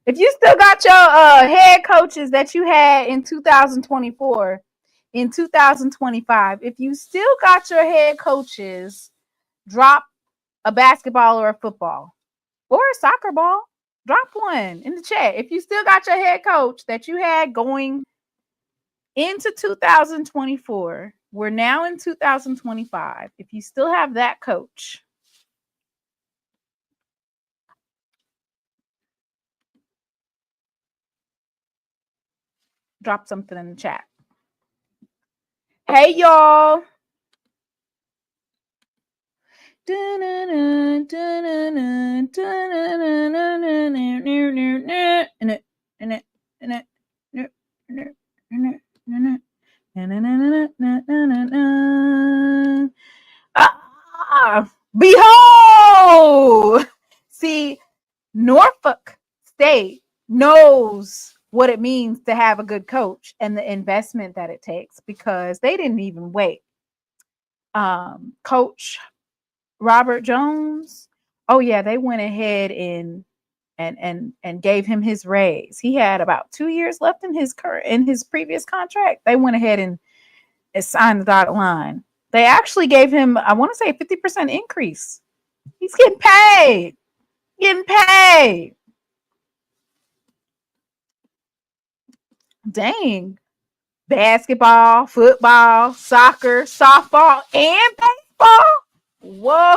If you still got your head coaches that you had in 2024, in 2025, if you still got your head coaches, drop a basketball or a football or a soccer ball. Drop one in the chat. If you still got your head coach that you had going into 2024, we're now in 2025. If you still have that coach, drop something in the chat. Hey, y'all. Behold! See, Norfolk State knows what it means to have a good coach and the investment that it takes, because they didn't even wait. Coach Robert Jones, oh yeah, they went ahead and gave him his raise. He had about 2 years left in his previous contract. They went ahead and signed the dotted line. They actually gave him, I want to say, a 50% increase. He's getting paid. Dang. Basketball, football, soccer, softball, and baseball. Whoa.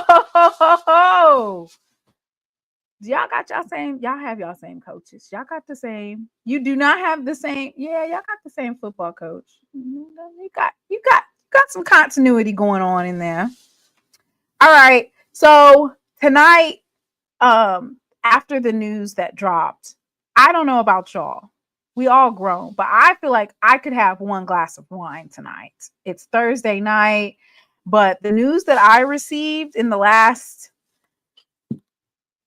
Y'all got y'all same, y'all have y'all same coaches. Y'all got the same. You do not have the same. Yeah, y'all got the same football coach. You got some continuity going on in there. All right. So tonight, after the news that dropped, I don't know about y'all. We all grown, but I feel like I could have one glass of wine tonight. It's Thursday night, but the news that I received in the last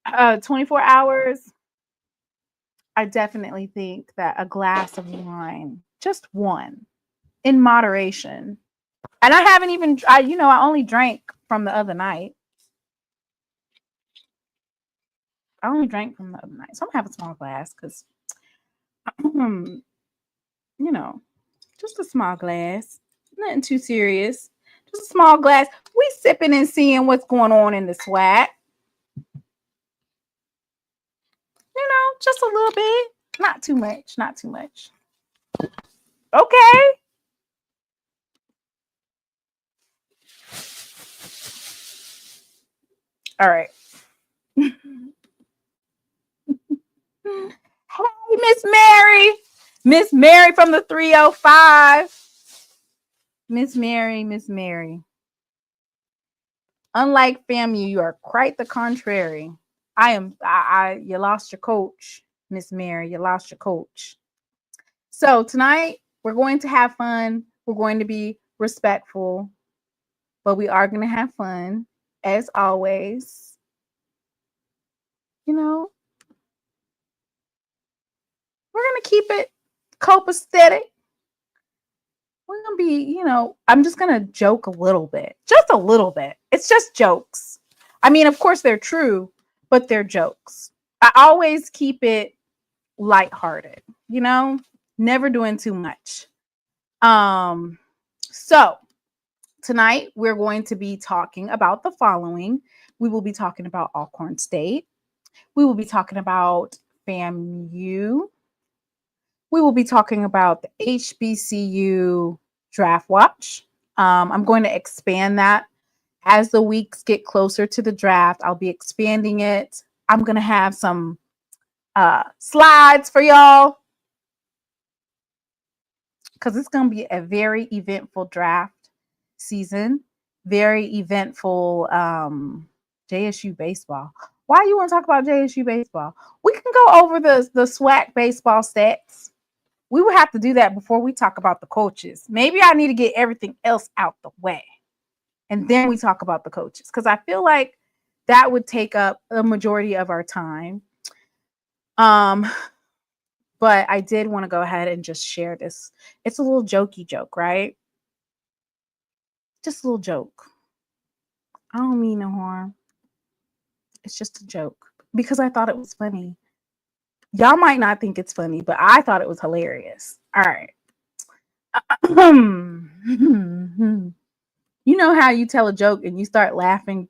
24 hours, I definitely think that a glass of wine, just one, in moderation. And I haven't even, I only drank from the other night. So I'm gonna have a small glass because, just a small glass, nothing too serious, just a small glass. We sipping and seeing what's going on in the SWAC. Just a little bit, not too much. Okay. All right. Hey, Miss Mary. Miss Mary from the 305. Miss Mary. Unlike FAMU, you are quite the contrary. You lost your coach, Miss Mary. You lost your coach. So tonight we're going to have fun. We're going to be respectful, but we are going to have fun as always. You know, we're going to keep it copacetic. We're going to be, I'm just going to joke a little bit, just a little bit. It's just jokes. I mean, of course they're true, but they're jokes. I always keep it lighthearted, never doing too much. So tonight we're going to be talking about the following. We will be talking about Alcorn State. We will be talking about FAMU. We will be talking about the HBCU draft watch. I'm going to expand that as the weeks get closer to the draft. I'll be expanding it. I'm going to have some slides for y'all because it's going to be a very eventful draft season. Very eventful JSU baseball. Why you want to talk about JSU baseball? We can go over the SWAC baseball stats. We would have to do that before we talk about the coaches. Maybe I need to get everything else out the way. And then we talk about the coaches. Because I feel like that would take up a majority of our time. But I did want to go ahead and just share this. It's a little jokey joke, right? Just a little joke. I don't mean no harm. It's just a joke. Because I thought it was funny. Y'all might not think it's funny, but I thought it was hilarious. All right. You know how you tell a joke and you start laughing?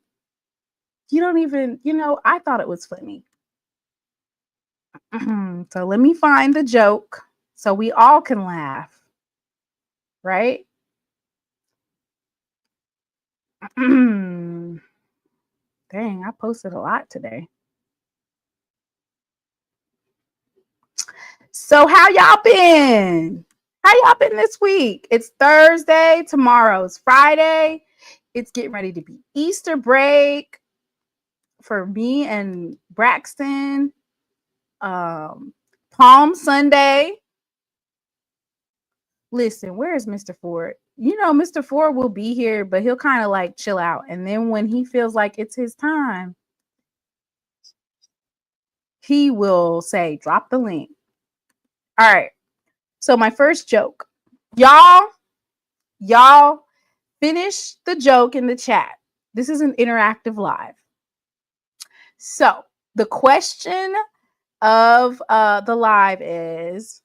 You don't even, I thought it was funny. So let me find the joke so we all can laugh. Right? Dang, I posted a lot today. So how y'all been? How y'all been this week? It's Thursday. Tomorrow's Friday. It's getting ready to be Easter break for me and Braxton. Palm Sunday. Listen, where is Mr. Ford? Mr. Ford will be here, but he'll kind of like chill out. And then when he feels like it's his time, he will say, drop the link. All right. So my first joke, y'all finish the joke in the chat. This is an interactive live. So the question of the live is,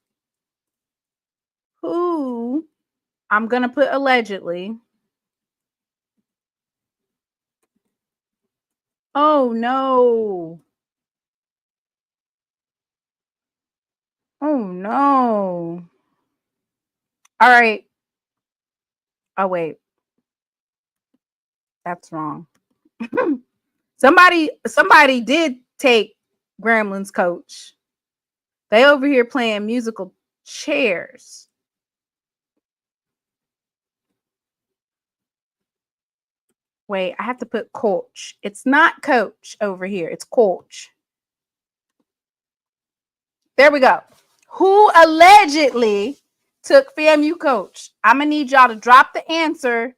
who, I'm going to put allegedly. Oh, no. Oh, no. All right. Oh, wait. That's wrong. Somebody did take Grambling's coach. They over here playing musical chairs. Wait, I have to put coach. It's not coach over here. It's coach. There we go. Who allegedly took FAMU coach? I'm going to need y'all to drop the answer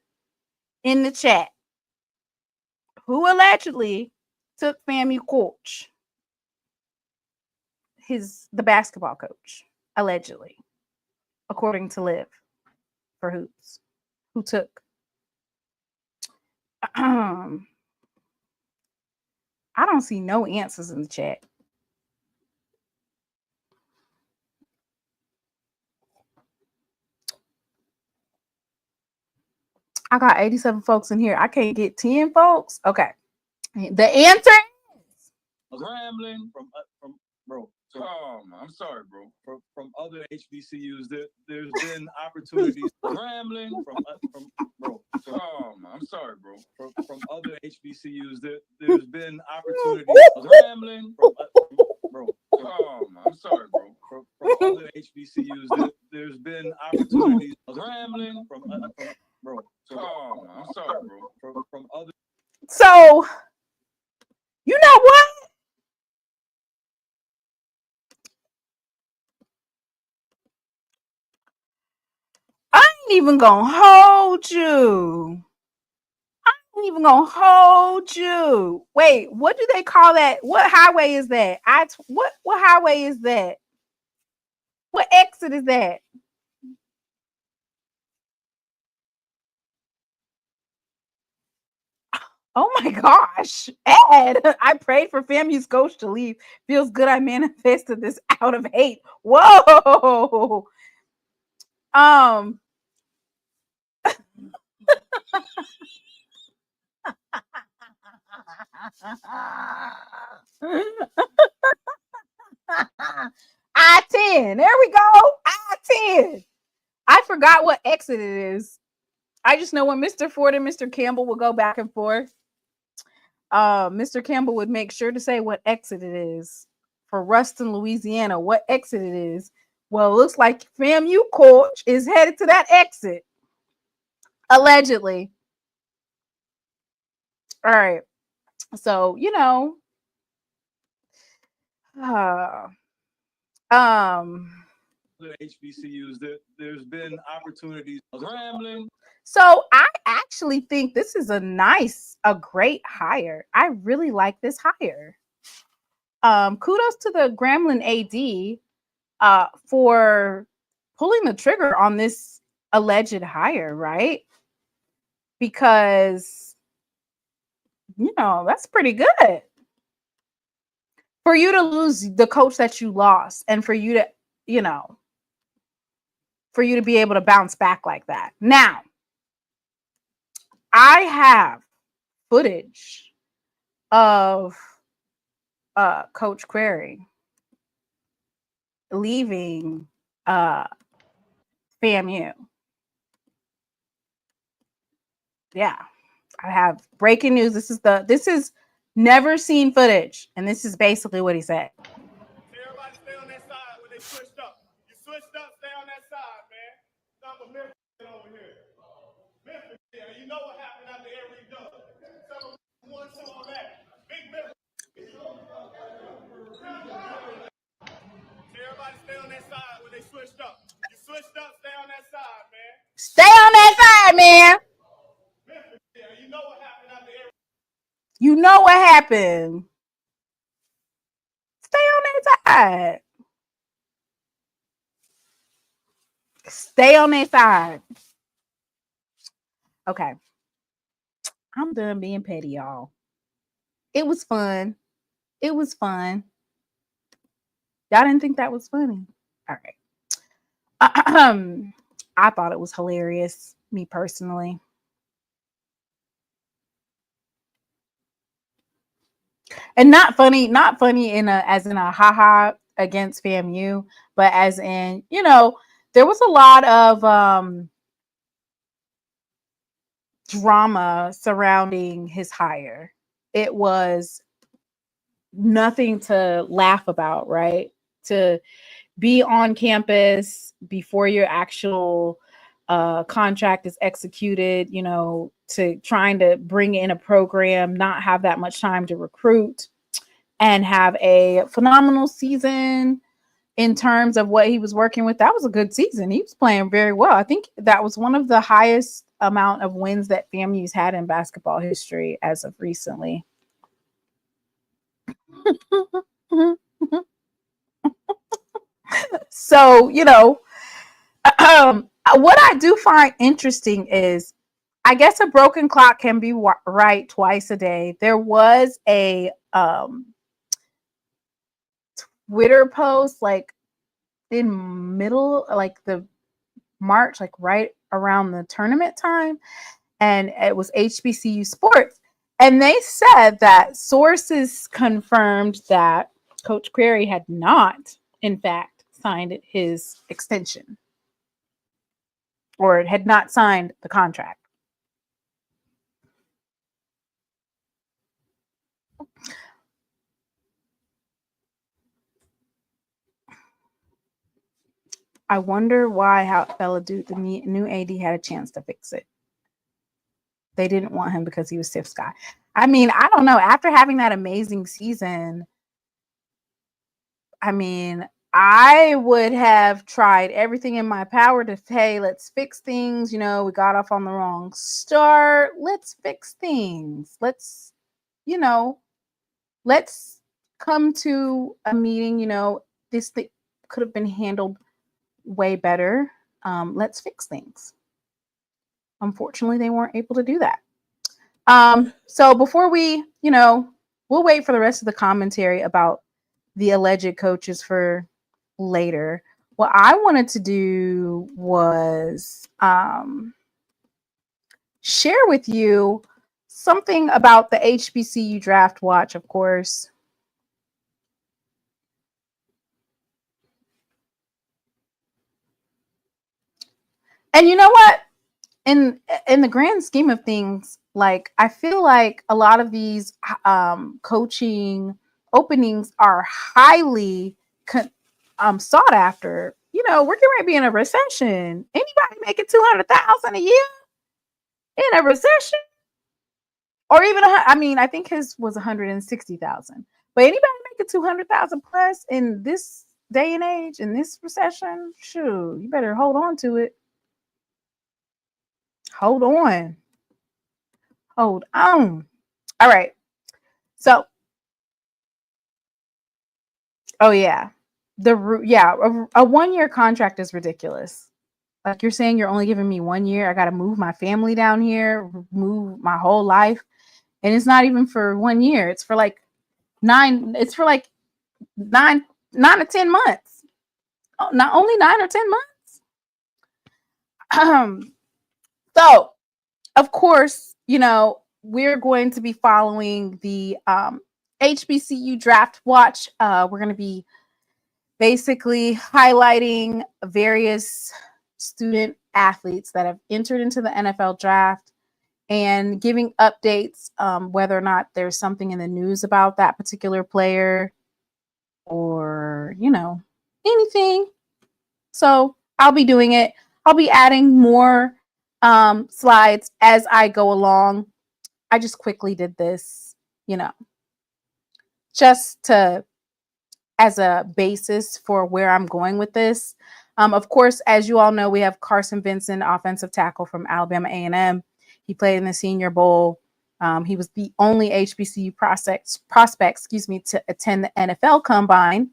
in the chat. Who allegedly took FAMU coach? The basketball coach, allegedly, according to Liv for Hoops. Who took? I don't see no answers in the chat. I got 87 folks in here. I can't get 10 folks. Okay. The answer is Grambling from bro. I'm sorry, bro. From other HBCUs, there's been opportunities. Grambling from bro. I'm sorry. sorry, bro. From other HBCUs, there's been opportunities. Grambling bro. I'm sorry, bro. From other HBCUs, there's been opportunities. Grambling from bro. I'm sorry, bro. From other. So, you know what? I ain't even gonna hold you. I'm even gonna hold you. Wait, what do they call that? What highway is that? What highway is that? What exit is that? Oh my gosh, Ed! I prayed for FAMU's coach to leave. Feels good I manifested this out of hate. Whoa. I-10. There we go. I-10. I forgot what exit it is. I just know when Mr. Ford and Mr. Campbell would go back and forth, Mr. Campbell would make sure to say what exit it is. For Ruston, Louisiana, what exit it is. Well, it looks like FAMU coach is headed to that exit. Allegedly. All right. So, you know, the HBCUs, there's been opportunities. Grambling. So I actually think this is a great hire. I really like this hire. Kudos to the Grambling AD for pulling the trigger on this alleged hire, right? Because, you know, that's pretty good. For you to lose the coach that you lost and for you to, you know, for you to be able to bounce back like that. Now, I have footage of Coach Crarey leaving FAMU. Yeah, I have breaking news. This is never seen footage, and this is basically what he said. Everybody stay on that side when they switched up. You switched up, stay on that side, man. Some of Memphis over here. Memphis, yeah, you know what happened after every done. Some of one, two on that. Big Memphis. Everybody stay on that side when they switched up. You switched up, stay on that side, man. Stay on that side, man. Memphis, yeah, you know what happened after every. You know what happened. Stay on that side. Stay on that side. Okay. I'm done being petty, y'all. It was fun. It was fun. Y'all didn't think that was funny? All right. I thought it was hilarious, me personally. And not funny in a haha against FAMU, but as in, you know, there was a lot of drama surrounding his hire. It was nothing to laugh about, right? To be on campus before your actual contract is executed, you know, to trying to bring in a program, not have that much time to recruit, and have a phenomenal season in terms of what he was working with. That was a good season. He was playing very well. I think that was one of the highest amount of wins that FAMU's had in basketball history as of recently. So, you know, what I do find interesting is, I guess a broken clock can be right twice a day. There was a Twitter post like in middle, like the March, like right around the tournament time, and it was HBCU sports, and they said that sources confirmed that Coach Crarey had not, in fact, signed his extension, or had not signed the contract. I wonder why how Fella Dude, the new AD, had a chance to fix it. They didn't want him because he was stiff Sky. I mean, I don't know. After having that amazing season, I mean, I would have tried everything in my power to, hey, let's fix things. You know, we got off on the wrong start. Let's fix things. Let's, you know, let's come to a meeting. You know, this thing could have been handled way better. Let's fix things. Unfortunately, they weren't able to do that. So before we, you know, we'll wait for the rest of the commentary about the alleged coaches for later. What I wanted to do was share with you something about the HBCU draft watch, of course. And you know what? In the grand scheme of things, like, I feel like a lot of these coaching openings are highly sought after. You know, we're getting ready to be in a recession. Anybody making $200,000 a year in a recession, or even I mean, I think his was 160,000. But anybody making 200,000 plus in this day and age, in this recession, shoot, you better hold on to it. Hold on. Hold on. All right. So, oh yeah, a 1-year contract is ridiculous. Like, you're saying you're only giving me 1 year. I got to move my family down here, move my whole life, and it's not even for 1 year. It's for like 9. It's for like 9 to 10 months. Oh, not only 9 or 10 months. So, of course, you know, we're going to be following the HBCU draft watch. We're going to be basically highlighting various student athletes that have entered into the NFL draft and giving updates, whether or not there's something in the news about that particular player or, you know, anything. So I'll be doing it. I'll be adding more slides as I go along. I just quickly did this, you know, just to as a basis for where I'm going with this. Of course, as you all know, we have Carson Vincent, offensive tackle from Alabama A&M. He played in the Senior Bowl. He was the only HBCU prospect, to attend the NFL Combine.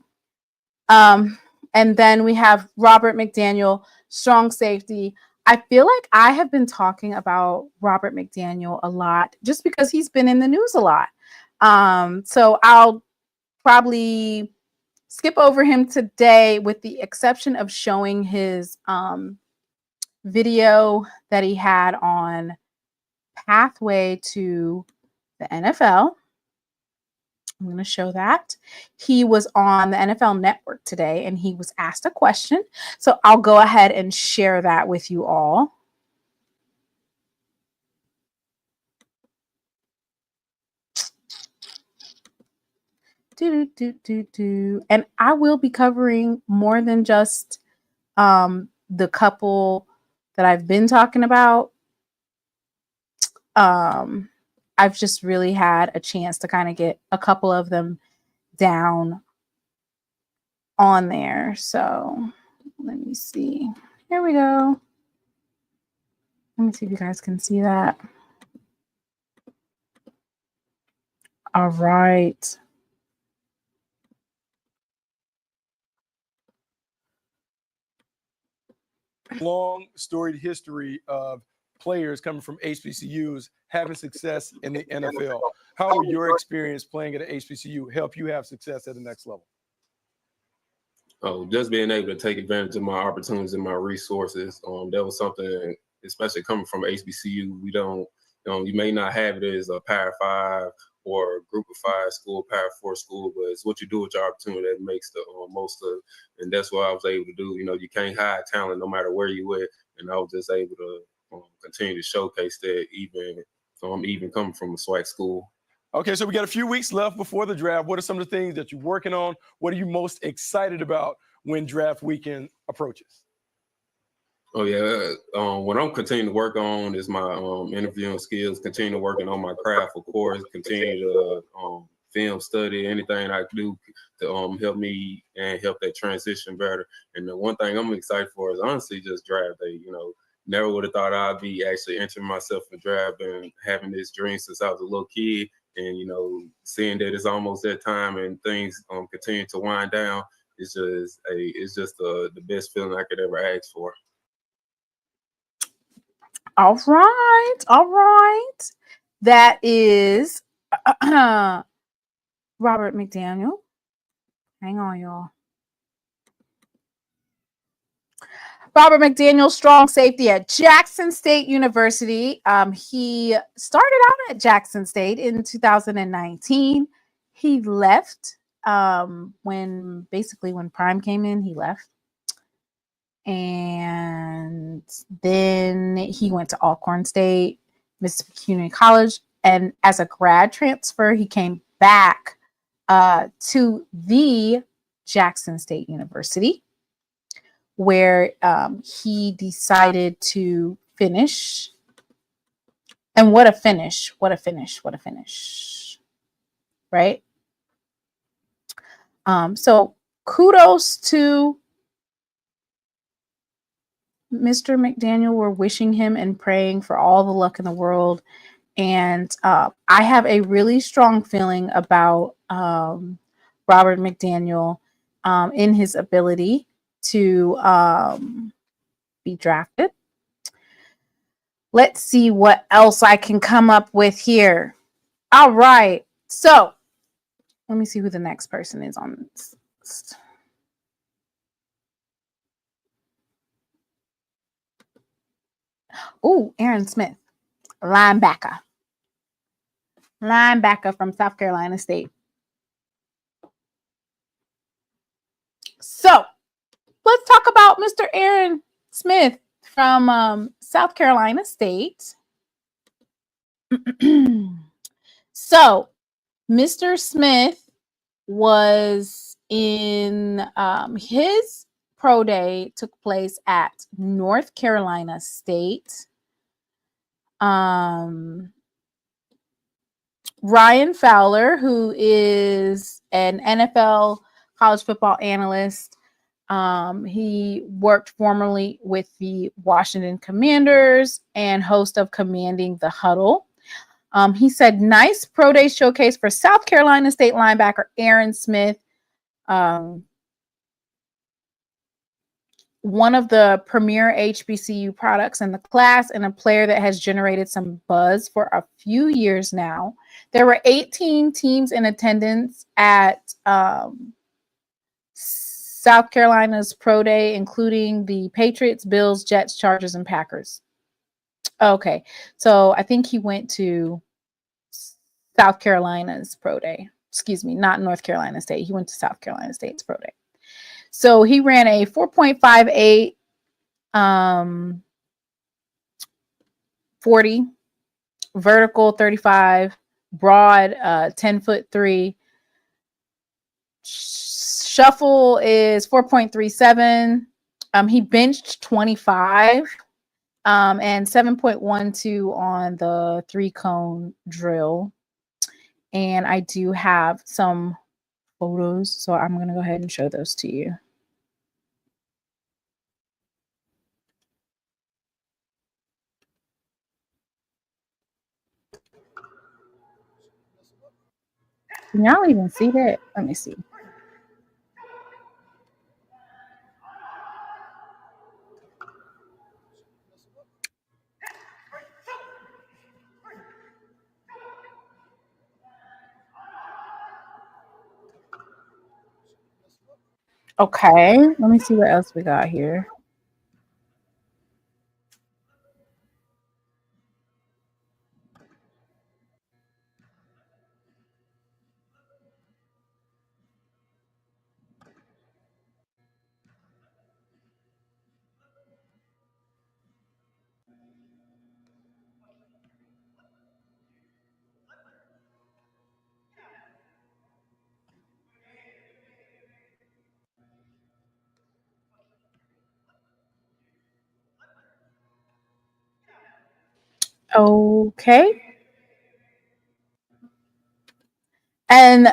And then we have Robert McDaniel, strong safety. I feel like I have been talking about Robert McDaniel a lot just because he's been in the news a lot. So I'll probably skip over him today, with the exception of showing his video that he had on pathway to the NFL. I'm going to show that. He was on the NFL Network today and he was asked a question. So I'll go ahead and share that with you all. And I will be covering more than just the couple that I've been talking about. I've just really had a chance to kind of get a couple of them down on there. So let me see. Here we go. Let me see if you guys can see that. All right. Long storied history of players coming from HBCUs having success in the NFL. How will your experience playing at an HBCU help you have success at the next level? Oh, just being able to take advantage of my opportunities and my resources. That was something, especially coming from HBCU, we don't, you may not have it as a Power 5 or a Group of 5 school, Power 4 school, but it's what you do with your opportunity that makes the most of it. And that's what I was able to do. You know, you can't hide talent no matter where you at. And I was just able to continue to showcase that even coming from a SWAC school. Okay, so we got a few weeks left before the draft. What are some of the things that you're working on? What are you most excited about when draft weekend approaches? Oh yeah. What I'm continuing to work on is my interviewing skills. Continue working on my craft, of course. Continue to film study, anything I can do to help me and help that transition better. And the one thing I'm excited for is honestly just draft day. You know, never would have thought I'd be actually entering myself in draft and having this dream since I was a little kid. And you know, seeing that it's almost that time and things continue to wind down, it's just the best feeling I could ever ask for. All right. All right. That is Robert McDaniel. Hang on, y'all. Robert McDaniel, strong safety at Jackson State University. He started out at Jackson State in 2019. He left when Prime came in, he left. And then he went to Alcorn State, Mississippi Community College. And as a grad transfer, he came back to the Jackson State University, where he decided to finish. And what a finish, what a finish, what a finish, right? So kudos to Mr. McDaniel. We're wishing him and praying for all the luck in the world. And I have a really strong feeling about Robert McDaniel in his ability to be drafted. Let's see what else I can come up with here. All right. So let me see who the next person is on this list. Oh, Aaron Smith, linebacker from South Carolina State. So let's talk about Mr. Aaron Smith from South Carolina State. So Mr. Smith was in his pro day took place at North Carolina State. Ryan Fowler, who is an NFL college football analyst, he worked formerly with the Washington Commanders and host of Commanding the Huddle. He said, nice pro day showcase for South Carolina State linebacker Aaron Smith. One of the premier HBCU products in the class and a player that has generated some buzz for a few years now. There were 18 teams in attendance at South Carolina's pro day, including the Patriots, Bills, Jets, Chargers, and Packers. Okay, so I think he went to South Carolina's pro day. Excuse me, not North Carolina State. He went to South Carolina State's pro day. So he ran a 4.58 40, vertical 35, broad 10'3". Shuffle is 4.37. He benched 25 and 7.12 on the 3-cone drill. And I do have some photos, so I'm going to go ahead and show those to you. Can y'all even see that? Let me see. Okay, let me see what else we got here. Okay. And,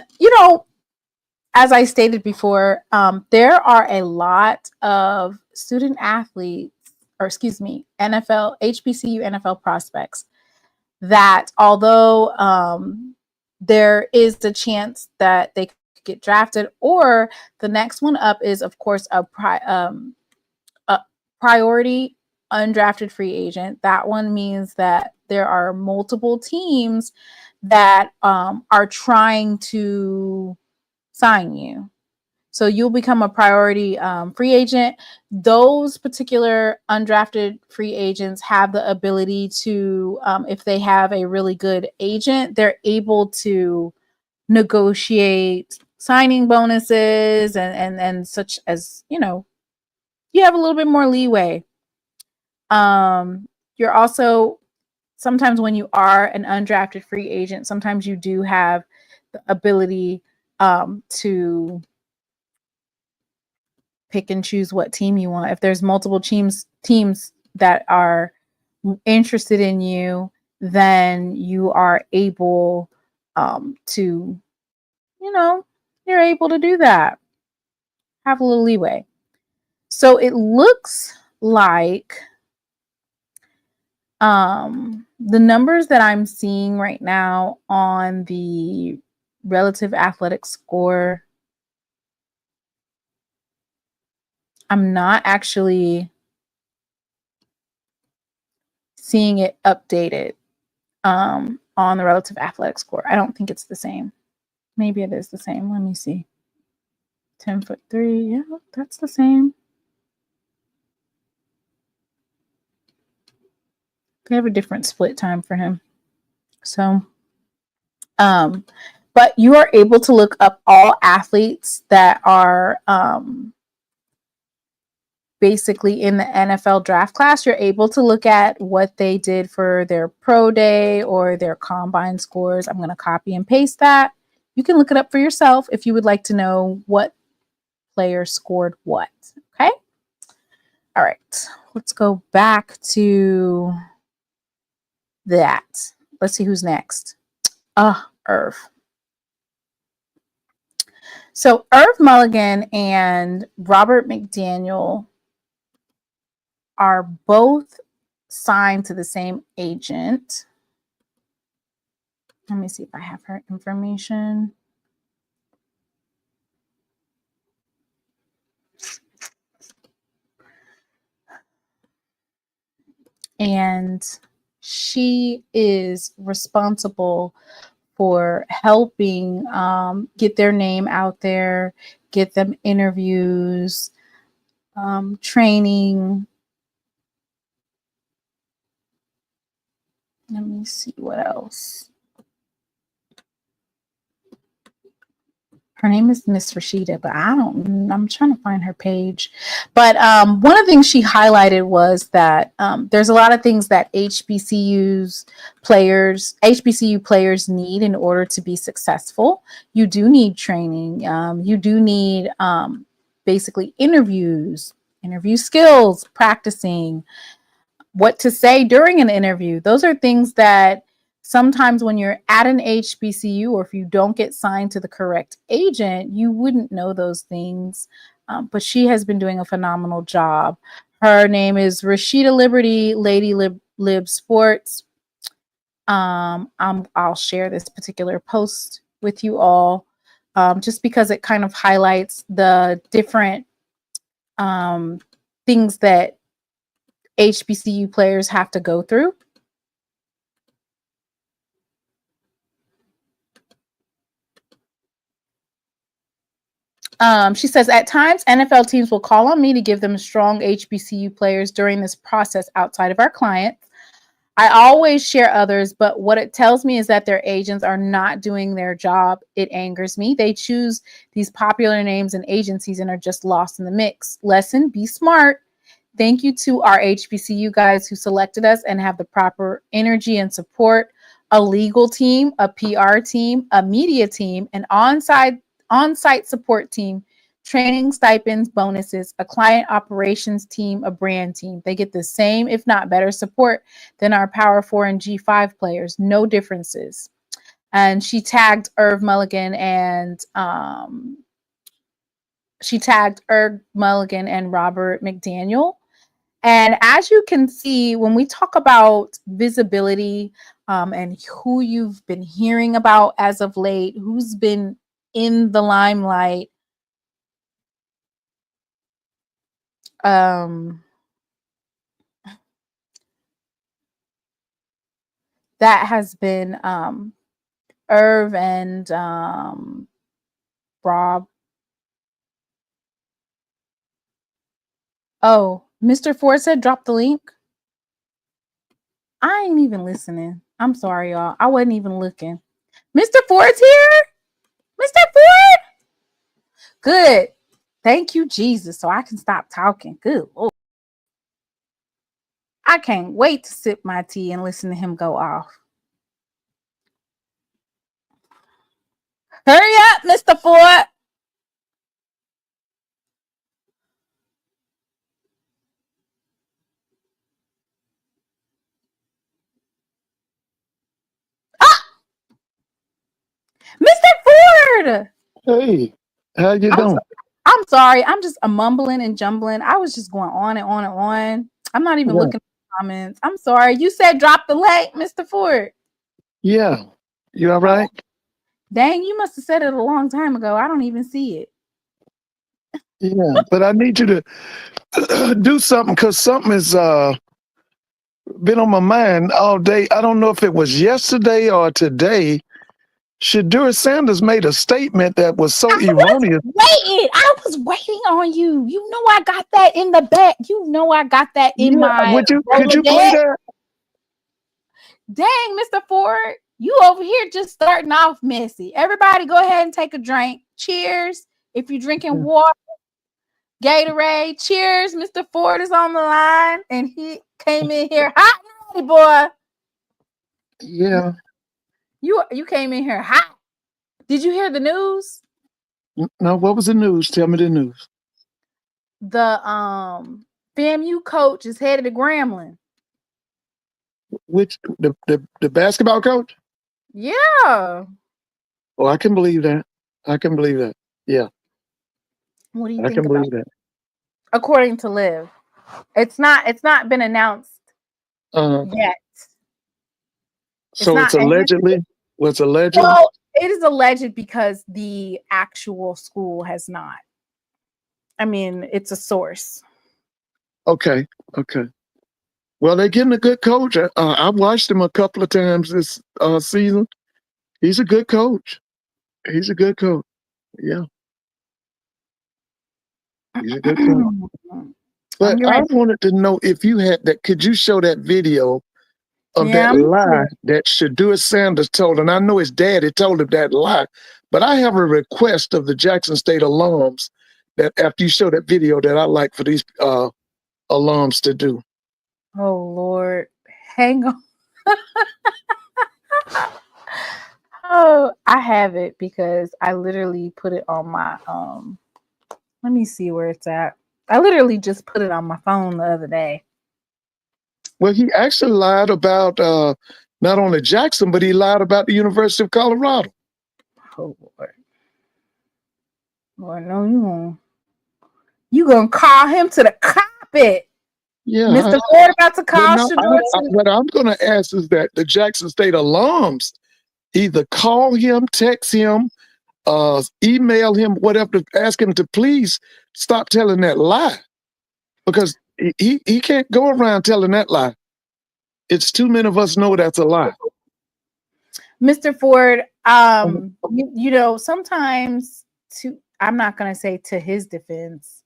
as I stated before, there are a lot of student athletes, or excuse me, NFL, HBCU NFL prospects that although there is the chance that they could get drafted, or the next one up is, of course, a priority undrafted free agent. That one means that there are multiple teams that are trying to sign you. So you'll become a priority free agent. Those particular undrafted free agents have the ability to, if they have a really good agent, they're able to negotiate signing bonuses and such as, you have a little bit more leeway. You're also, sometimes when you are an undrafted free agent, sometimes you do have the ability to pick and choose what team you want. If there's multiple teams that are interested in you, then you are able to, you're able to do that. Have a little leeway. So it looks like the numbers that I'm seeing right now on the relative athletic score, I'm not actually seeing it updated on the relative athletic score. I don't think it's the same. Maybe it is the same. Let me see. 10'3". Yeah, that's the same. They have a different split time for him. So, but you are able to look up all athletes that are basically in the NFL draft class. You're able to look at what they did for their pro day or their combine scores. I'm going to copy and paste that. You can look it up for yourself if you would like to know what player scored what. Okay. All right. Let's go back to that. Let's see who's next. Irv. So Irv Mulligan and Robert McDaniel are both signed to the same agent. Let me see if I have her information. And she is responsible for helping get their name out there, get them interviews, training. Let me see what else. Her name is Miss Rashida, but I'm trying to find her page. But one of the things she highlighted was that there's a lot of things that HBCU players need in order to be successful. You do need training. You do need basically interview skills, practicing, what to say during an interview. Those are things that sometimes when you're at an HBCU, or if you don't get signed to the correct agent, you wouldn't know those things. But she has been doing a phenomenal job. Her name is Rashida Liberty, Lady Lib Sports. I'll share this particular post with you all, just because it kind of highlights the different things that HBCU players have to go through. She says, at times, NFL teams will call on me to give them strong HBCU players during this process outside of our clients. I always share others, but what it tells me is that their agents are not doing their job. It angers me. They choose these popular names and agencies and are just lost in the mix. Lesson, be smart. Thank you to our HBCU guys who selected us and have the proper energy and support, a legal team, a PR team, a media team, an on-site support team, training stipends, bonuses, a client operations team, a brand team. They get the same, if not better, support than our Power 4 and G5 players. No differences. And she tagged Irv Mulligan and Robert McDaniel. And as you can see, when we talk about visibility and who you've been hearing about as of late, who's been in the limelight, that has been Irv and Rob. Oh, Mr. Ford said drop the link. I ain't even listening. I'm sorry, y'all. I wasn't even looking. Mr. Ford's here? Mr. Ford? Good. Thank you, Jesus, so I can stop talking. Good Lord. I can't wait to sip my tea and listen to him go off. Hurry up, Mr. Ford. Ah! Mr. Ford! Hey, how you doing? I'm sorry. I'm just mumbling and jumbling. I was just going on and on and on. I'm not even looking at the comments. I'm sorry. You said drop the link, Mr. Ford. Yeah. You all right? Dang, you must have said it a long time ago. I don't even see it. Yeah, but I need you to do something because something has been on my mind all day. I don't know if it was yesterday or today. Shadur Sanders made a statement that was so erroneous. I was waiting on you. You know I got that in the back. You know I got that in my. Could you play that? Dang, Mr. Ford, you over here just starting off messy. Everybody go ahead and take a drink. Cheers. If you're drinking water, Gatorade. Cheers. Mr. Ford is on the line and he came in here hot and ready, boy. Yeah. You came in here hot. Did you hear the news? No, what was the news? Tell me the news. The FAMU coach is headed to Grambling. Which the basketball coach? Yeah. Oh, I can believe that. I can believe that. Yeah. What do you I think can believe that. According to Liv, it's not been announced yet. So it's allegedly. What's alleged? Well, it is alleged because the actual school has not. I mean, it's a source. Okay. Well, they're getting a good coach. I watched him a couple of times this season. He's a good coach. Yeah. He's a good coach. But I wanted to know if you had that. Could you show that video of that lie that Shadur Sanders told? And I know his daddy told him that lie. But I have a request of the Jackson State alums that after you show that video that I like for these alums to do. Oh, Lord. Hang on. Oh, I have it because I literally put it on my, let me see where it's at. I literally just put it on my phone the other day. Well, he actually lied about not only Jackson, but he lied about the University of Colorado. Oh, Lord. Lord, no, you gonna call him to the carpet. Yeah. Mr. Ford about to call Shadur. What I'm going to ask is that the Jackson State alums either call him, text him, email him, whatever, ask him to please stop telling that lie. Because he can't go around telling that lie. It's too many of us know that's a lie. Mr. Ford, you know, sometimes I'm not going to say to his defense,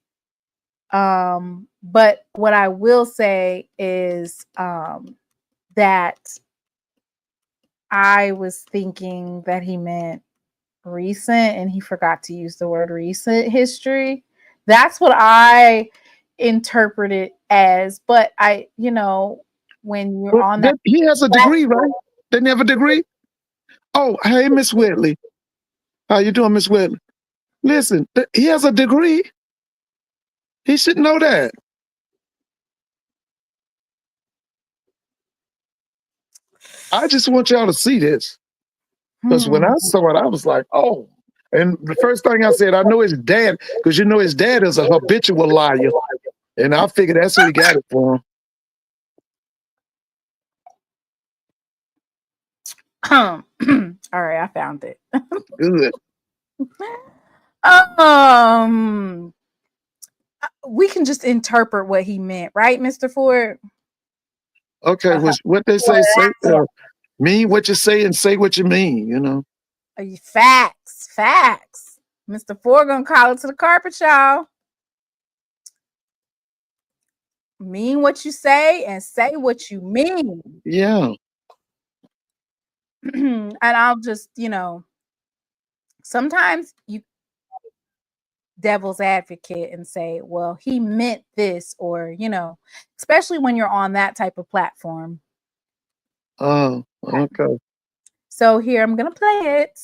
but what I will say is that I was thinking that he meant recent and he forgot to use the word recent history. That's what I interpreted as, but when you're on that, he has a degree, right? Didn't he have a degree? Oh, hey, Miss Whitley. How you doing, Miss Whitley? Listen, he has a degree. He should know that. I just want y'all to see this. Because when I saw it, I was like, oh. And the first thing I said, I know his dad, because you know his dad is a habitual liar. And I figured that's who he got it from. All right, I found it. Good. We can just interpret what he meant, right, Mr. Ford? Okay, what they say, mean what you say and say what you mean, you know. Facts. Mr. Ford gonna call it to the carpet, y'all. Mean what you say and say what you mean. Yeah. And I'll just, sometimes you devil's advocate and say, well, he meant this, or, especially when you're on that type of platform. Oh, okay. So here, I'm going to play it.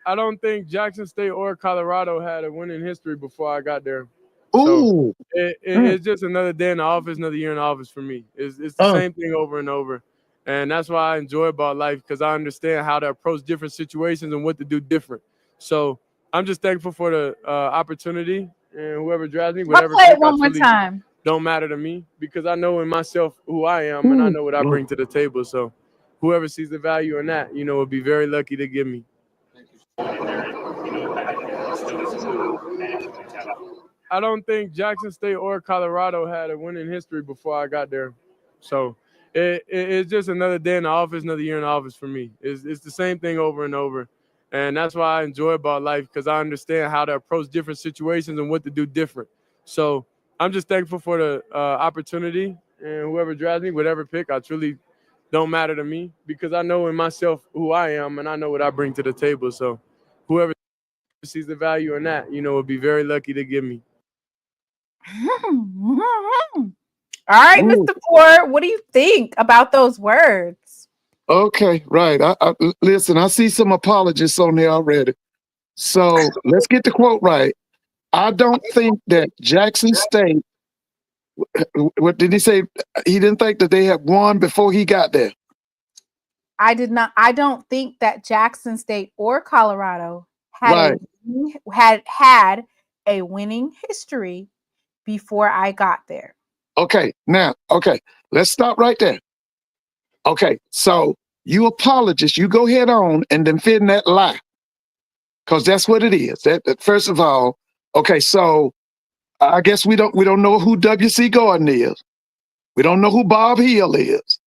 I don't think Jackson State or Colorado had a winning history before I got there. Ooh. So it's just another day in the office, another year in the office for me. It's the same thing over and over. And that's why I enjoy about life, because I understand how to approach different situations and what to do different. So I'm just thankful for the opportunity, and whoever drafts me, whatever. I'll play it one more time. Don't matter to me, because I know in myself who I am, and I know what I bring to the table. So whoever sees the value in that, will be very lucky to give me. I don't think Jackson State or Colorado had a winning history before I got there. So it's just another day in the office, another year in the office for me. It's the same thing over and over. And that's why I enjoy about life, because I understand how to approach different situations and what to do different. So I'm just thankful for the opportunity, and whoever drafts me, whatever pick, I truly don't matter to me, because I know in myself who I am, and I know what I bring to the table. So whoever sees the value in that, will be very lucky to give me. All right, Mr. Ford, what do you think about those words? Okay, right. I listen, I see some apologists on there already. So let's get the quote right. I don't think that Jackson State, what did he say? He didn't think that they had won before he got there. I don't think that Jackson State or Colorado had a winning history before I got there. Okay, let's stop right there. Okay, so you apologists, you go head on and defend that lie, because that's what it is. That first of all, okay, so I guess we don't know who W.C. Gordon is. We don't know who Bob Hill is.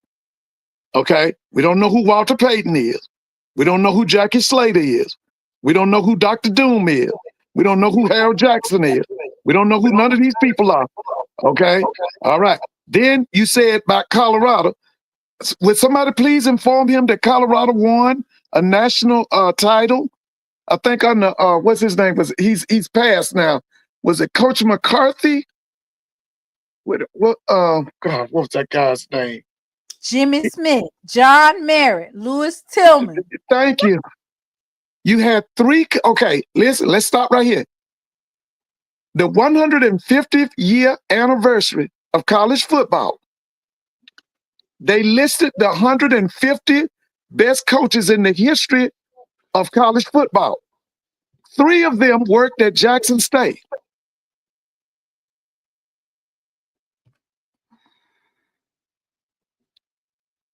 Okay, we don't know who Walter Payton is. We don't know who Jackie Slater is. We don't know who Dr. Doom is. We don't know who Harold Jackson is. We don't know who none of these people are. Okay, all right. Then you said about Colorado. Would somebody please inform him that Colorado won a national title? I think on the what's his name, he's passed now. Was it Coach McCarthy? God, what's that guy's name? Jimmy Smith, John Merritt, Lewis Tillman. Thank you. You had three. Okay, listen, let's stop right here. The 150th year anniversary of college football. They listed the 150 best coaches in the history of college football. 3 of them worked at Jackson State.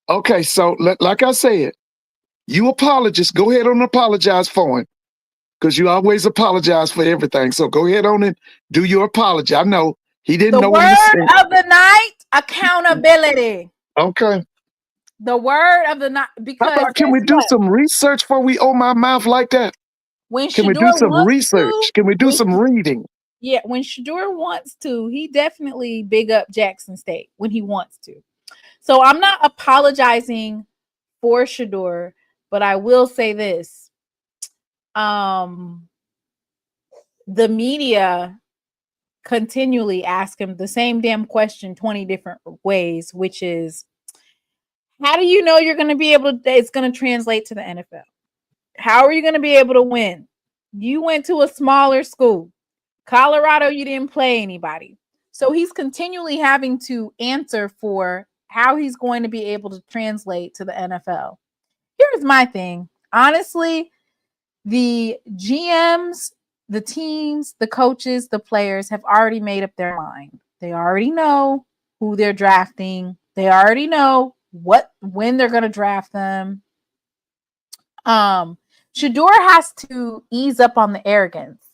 Okay, so like I said, you apologists, go ahead and apologize for him, because you always apologize for everything. So go ahead on and do your apology. I know he didn't know what he said. The word of the night, accountability. Okay. The word of the night, because how about, can we do some research before we open my mouth like that? Can we do some research? Can we do some reading? Yeah, when Shedeur wants to, he definitely big up Jackson State when he wants to. So I'm not apologizing for Shedeur, but I will say this. The media continually ask him the same damn question 20 different ways, which is, How do you know you're going to be able to, it's going to translate to the NFL? How are you going to be able to win? You went to a smaller school. Colorado, you didn't play anybody. So he's continually having to answer for how he's going to be able to translate to the NFL. Here's my thing. Honestly, the GMs, the teams, the coaches, the players have already made up their mind. They already know who they're drafting. They already know when they're going to draft them. Shedeur has to ease up on the arrogance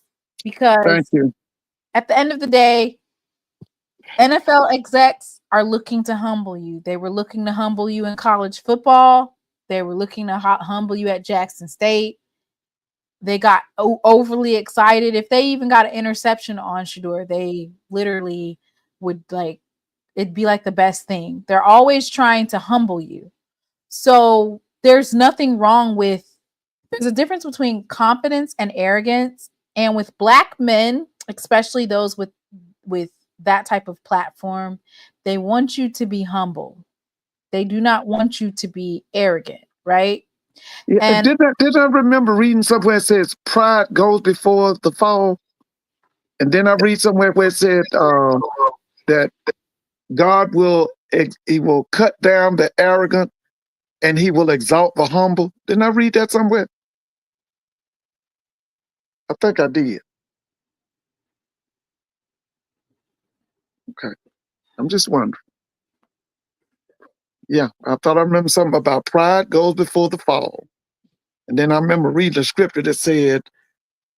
because at the end of the day, NFL execs are looking to humble you. They were looking to humble you in college football. They were looking to humble you at Jackson State. They got overly excited. If they even got an interception on Shedeur, they literally would it'd be like the best thing. They're always trying to humble you. So there's nothing wrong with, there's a difference between confidence and arrogance. And with Black men, especially those with that type of platform, they want you to be humble. They do not want you to be arrogant, right? Yeah, and did I remember reading somewhere it says pride goes before the fall? And then I read somewhere where it said that God will cut down the arrogant and he will exalt the humble. Didn't I read that somewhere? I think I did. Okay. I'm just wondering. Yeah, I thought I remember something about pride goes before the fall. And then I remember reading a scripture that said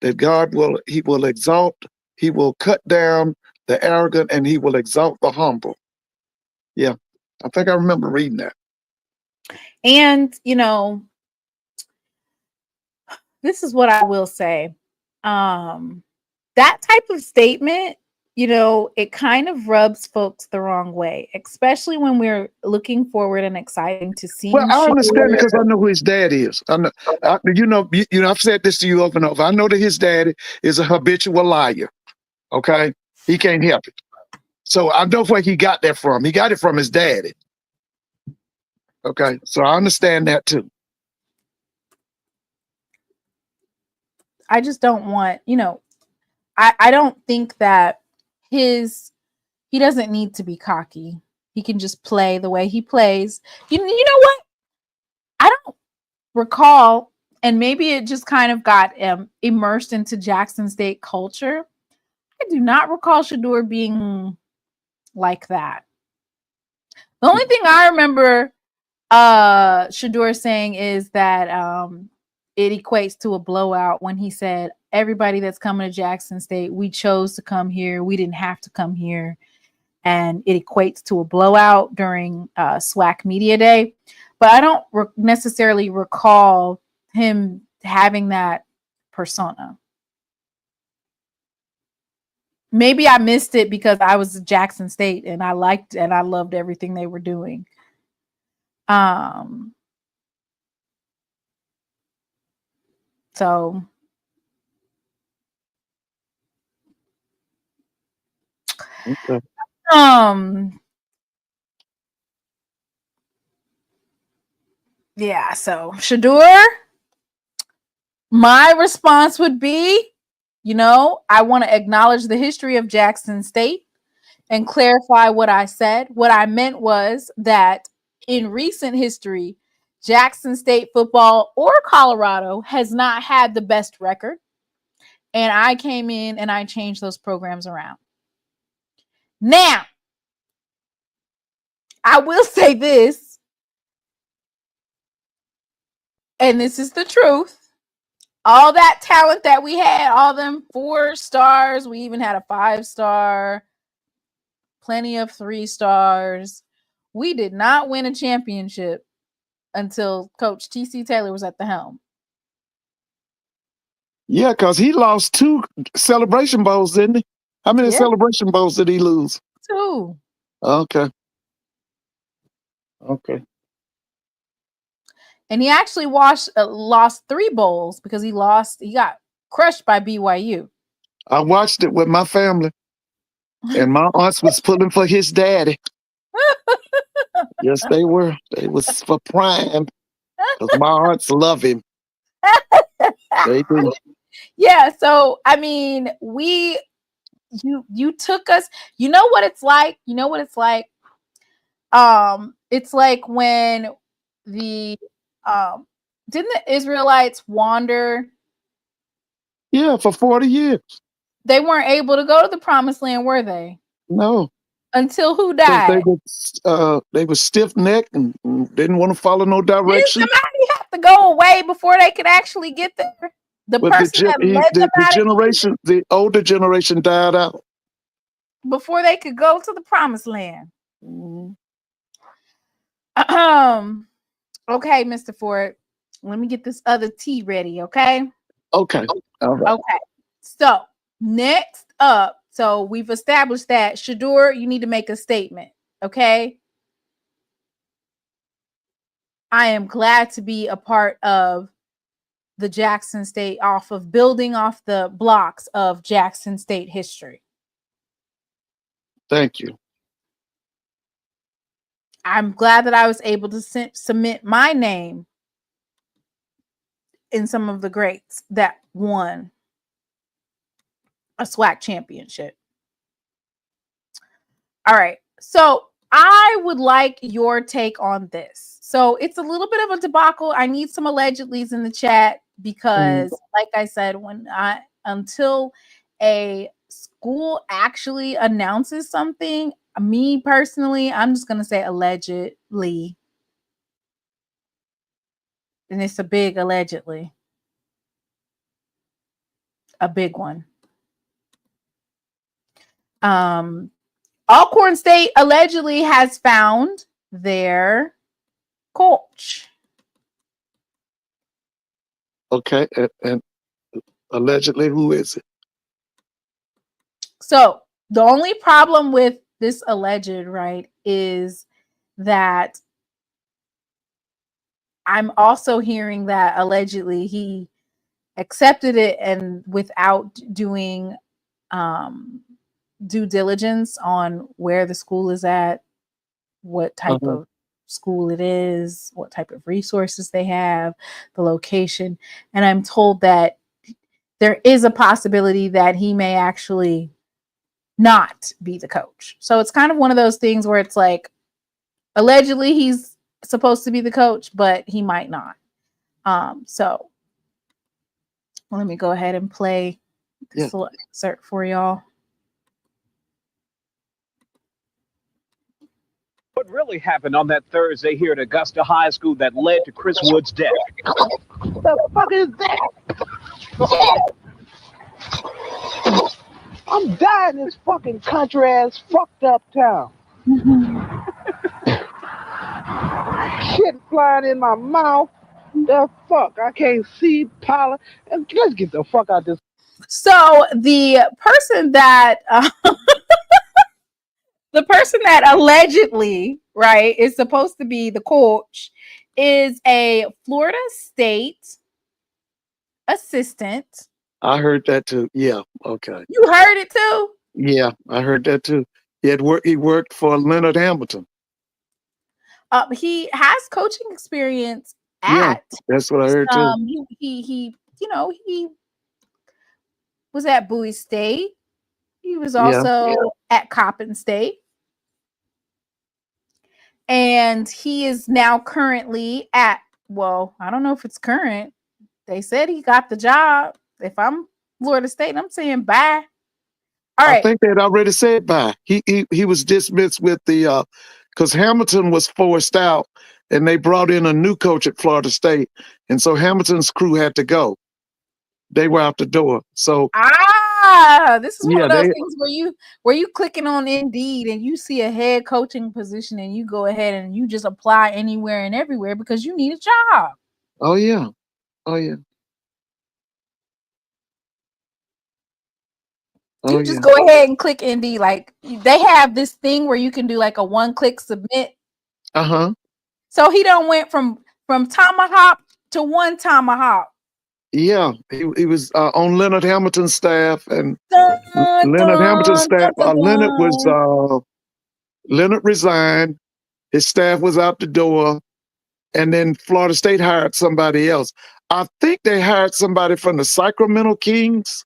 that God will exalt, he will cut down the arrogant and he will exalt the humble. Yeah, I think I remember reading that. And, this is what I will say. That type of statement, it kind of rubs folks the wrong way, especially when we're looking forward and exciting to see. Well, I understand because I know who his dad is. I know, I've said this to you over and over. I know that his daddy is a habitual liar. Okay, he can't help it. So I know where he got that from. He got it from his daddy. Okay, so I understand that too. I just don't want, I don't think that he doesn't need to be cocky. He can just play the way he plays. You know what? I don't recall, and maybe it just kind of got immersed into Jackson State culture. I do not recall Shedeur being like that. The only thing I remember Shedeur saying is that it equates to a blowout when he said, everybody that's coming to Jackson State, we chose to come here. We didn't have to come here. And it equates to a blowout during SWAC Media Day. But I don't necessarily recall him having that persona. Maybe I missed it because I was at Jackson State and I liked and I loved everything they were doing. So okay. Yeah, so Shedeur, my response would be, I want to acknowledge the history of Jackson State and clarify what I said. What I meant was that in recent history, Jackson State football or Colorado has not had the best record. And I came in and I changed those programs around. Now, I will say this, and this is the truth. All that talent that we had, all them 4 stars, we even had a 5-star, plenty of 3 stars. We did not win a championship until Coach T.C. Taylor was at the helm. Yeah, because he lost 2 Celebration Bowls, didn't he? How many Celebration Bowls did he lose? 2. Okay. And he actually lost 3 bowls because he got crushed by BYU. I watched it with my family, and my aunts was pulling for his daddy. Yes, they were. They was for prime because my hearts love him. They do. Yeah. So I mean, you took us. You know what it's like. You know what it's like. It's like when the didn't the Israelites wander? Yeah, for 40 years. They weren't able to go to the promised land, were they? No. Until who 'Cause died? they were stiff-necked and didn't want to follow no Didn't direction. somebody have to go away before they could actually get there? The But person that led them out of Egypt, the older generation died out. before they could go to the promised land. Mhm. Okay, Mr. Ford. Let me get this other tea ready, okay? Okay. All right. Okay. So next up, so we've established that Shador, you need to make a statement, okay? I am glad to be a part of the Jackson State building off the blocks of Jackson State history. Thank you. I'm glad that I was able to submit my name in some of the greats that won a SWAC championship. All right. So I would like your take on this. So it's a little bit of a debacle. I need some allegedlys in the chat because, like I said, until a school actually announces something, me personally, I'm just gonna say allegedly. And it's a big allegedly. A big one. Alcorn State allegedly has found their coach. Okay. And allegedly, who is it? So the only problem with this alleged, right, is that I'm also hearing that allegedly he accepted it and without doing due diligence on where the school is at, what type of school it is, what type of resources they have, the location. And I'm told that there is a possibility that he may actually not be the coach. So it's kind of one of those things where it's like, allegedly he's supposed to be the coach, but he might not. So let me go ahead and play this little excerpt for y'all. What really happened on that Thursday here at Augusta High School that led to Chris Wood's death? What the fuck is that? I'm dying in this fucking country ass fucked up town. Shit flying in my mouth. The fuck? I can't see pollen. Let's get the fuck out of this. So the person that allegedly, right, is supposed to be the coach is a Florida State assistant. I heard that too. Yeah. Okay. You heard it too? Yeah, I heard that too. He worked for Leonard Hamilton. He has coaching experience Yeah, that's what I heard too. He was at Bowie State. He was also at Coppin State. And he is now currently at, well, I don't know if it's current. They said he got the job. If I'm Florida State, I'm saying bye. All right. I think they'd already said bye. He was dismissed with the because Hamilton was forced out and they brought in a new coach at Florida State. And so Hamilton's crew had to go. They were out the door. So this is one of those things where you clicking on Indeed and you see a head coaching position and you go ahead and you just apply anywhere and everywhere because you need a job. Oh yeah. Oh yeah. You just go ahead and click Indeed. Like they have this thing where you can do like a one-click submit. So he done went from tomahawk to one tomahawk. Yeah, he was on Leonard Hamilton's staff, and Leonard Hamilton's staff. Leonard resigned, His staff was out the door, and then Florida State hired somebody else. I think they hired somebody from the Sacramento Kings.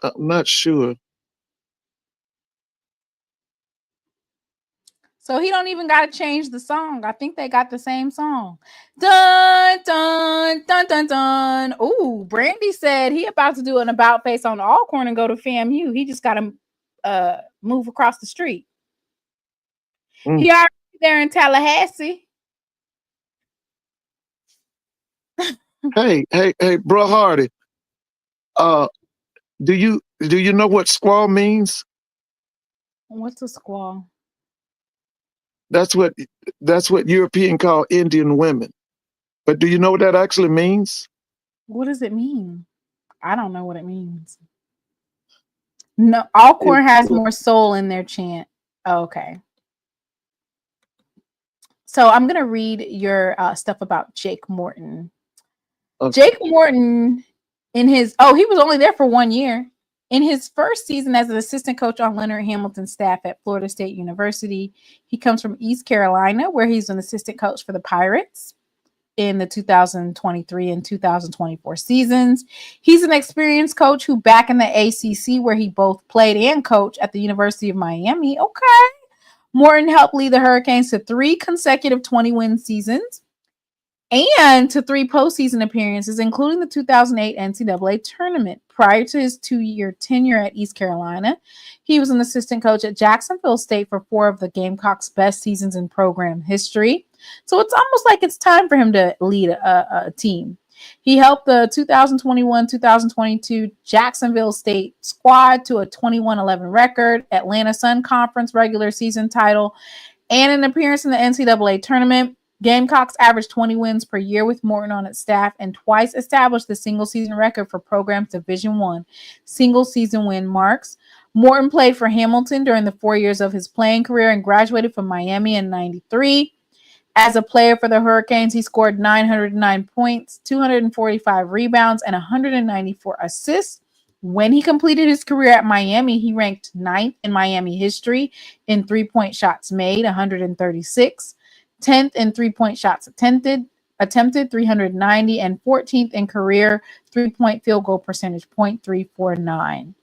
I'm not sure. So he don't even got to change the song. I think they got the same song. Dun, dun, dun, dun, dun. Ooh, Brandy said he about to do an about face on Alcorn and go to FAMU. He just got to move across the street. He already there in Tallahassee. Hey, bro Hardy. Do you know what squaw means? What's a squaw? That's what European call Indian women. But do you know what that actually means? What does it mean? I don't know what it means. No, Alcorn has more soul in their chant. Oh, okay. So I'm going to read your stuff about Jake Morton. Okay. Jake Morton, he was only there for 1 year. In his first season as an assistant coach on Leonard Hamilton's staff at Florida State University, he comes from East Carolina, where he's an assistant coach for the Pirates in the 2023 and 2024 seasons. He's an experienced coach who back in the ACC, where he both played and coached at the University of Miami. Okay. Morton helped lead the Hurricanes to 3 consecutive 20-win seasons and to 3 postseason appearances, including the 2008 NCAA tournament. Prior to his 2-year tenure at East Carolina, he was an assistant coach at Jacksonville State for 4 of the Gamecocks' best seasons in program history. So it's almost like it's time for him to lead a team. He helped the 2021-2022 Jacksonville State squad to a 21-11 record, Atlanta Sun Conference regular season title, and an appearance in the NCAA tournament. Gamecocks averaged 20 wins per year with Morton on its staff and twice established the single-season record for programs Division I single-season win marks. Morton played for Hamilton during the 4 years of his playing career and graduated from Miami in '93. As a player for the Hurricanes, he scored 909 points, 245 rebounds, and 194 assists. When he completed his career at Miami, he ranked 9th in Miami history in three-point shots made, 136, 10th in three-point shots attempted, 390, and 14th in career three-point field goal percentage, .349.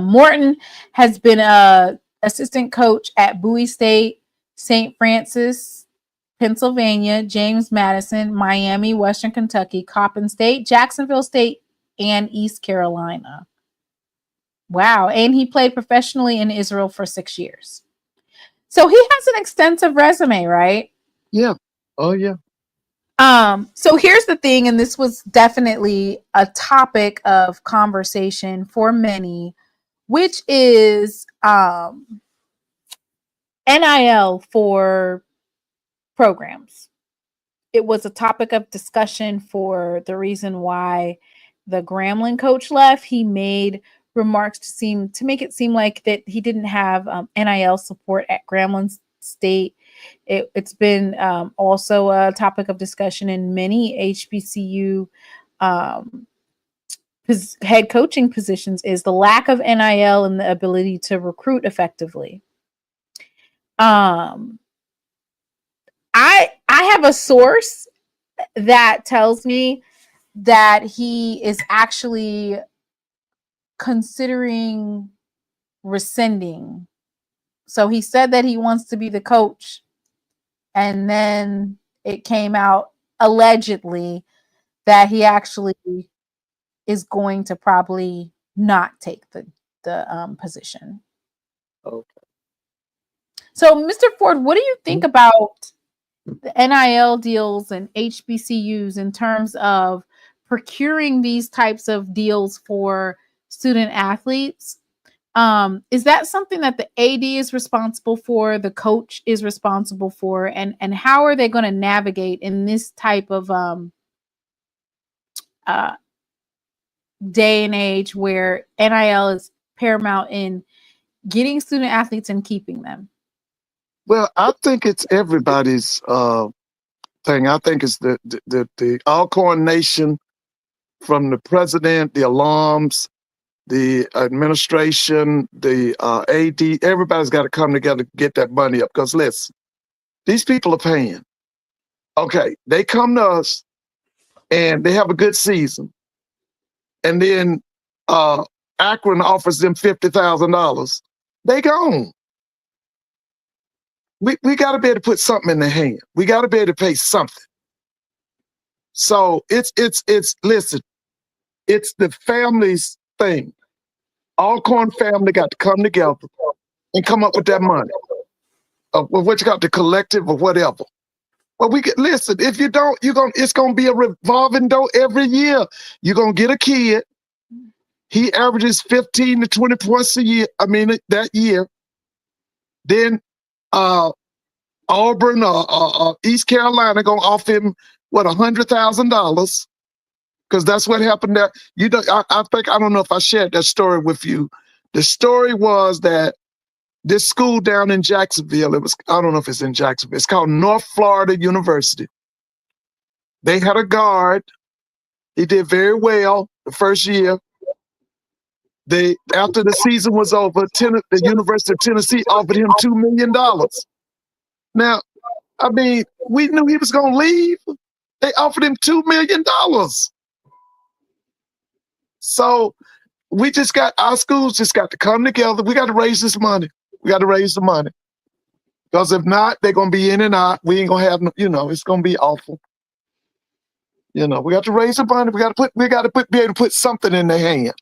Morton has been an assistant coach at Bowie State, St. Francis, Pennsylvania, James Madison, Miami, Western Kentucky, Coppin State, Jacksonville State, and East Carolina. Wow. And he played professionally in Israel for 6 years. So he has an extensive resume, right? Yeah. Oh, yeah. So here's the thing, and this was definitely a topic of conversation for many, which is NIL for programs. It was a topic of discussion for the reason why the Grambling coach left. He made remarks to make it seem like that he didn't have NIL support at Grambling State. It's been also a topic of discussion in many HBCU head coaching positions, is the lack of NIL and the ability to recruit effectively. I have a source that tells me that he is actually considering rescinding. So he said that he wants to be the coach, and then it came out allegedly that he actually is going to probably not take the position. Okay. So, Mr. Ford, what do you think about the NIL deals and HBCUs in terms of procuring these types of deals for student athletes? Is that something that the AD is responsible for, the coach is responsible for, and how are they going to navigate in this type of day and age where NIL is paramount in getting student athletes and keeping them? Well, I think it's everybody's thing. I think it's the Alcorn Nation, from the president, the alums, the administration, the AD, everybody's got to come together to get that money up. Because listen, these people are paying. Okay, they come to us and they have a good season. And then Akron offers them $50,000. They gone. We got to be able to put something in their hand. We got to be able to pay something. So it's listen, it's the family's thing. Alcorn family got to come together and come up with that money. What you got, the collective or whatever. Well, listen, if you don't, it's gonna be a revolving door every year. You're gonna get a kid. He averages 15 to 20 points a year. That year. Then Auburn or East Carolina gonna offer him $100,000, because that's what happened there. I don't know if I shared that story with you. The story was that this school down in Jacksonville, I don't know if it's in Jacksonville, it's called North Florida University. They had a guard. He did very well the first year. After the season was over, the University of Tennessee offered him $2 million. Now, we knew he was going to leave. They offered him $2 million. So our schools just got to come together. We got to raise this money. We got to raise the money. Because if not, they're going to be in and out. We ain't going to have, it's going to be awful. We got to raise the money. We got to be able to put something in their hand.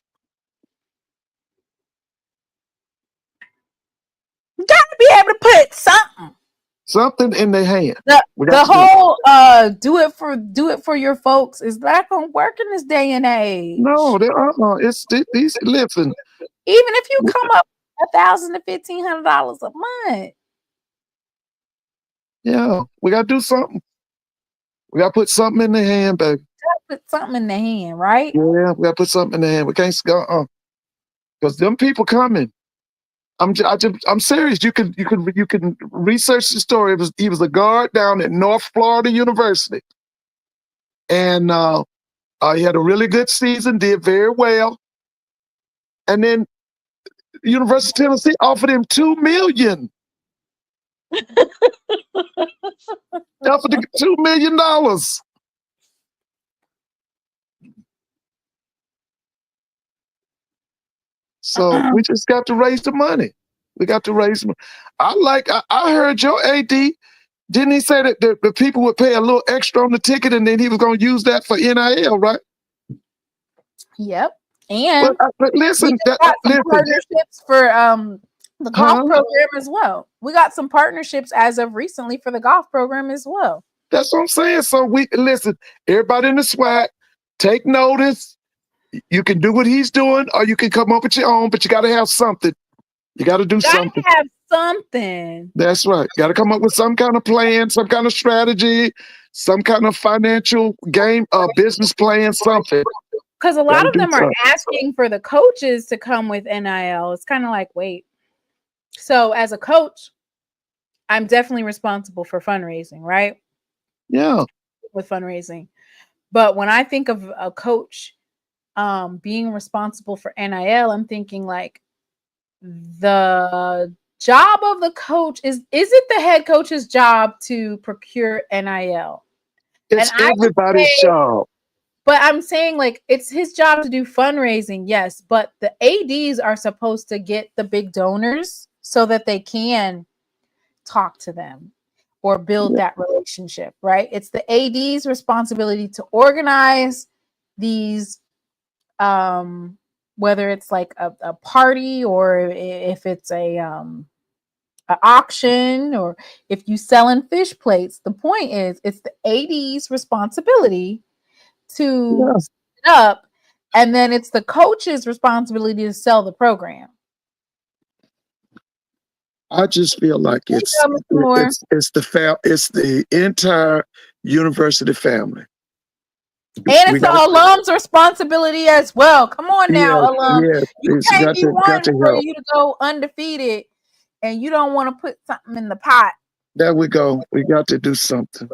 You got to be able to put something in their hand. The whole do it for your folks is not gonna work in this day and age. No, it's these. Listen, even if you come up $1,000 to $1,500 a month. Yeah, we gotta do something. We gotta put something in their hand, baby. Put something in their hand, right? Yeah, we gotta put something in their hand. We can't go because them people coming. I'm serious. You can research the story. He was a guard down at North Florida University, and he had a really good season, did very well, and then the University of Tennessee offered him $2 million. Offered him $2 million. So we just got to raise the money. We got to raise money. I heard your AD, didn't he say that the people would pay a little extra on the ticket and then he was going to use that for NIL, right? Yep. And but listen, partnerships for the golf program as well. We got some partnerships as of recently for the golf program as well. That's what I'm saying. So listen, everybody in the SWAC, take notice. You can do what he's doing, or you can come up with your own, but you got to have something. You got to do something. Have something. That's right. Got to come up with some kind of plan, some kind of strategy, some kind of financial game, business plan, something. Because a lot of them are asking for the coaches to come with NIL. It's kind of like, wait. So as a coach, I'm definitely responsible for fundraising, right? Yeah. With fundraising. But when I think of a coach being responsible for NIL, I'm thinking like the job of the coach is it the head coach's job to procure NIL? It's everybody's job. But I'm saying like it's his job to do fundraising, yes, but the ADs are supposed to get the big donors so that they can talk to them or build that relationship, right? It's the AD's responsibility to organize these whether it's like a party or if it's an auction or if you selling fish plates. The point is it's the AD's responsibility to set it up, and then it's the coach's responsibility to sell the program. I just feel like it's the entire university family. And it's the alums' responsibility as well. Come on now, alum. You can't be wanting for you to go undefeated and you don't want to put something in the pot. There we go. We got to do something.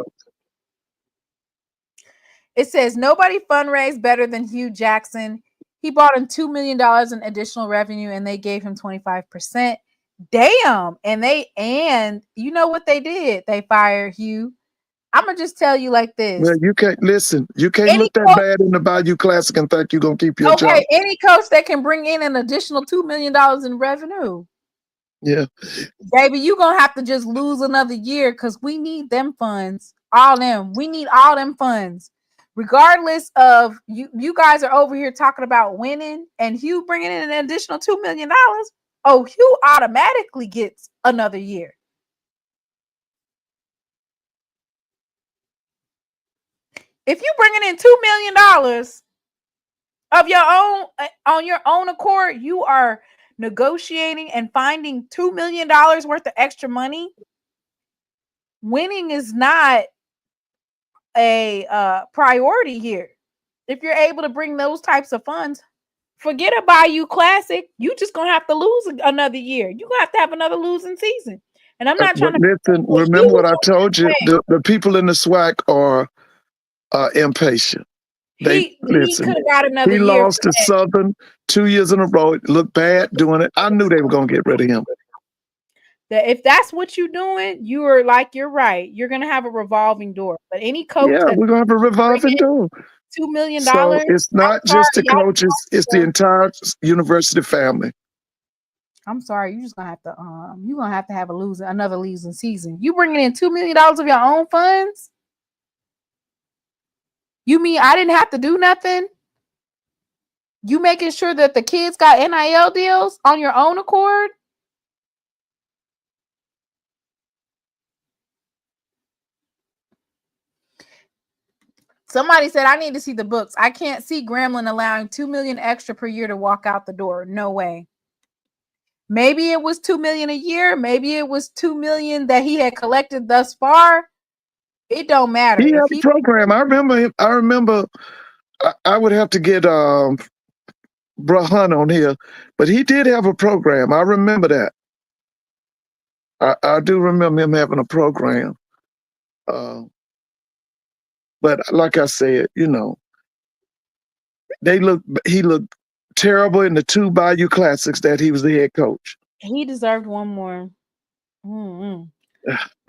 It says, nobody fundraised better than Hugh Jackson. He brought in $2 million in additional revenue, and they gave him 25%. Damn. And you know what they did? They fired Hugh. I'm gonna just tell you like this. Well, you can't listen. You can't look that bad in the Bayou Classic and think you're gonna keep your job. Okay, any coach that can bring in an additional $2 million in revenue. Yeah. Baby, you're gonna have to just lose another year because we need them funds. All them. We need all them funds. Regardless of you guys are over here talking about winning and Hugh bringing in an additional $2 million. Oh, Hugh automatically gets another year. If you bringing in $2 million of your own on your own accord, you are negotiating and finding $2 million worth of extra money. Winning is not a priority here. If you're able to bring those types of funds, forget a Bayou Classic. You just gonna have to lose another year. You're gonna have to have another losing season. And I'm not trying to listen. Remember what I told you. The people in the SWAC are impatient. He could have got another year. He lost to Southern 2 years in a row. It looked bad doing it. I knew they were gonna get rid of him. If that's what you're doing, you're right. You're gonna have a revolving door. But any coach, we're gonna have a revolving door. $2 million. So it's not just the coaches; it's the entire university family. I'm sorry, you're just gonna have to have another losing season. You bringing in $2 million of your own funds? You mean I didn't have to do nothing? You making sure that the kids got NIL deals on your own accord? Somebody said, I need to see the books. I can't see Grambling allowing $2 million extra per year to walk out the door. No way. Maybe it was $2 million a year. Maybe it was $2 million that he had collected thus far. It don't matter. He had a program. I remember I would have to get Bruh Hunt on here, but he did have a program. I remember that. I do remember him having a program. But like I said, he looked terrible in the 2 Bayou Classics that he was the head coach. He deserved one more.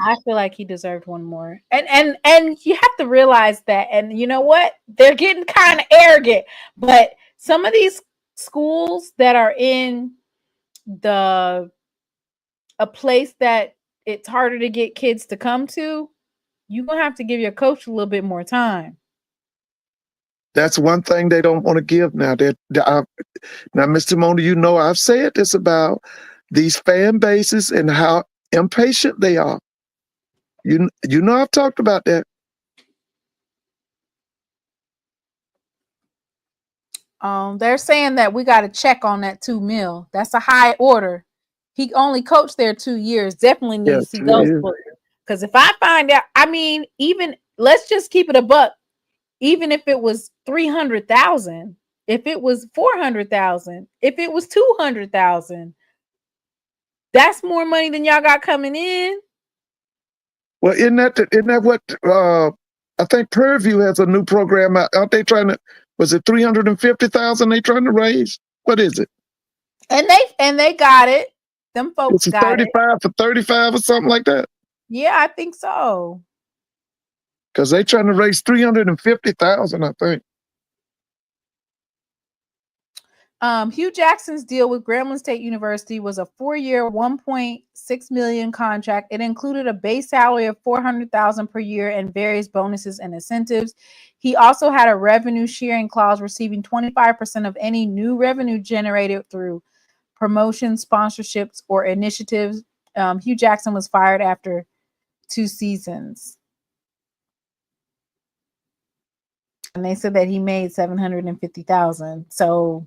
I feel like he deserved one more. And you have to realize that. And you know what? They're getting kind of arrogant. But some of these schools that are in a place that it's harder to get kids to come to, you're going to have to give your coach a little bit more time. That's one thing they don't want to give now. Now, Mr. Mona, I've said this about these fan bases and how impatient they are. I've talked about that. They're saying that we got to check on that $2 million. That's a high order. He only coached there 2 years. Definitely need to see those books. Because if I find out, even let's just keep it a buck. Even if it was 300,000, if it was 400,000, if it was 200,000, that's more money than y'all got coming in. Well, isn't that what I think Purview has a new program out? Aren't they trying to? Was it 350,000 they trying to raise? What is it? And they got it. Them folks got 35 for 35 or something like that. Yeah, I think so. Because they trying to raise 350,000, I think. Hugh Jackson's deal with Grambling State University was a 4-year, $1.6 million contract. It included a base salary of $400,000 per year and various bonuses and incentives. He also had a revenue sharing clause, receiving 25% of any new revenue generated through promotions, sponsorships, or initiatives. Hugh Jackson was fired after 2 seasons. And they said that he made $750,000. So,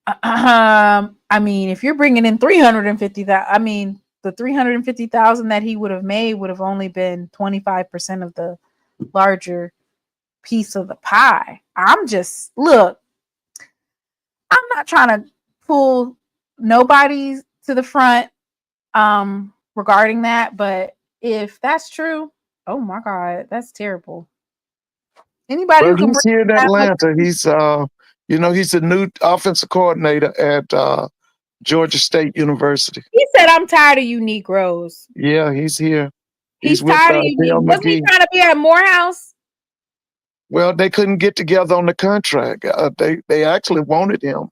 if you're bringing in $350,000, the $350,000 that he would have made would have only been 25% of the larger piece of the pie. I'm not trying to pull nobody to the front regarding that, but if that's true, oh my God, that's terrible. Anybody who can he's here in Atlanta. He's You know, he's the new offensive coordinator at Georgia State University. He said, "I'm tired of you Negroes." Yeah, he's here. He's with tired of you. Dale Wasn't he McGee. trying to be at Morehouse? Well, they couldn't get together on the contract. They actually wanted him.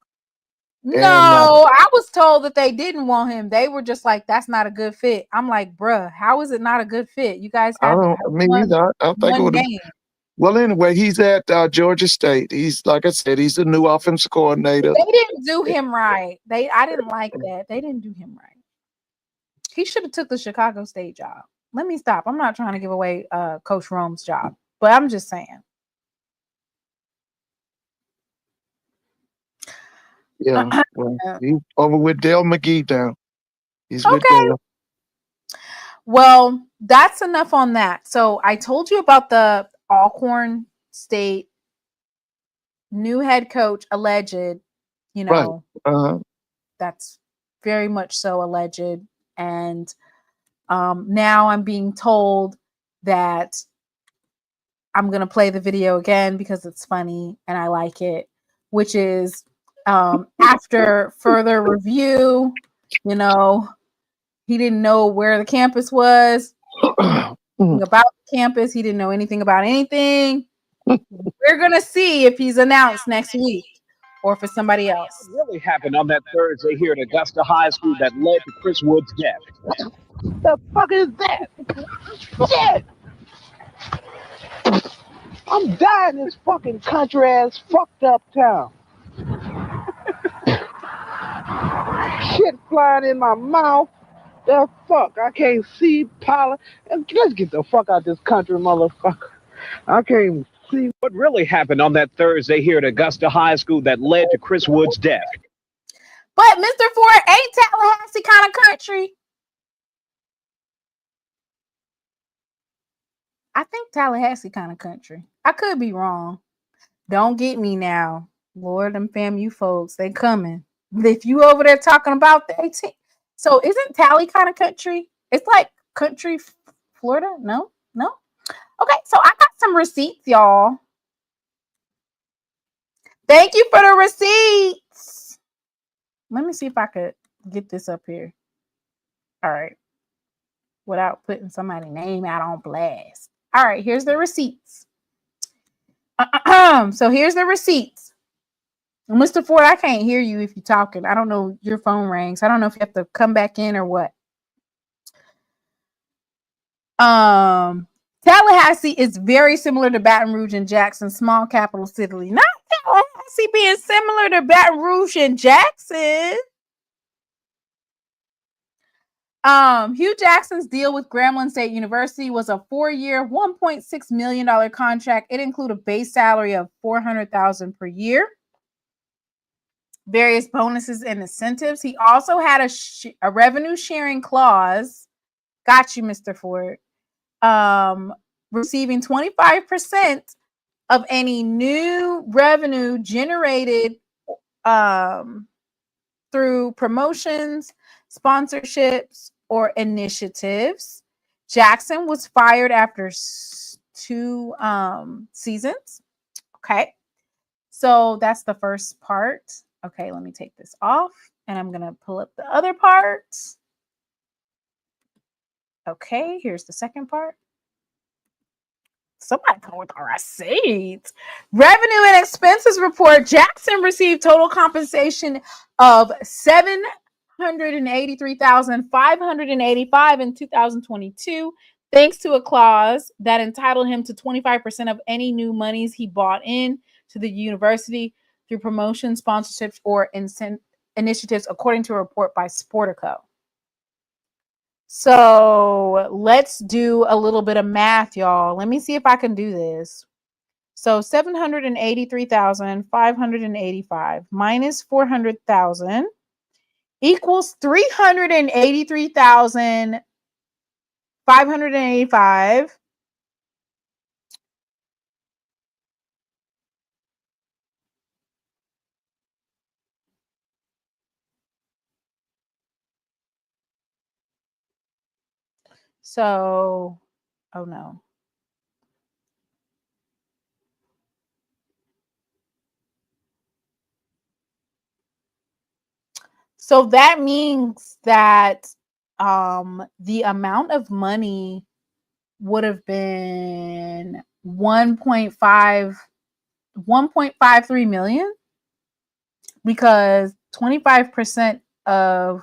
No, I was told that they didn't want him. They were just like, "That's not a good fit." I'm like, "Bruh, how is it not a good fit? You guys have me either. I think it would have. Well, anyway, he's at Georgia State. He's, like I said, he's the new offensive coordinator. They didn't do him right. I didn't like that. They didn't do him right. He should have took the Chicago State job. Let me stop. I'm not trying to give away Coach Rome's job, but I'm just saying. Yeah, well, he's over with Dale McGee now. He's with Okay. Dale. Well, that's enough on that. So I told you about the Alcorn State new head coach alleged, you know, right. That's very much so alleged. And now I'm being told that I'm going to play the video again because it's funny and I like it, which is after further review, you know, he didn't know where the campus was, about the campus. He didn't know anything about anything. We're going to see if he's announced next week or for somebody else. What really happened on that Thursday here at Augusta High School that led to Chris Wood's death? The fuck is that? Shit! I'm dying in this fucking country ass fucked up town. Shit flying in my mouth. The fuck? I can't see pollen. Let's get the fuck out this country, motherfucker. I can't see what really happened on that Thursday here at Augusta High School that led to Chris Wood's death. But Mr. Ford, ain't Tallahassee kind of country? I think Tallahassee kind of country. I could be wrong. Don't get me now. Lord, them FAMU folks, they coming. If you over there talking about the 18. So isn't Tally kind of country? It's like country Florida? No? Okay, so I got some receipts, y'all. Thank you for the receipts. Let me see if I could get this up here. All right. Without putting somebody's name out on blast. All right, here's the receipts. So here's the receipts. Mr. Ford, I can't hear you if you're talking. I don't know, your phone rings. I don't know if you have to come back in or what. Tallahassee is very similar to Baton Rouge and Jackson, small capital city. Not Tallahassee being similar to Baton Rouge and Jackson. Hugh Jackson's deal with Grambling State University was a 4-year, $1.6 million contract. It included a base salary of $400,000 per year, various bonuses and incentives. He also had a revenue sharing clause. Got you, Mr. Ford. Receiving 25% of any new revenue generated through promotions, sponsorships, or initiatives. Jackson was fired after 2 seasons. Okay. So that's the first part. Okay, let me take this off and I'm going to pull up the other part. Okay, here's the second part. Somebody come with our receipts. Revenue and expenses report. Jackson received total compensation of $783,585 in 2022, thanks to a clause that entitled him to 25% of any new monies he bought in to the university through promotion, sponsorships, or initiatives, according to a report by Sportico. So let's do a little bit of math, y'all. Let me see if I can do this. So 783,585 minus 400,000 equals 383,585. So, oh no. So that means that the amount of money would have been 1.53 million, because 25% of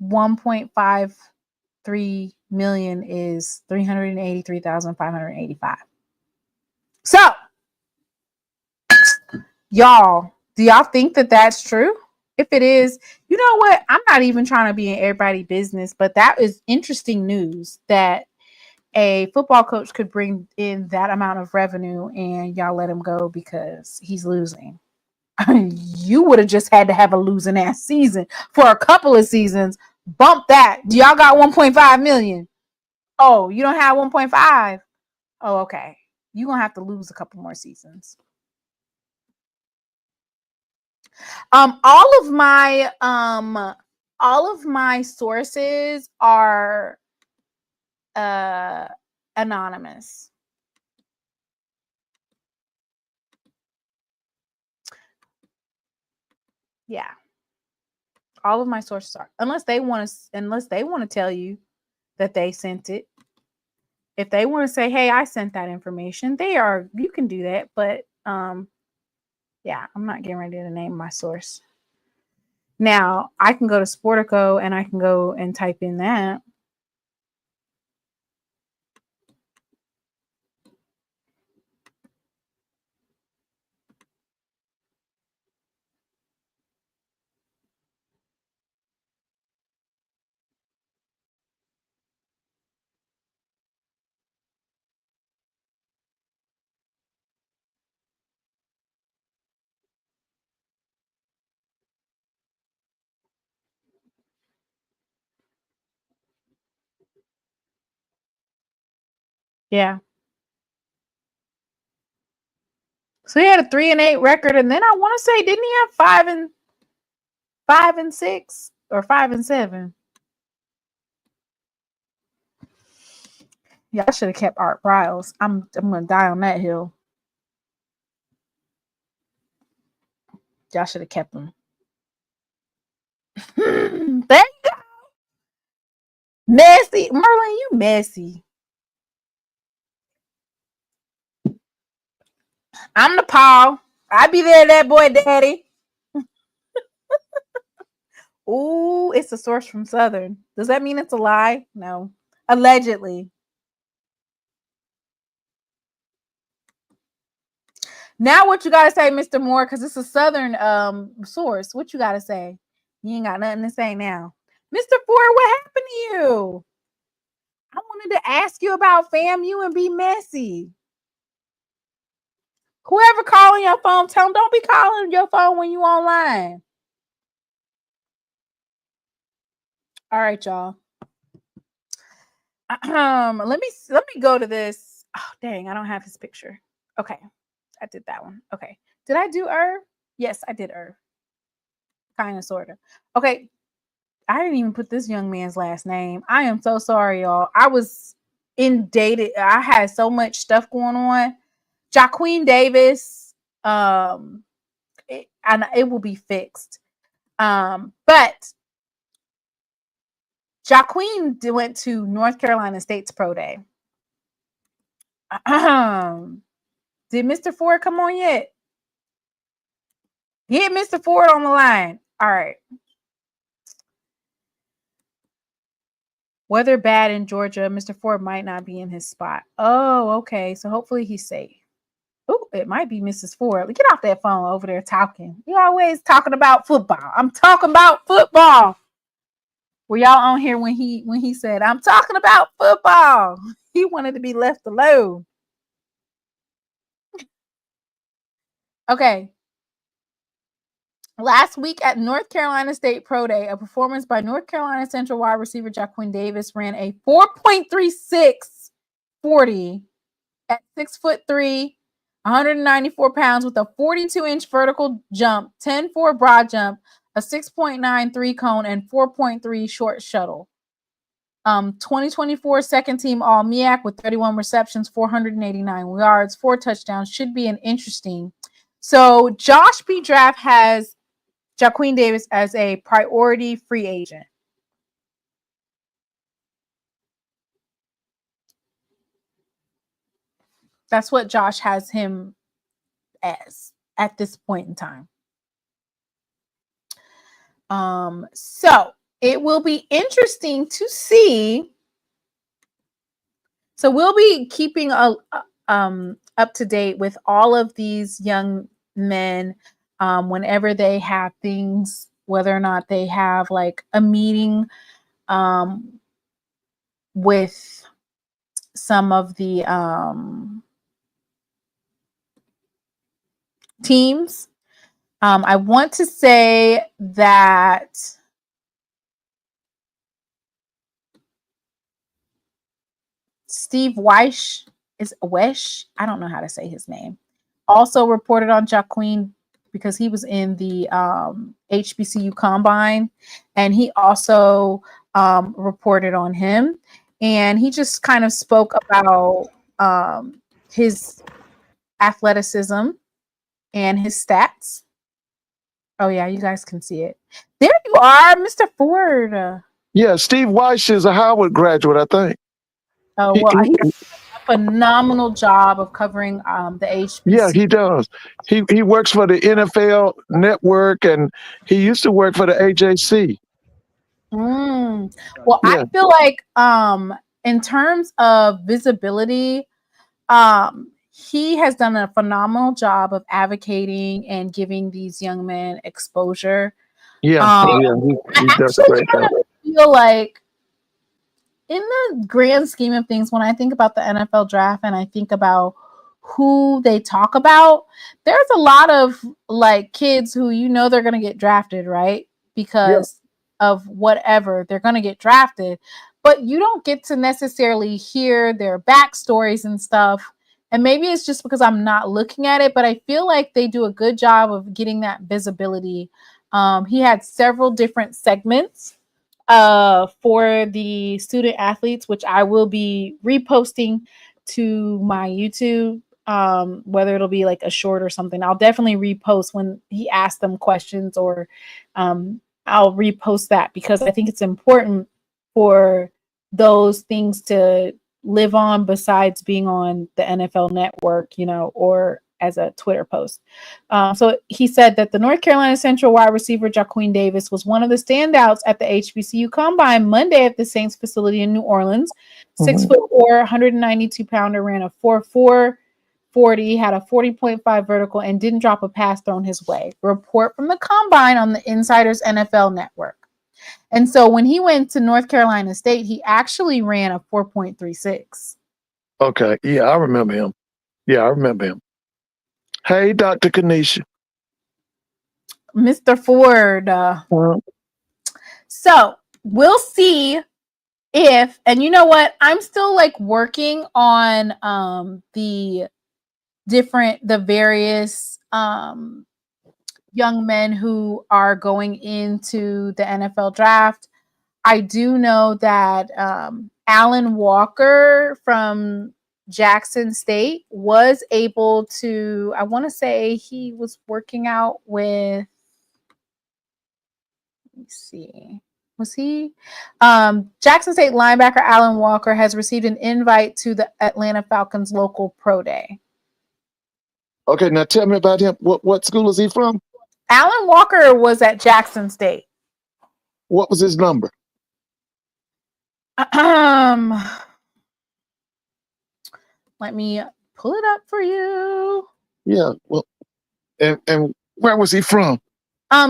1.53 million is 383,585. So, y'all, do y'all think that that's true? If it is, you know what? I'm not even trying to be in everybody's business, but that is interesting news that a football coach could bring in that amount of revenue and y'all let him go because he's losing. You would have just had to have a losing ass season for a couple of seasons. Bump that. Do y'all got 1.5 million? Oh, you don't have 1.5? Oh, okay. You're going to have to lose a couple more seasons. All of my sources are anonymous. Yeah. All of my sources are, unless they want to tell you that they sent it. If they want to say, "Hey, I sent that information," you can do that, but yeah, I'm not getting ready to name my source. Now, I can go to Sportico and I can go and type in that. Yeah. So he had a 3-8 record, and then I want to say, didn't he have 5-6 or 5-7? Yeah, I should have kept Art Briles. I'm gonna die on that hill. Y'all should have kept him. There you go. Messy. Merlin, you messy. I'm the Paul. I be there, that boy daddy. Ooh, it's a source from Southern. Does that mean it's a lie? No. Allegedly. Now what you gotta say, Mr. Moore, because it's a Southern source. What you gotta say? You ain't got nothing to say now. Mr. Ford, what happened to you? I wanted to ask you about FAMU and be messy. Whoever calling your phone, tell them don't be calling your phone when you online. All right, y'all. Let me go to this. Oh, dang, I don't have his picture. Okay, I did that one. Okay, did I do Irv? Yes, I did Irv. Kind of, sort of. Okay, I didn't even put this young man's last name. I am so sorry, y'all. I was inundated. I had so much stuff going on. Jaqueen Davis. It will be fixed. But Jaqueen went to North Carolina State's pro day. Did Mr. Ford come on yet? Get Mr. Ford on the line. All right. Weather bad in Georgia. Mr. Ford might not be in his spot. Oh, okay. So hopefully he's safe. Oh, it might be Mrs. Ford. Get off that phone over there talking. You always talking about football. I'm talking about football. Were y'all on here when he said, I'm talking about football? He wanted to be left alone. Okay. Last week at North Carolina State Pro Day, a performance by North Carolina Central wide receiver Jaqueen Davis ran a 4.36 40 at 6'3", 194 pounds with a 42-inch vertical jump, 10.4 broad jump, a 6.93 cone, and 4.3 short shuttle. 2024 second team All MEAC with 31 receptions, 489 yards, 4 touchdowns. Should be an interesting. So Josh B. Draft has Jaqueen Davis as a priority free agent. That's what Josh has him as at this point in time. So it will be interesting to see. So we'll be keeping up to date with all of these young men whenever they have things, whether or not they have like a meeting with some of the teams. I want to say that Steve Weish is Wesh. I don't know how to say his name. Also reported on Jaqueen because he was in the HBCU combine, and he also reported on him. And he just kind of spoke about his athleticism and his stats. Oh yeah, you guys can see it. There you are, Mr. Ford. Yeah, Steve Weish is a Howard graduate, I think. Oh well, he does a phenomenal job of covering the HBCU. Yeah, he does. He works for the NFL Network, and he used to work for the AJC. Well, yeah. I feel like in terms of visibility, he has done a phenomenal job of advocating and giving these young men exposure. Yeah, he does a great job. I feel like in the grand scheme of things, when I think about the NFL draft and I think about who they talk about, there's a lot of like kids who they're going to get drafted, right? Because of whatever, they're going to get drafted, but you don't get to necessarily hear their backstories and stuff. And maybe it's just because I'm not looking at it, but I feel like they do a good job of getting that visibility. He had several different segments for the student athletes, which I will be reposting to my YouTube, whether it'll be like a short or something. I'll definitely repost when he asks them questions, or I'll repost that because I think it's important for those things to live on besides being on the NFL Network, or as a Twitter post. So he said that the North Carolina Central wide receiver Jaqueen Davis was one of the standouts at the HBCU Combine Monday at the Saints facility in New Orleans. 6'4", 192-pounder, ran a 4.4 40, had a 40.5 vertical, and didn't drop a pass thrown his way. Report from the Combine on the Insiders NFL Network. And so when he went to North Carolina State, he actually ran a 4.36. Okay. Yeah, I remember him. Hey, Dr. Kanisha. Mr. Ford. So we'll see if, and you know what? I'm still like working on the various young men who are going into the NFL draft. I do know that Alan Walker from Jackson State was able to, I want to say he was working out with, let me see, was he? Jackson State linebacker Alan Walker has received an invite to the Atlanta Falcons local pro day. Okay, now tell me about him. What school is he from? Alan Walker was at Jackson State. What was his number? Let me pull it up for you. Yeah, well, and where was he from?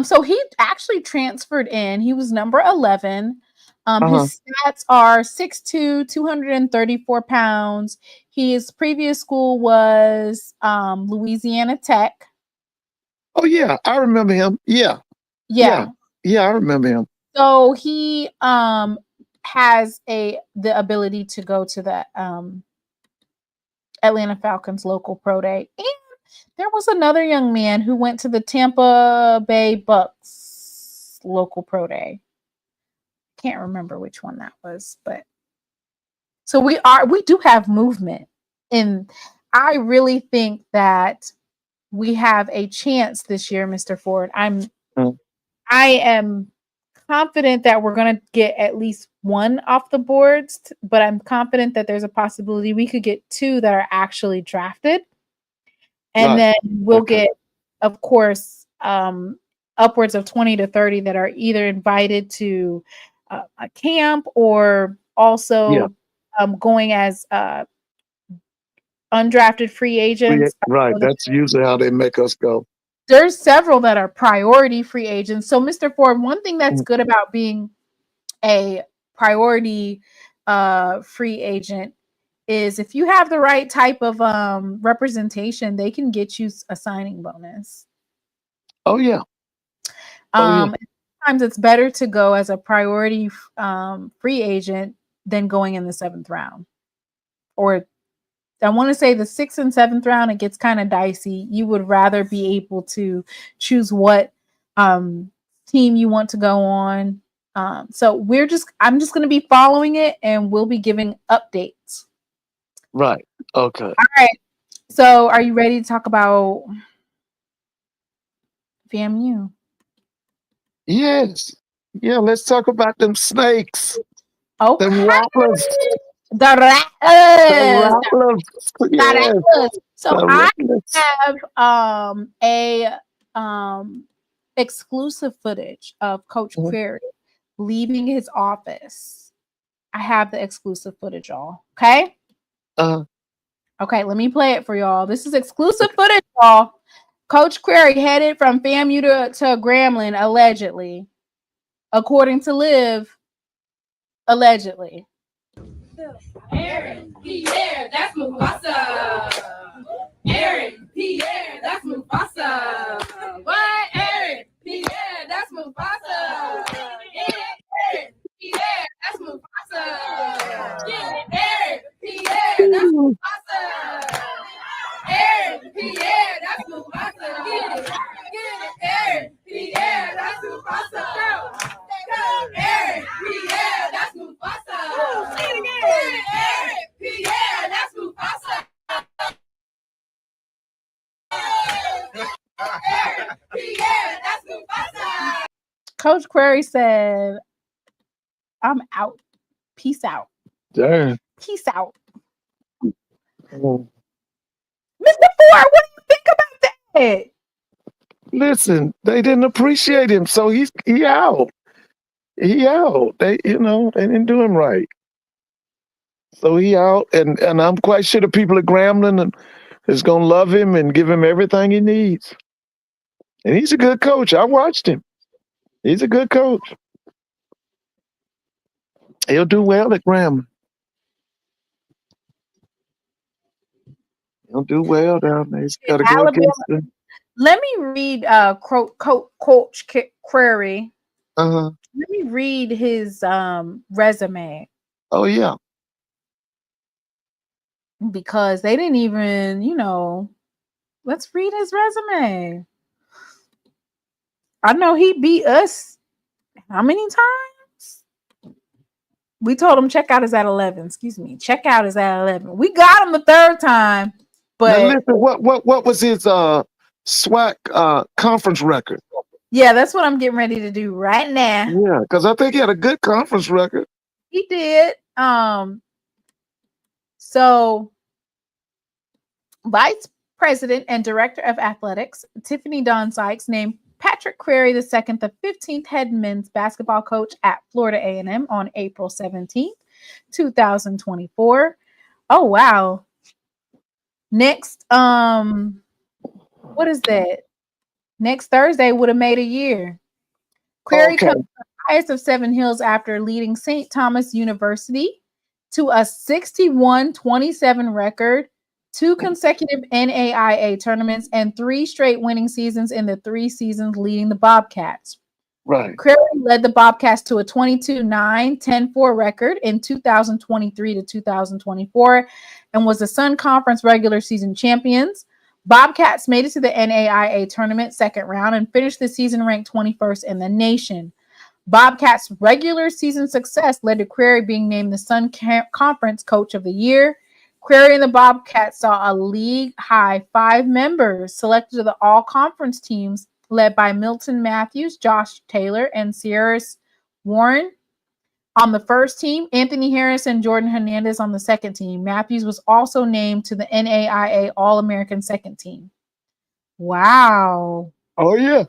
So he actually transferred in. He was number 11. His stats are 6'2", 234 pounds. His previous school was Louisiana Tech. Oh yeah, I remember him. Yeah, I remember him. So he has the ability to go to the Atlanta Falcons local pro day. And there was another young man who went to the Tampa Bay Bucks local pro day. Can't remember which one that was, but so we do have movement, and I really think that we have a chance this year, Mr. Ford. I'm I am confident that we're going to get at least one off the boards, but I'm confident that there's a possibility we could get two that are actually drafted. And then we'll get, of course, upwards of 20 to 30 that are either invited to a camp or also going as undrafted free agents. Right. That's usually how they make us go. There's several that are priority free agents. So, Mr. Ford, one thing that's good about being a priority free agent is if you have the right type of representation, they can get you a signing bonus. Oh, yeah. Sometimes it's better to go as a priority free agent than going in the 7th round. Or I want to say the 6th and 7th round, it gets kind of dicey. You would rather be able to choose what team you want to go on. So I'm just going to be following it, and we'll be giving updates. Right. Okay. All right. So are you ready to talk about FAMU? Yes. Yeah, let's talk about them snakes. Okay. Them rattlers. The rattlers. Yes. So I have exclusive footage of Coach Crarey leaving his office. I have the exclusive footage, y'all. Okay. Okay, let me play it for y'all. This is exclusive footage, y'all. Coach Crarey headed from FAMU to Grambling, allegedly, according to Liv. Allegedly. Aaron, Pierre, that's Mufasa. Aaron, Pierre, that's Mufasa. What? Aaron, Pierre, that's Mufasa. Aaron, Pierre, that's Mufasa. Aaron, Pierre, that's Mufasa. Aaron, Pierre, that's Mufasa. Aaron, Pierre, that's Mufasa. Aaron, Pierre, that's Mufasa. Aaron, Pierre, that's Mufasa. Coach Crarey said, I'm out. Peace out. Darn. Peace out. Mr. Ford, what do you think about that? Listen, they didn't appreciate him, so he out. He out. They didn't do him right. So he out, and I'm quite sure the people at Grambling is gonna love him and give him everything he needs. And he's a good coach. I watched him. He's a good coach. He'll do well at Grambling. He'll do well down there. He's got to go against them. Let me read Coach Crarey. Let me read his resume. Oh, yeah. Because they didn't even, let's read his resume. I know he beat us how many times? We told him checkout is at 11. Excuse me. Checkout is at 11. We got him the 3rd time. But now listen, what was his SWAC conference record? Yeah, that's what I'm getting ready to do right now. Yeah, because I think he had a good conference record. He did. So Vice President and Director of Athletics, Tiffany Dawn Sykes, named Patrick Crarey II the 15th head men's basketball coach at Florida A&M on April 17th, 2024. Oh, wow. Next, what is that? Next Thursday would have made a year. Crarey comes the highest of 7 hills after leading St. Thomas University to a 61-27 record, 2 consecutive NAIA tournaments, and 3 straight winning seasons in the 3 seasons leading the Bobcats. Right. Crarey led the Bobcats to a 22-9, 10-4 record in 2023 to 2024 and was the Sun Conference regular season champions. Bobcats made it to the NAIA tournament 2nd round and finished the season ranked 21st in the nation. Bobcats' regular season success led to Crarey being named the Sun Conference Coach of the Year. Crarey and the Bobcats saw a league-high 5 members selected to the all-conference teams led by Milton Matthews, Josh Taylor, and Sierras Warren on the first team, Anthony Harris and Jordan Hernandez on the second team. Matthews was also named to the NAIA All-American second team. Wow. Oh, yeah.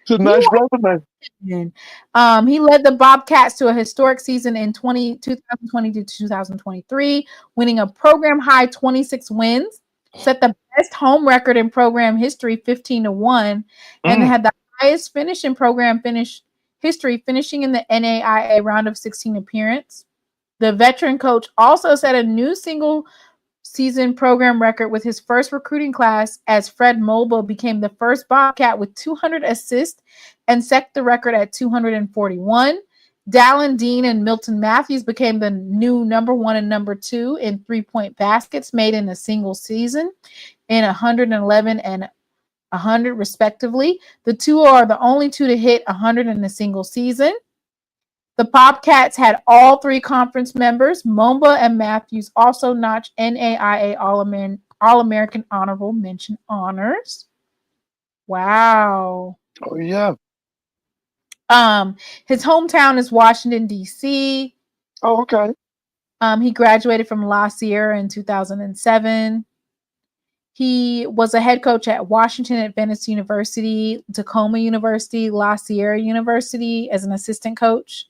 It's a nice resume. He led the Bobcats to a historic season in 2020 to 2023, winning a program high 26 wins, set the best home record in program history, 15-1, and had the highest finish in program history, finishing in the NAIA round of 16 appearance. The veteran coach also set a new single season program record with his first recruiting class, as Fred Moba became the first Bobcat with 200 assists and set the record at 241. Dallin Dean and Milton Matthews became the new number 1 and number 2 in 3-point baskets made in a single season, in 111 and 100 respectively. The two are the only two to hit 100 in a single season. The Bobcats had all 3 conference members. Momba and Matthews also notched NAIA All-American Honorable Mention honors. Wow. Oh, yeah. His hometown is Washington, D.C. Oh, okay. He graduated from La Sierra in 2007. He was a head coach at Washington Adventist University, Tacoma University, La Sierra University as an assistant coach.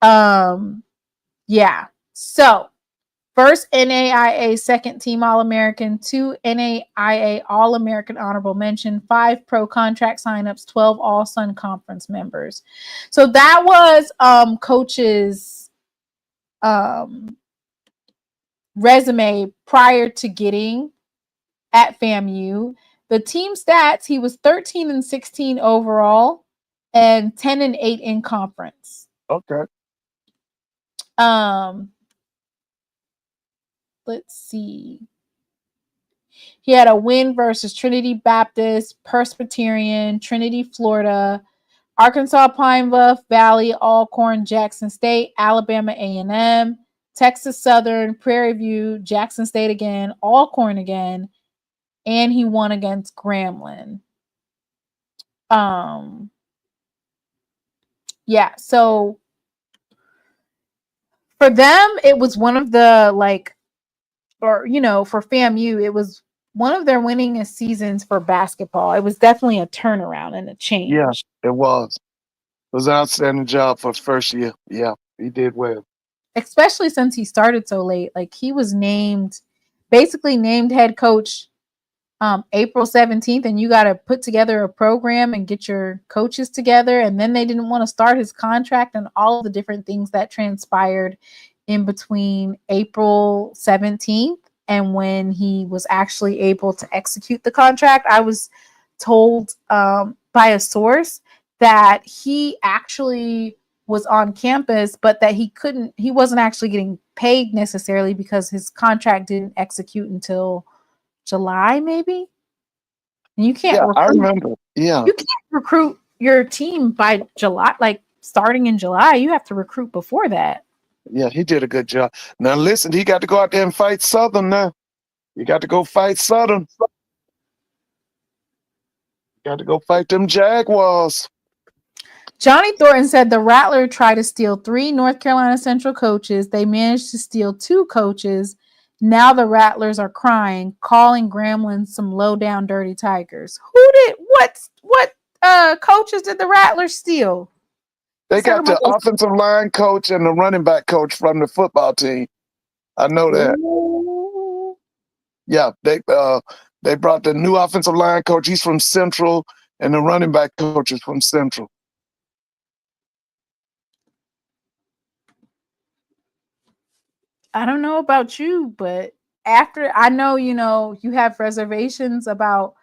Yeah. So, first NAIA second team All-American, 2 NAIA All-American honorable mention, 5 pro contract signups, 12 All-Sun Conference members. So that was coach's resume prior to getting at FAMU. The team stats, he was 13-16 overall and 10-8 in conference. Okay. Let's see. He had a win versus Trinity Baptist, Presbyterian, Trinity, Florida, Arkansas Pine Bluff Valley, Alcorn, Jackson State, Alabama A&M, Texas Southern, Prairie View, Jackson State again, Alcorn again, and he won against Grambling. Yeah, so for them, it was one of the for FAMU, it was one of their winningest seasons for basketball. It was definitely a turnaround and a change. Yeah, it was. It was an outstanding job for his first year. Yeah, he did well. Especially since he started so late. Like, he was basically named head coach April 17th, and you got to put together a program and get your coaches together. And then they didn't want to start his contract and all of the different things that transpired in between April 17th and when he was actually able to execute the contract. I was told by a source that he actually was on campus, but that he wasn't actually getting paid necessarily because his contract didn't execute until July, maybe. And you can't recruit. I remember. Yeah. You can't recruit your team by July, like starting in July. You have to recruit before that. Yeah, he did a good job. Now listen, he got to go out there and fight Southern now. You got to go fight Southern. Got to go fight them Jaguars. Johnny Thornton said the Rattler tried to steal 3 North Carolina Central coaches. They managed to steal 2 coaches. Now the Rattlers are crying, calling Grambling some low-down dirty tigers. What coaches did the Rattlers steal? They got the offensive line coach and the running back coach from the football team. I know that. Ooh. Yeah, they brought the new offensive line coach. He's from Central, and the running back coach is from Central. I don't know about you, but after I know, you have reservations about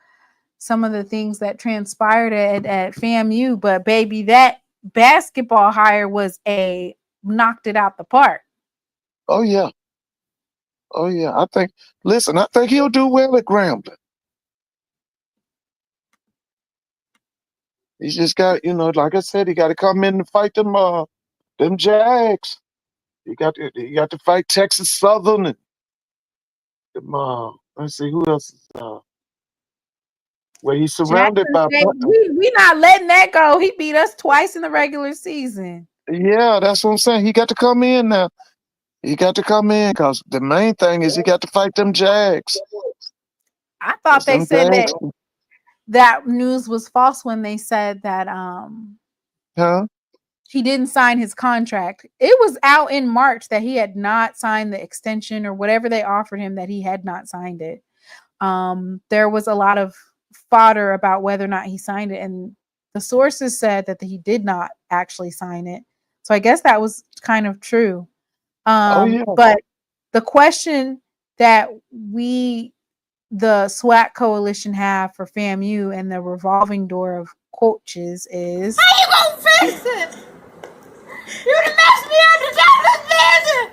some of the things that transpired at FAMU, but baby, that basketball hire was knocked it out the park. Oh yeah. I think he'll do well at Grambling. He's just got, like I said, he got to come in and fight them Jags. You got to fight Texas Southern and them, let's see who else is Where he's surrounded Jackson by. State, we not letting that go. He beat us twice in the regular season. Yeah, that's what I'm saying. He got to come in now. He got to come in because the main thing is he got to fight them Jags. I thought they Them said Jags. that news was false when they said that Huh? he didn't sign his contract. It was out in March that he had not signed the extension or whatever they offered him, that he had not signed it. There was a lot of fodder about whether or not he signed it, and the sources said that he did not actually sign it. So I guess that was kind of true. But the question that the SWAC coalition have for FAMU and the revolving door of coaches is, how you gonna fix it? You done messed me up to death visit.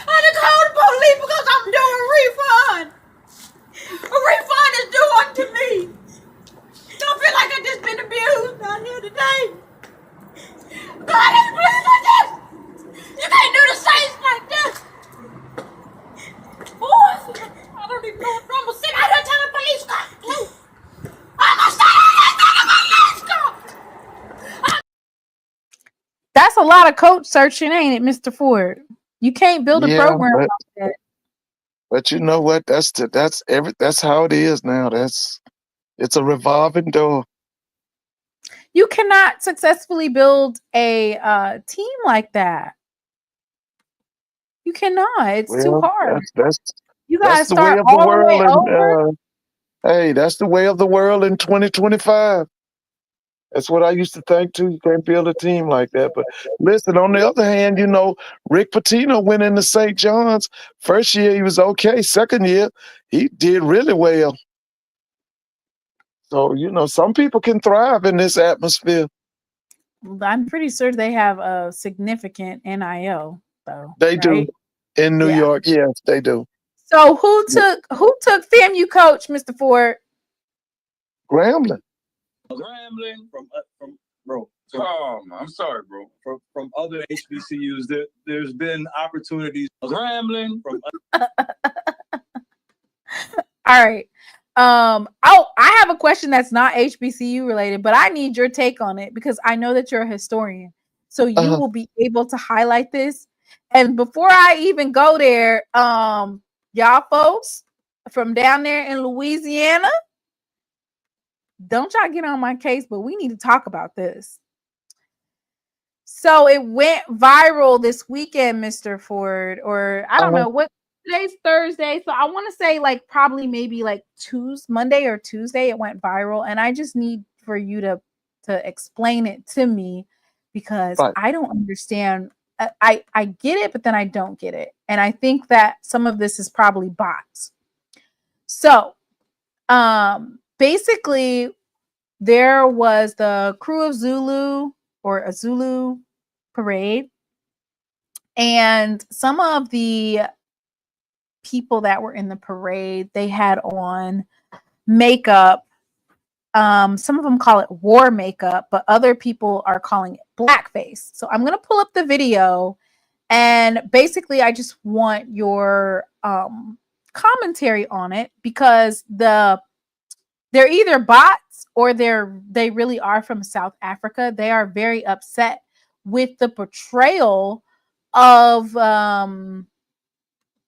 I done called the police because I'm doing a refund. A refund is due unto me. Don't feel like I just been abused out here today. God ain't pleased with this. You can't do the Saints like this. Boys, I don't even know what I'm gonna sit out here telling the police car. I'm gonna sit out here telling the police car. that's a lot of coach searching, ain't it, Mr. Ford? You can't build a program like that. But you know what? That's how it is now. It's a revolving door. You cannot successfully build a team like that. You cannot. It's too hard. You gotta the way start of the all the way over. world. Hey, that's the way of the world in 2025. That's what I used to think too. You can't build a team like that. But listen, on the other hand, you know, Rick Pitino went into St. John's. First year he was okay. Second year, he did really well. So, you know, some people can thrive in this atmosphere. I'm pretty sure they have a significant NIL though. They do. In New York, yes, they do. So who took FAMU coach, Mr. Ford? Grambling. Grambling from bro. I'm sorry, bro. From other HBCUs, there's been opportunities. Grambling from. All right. I have a question that's not HBCU related, but I need your take on it because I know that you're a historian. So you will be able to highlight this. And before I even go there, y'all folks from down there in Louisiana, don't y'all get on my case, but we need to talk about this. So it went viral this weekend, Mr. Ford, or I don't know what. Today's Thursday, so I want to say like probably maybe like Monday or Tuesday it went viral, and I just need for you to explain it to me because I don't understand. I get it, but then I don't get it, and I think that some of this is probably bots. So, basically, there was the Crew of Zulu or a Zulu parade, and some of the people that were in the parade, they had on makeup. Some of them call it war makeup, but other people are calling it blackface. So I'm going to pull up the video, and basically I just want your commentary on it because they're either bots or they really are from South Africa. They are very upset with the portrayal of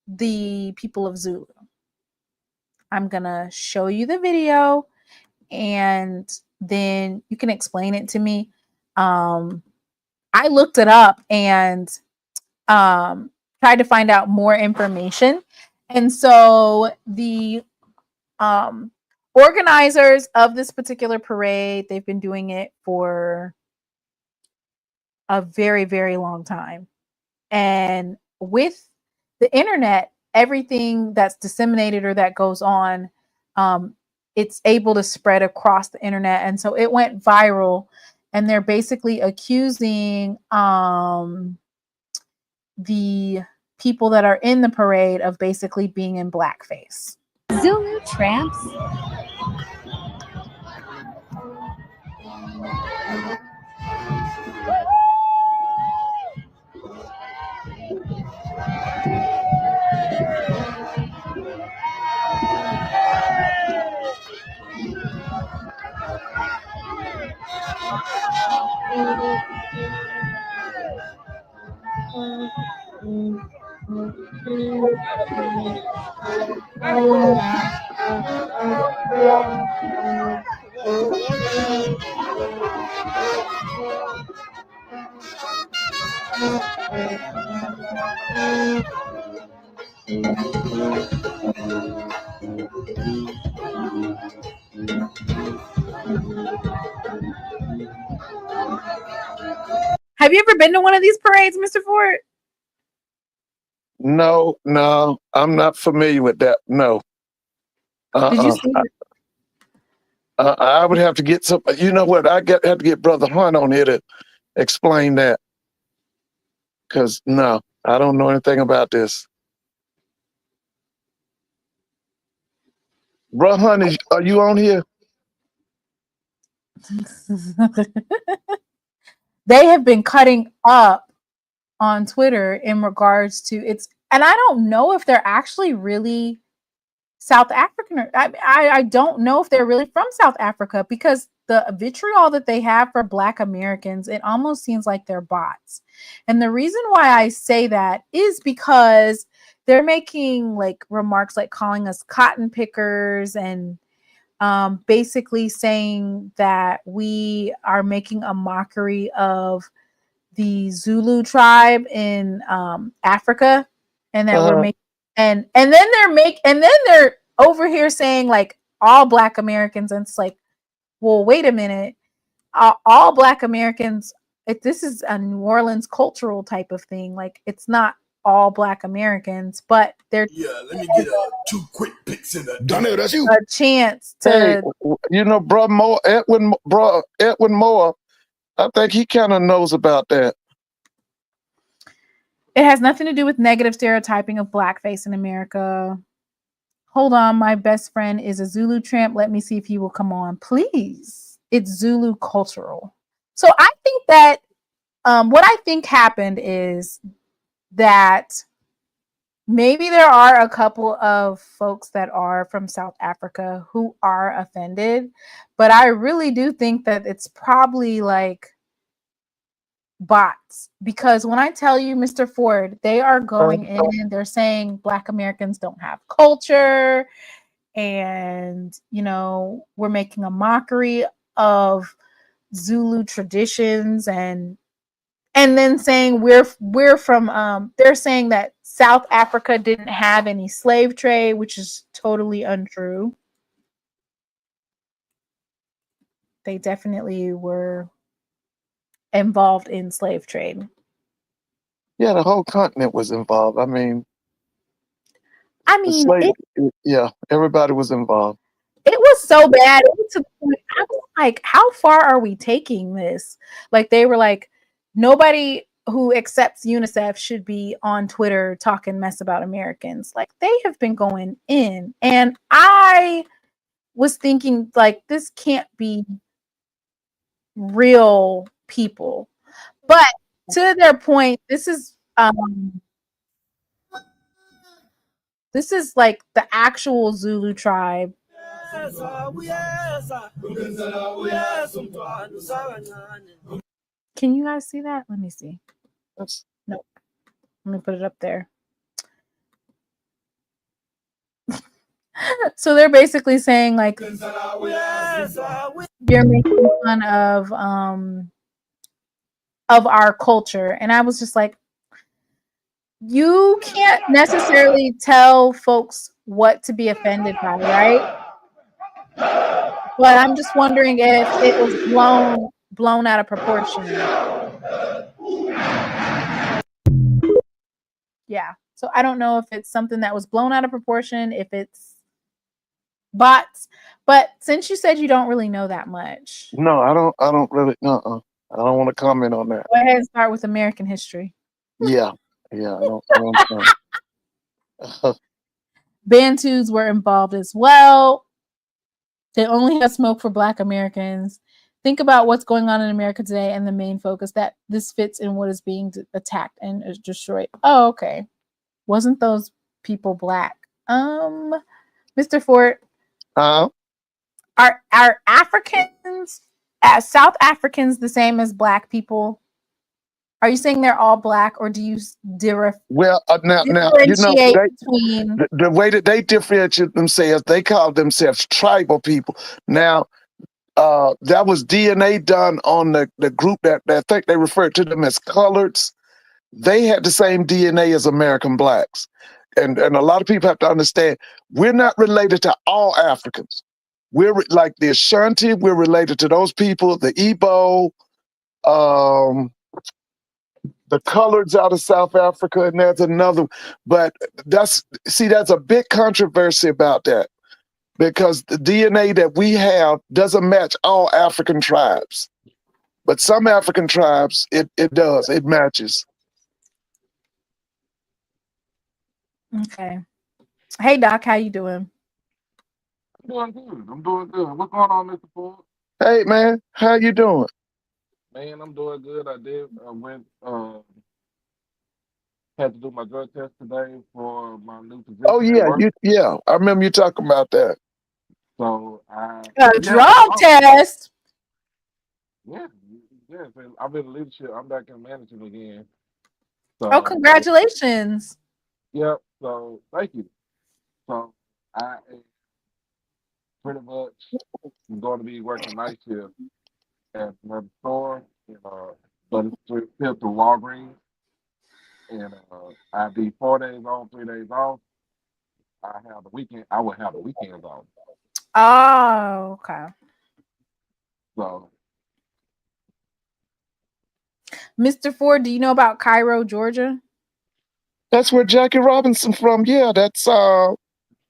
the people of Zulu. I'm gonna show you the video and then you can explain it to me. I looked it up and tried to find out more information. And so the organizers of this particular parade, they've been doing it for a very, very long time. And with the internet, everything that's disseminated or that goes on, it's able to spread across the internet. And so it went viral, and they're basically accusing the people that are in the parade of basically being in blackface. Zulu tramps. Have you ever been to one of these parades, Mr. Ford? No, I'm not familiar with that. No. Did you see it? I would have to get some. You know what? Have to get Brother Hunt on here to explain that. Because no, I don't know anything about this. Brother Hunt, are you on here? They have been cutting up on Twitter in regards to it's, and I don't know if they're actually really South African. Or, I don't know if they're really from South Africa, because the vitriol that they have for Black Americans, it almost seems like they're bots. And the reason why I say that is because they're making like remarks like calling us cotton pickers and basically saying that we are making a mockery of the Zulu tribe in Africa, and that we're making and then they're over here saying like all Black Americans, and it's like, well, wait a minute, all Black Americans. This is a New Orleans cultural type of thing. Like, it's not all Black Americans, but they're let me get 2 quick picks in the Donte, that's you. A chance to, hey, you know, bro, Edwin Moore. I think he kind of knows about that. It has nothing to do with negative stereotyping of blackface in America. Hold on, my best friend is a Zulu tramp. Let me see if he will come on, please. It's Zulu cultural. So I think that what I think happened is that maybe there are a couple of folks that are from South Africa who are offended, but I really do think that it's probably like bots, because when I tell you, Mr. Ford, they are going in and they're saying Black Americans don't have culture, and you know, we're making a mockery of Zulu traditions, and then saying we're from they're saying that South Africa didn't have any slave trade, which is totally untrue. They definitely were involved in slave trade. Yeah, the whole continent was involved. I mean, yeah, everybody was involved. It was so bad. It was to the point I was like, how far are we taking this? Like, they were like, nobody who accepts UNICEF should be on Twitter talking mess about Americans. Like, they have been going in. And I was thinking, like, this can't be real people. But to their point, this is like the actual Zulu tribe. Can you guys see that? Let me see. Nope. Let me put it up there. So they're basically saying like, you're making fun of our culture. And I was just like, you can't necessarily tell folks what to be offended by, right? But I'm just wondering if it was blown out of proportion. Yeah. So I don't know if it's something that was blown out of proportion, if it's bots. But since you said you don't really know that much. No, I don't really. I don't want to comment on that. Go ahead and start with American history. Yeah. I don't Bantus were involved as well. They only have smoke for Black Americans. Think about what's going on in America today and the main focus that this fits in what is being attacked and is destroyed. Oh, okay. Wasn't those people Black? Mr. Ford, are Africans, South Africans, the same as Black people? Are you saying they're all black, or do you Well, now differentiate between the way that they differentiate themselves, they call themselves tribal people. Now, that was DNA done on the group that I think they referred to them as coloreds. They had the same DNA as American blacks. And a lot of people have to understand, we're not related to all Africans. We're like the Ashanti, we're related to those people, the Igbo, the coloreds out of South Africa, and there's another. But that's a big controversy about that, because the DNA that we have doesn't match all African tribes. But some African tribes, it does, it matches. Okay. Hey Doc, how you doing? I'm doing good. What's going on, Mr. Ford? Hey man, how you doing? Man, I'm doing good. I went had to do my drug test today for my new position. Oh yeah, I remember you talking about that. So drug test. Yeah. I've been in leadership. I'm back in management again. So, congratulations. Yep. So thank you. So I pretty much am going to be working night shift at another store, but it's still through Walgreens. And I'd be 4 days on, 3 days off. I would have the weekends off. Oh, okay. So, Mr. Ford, do you know about Cairo, Georgia? That's where Jackie Robinson from. Yeah, that's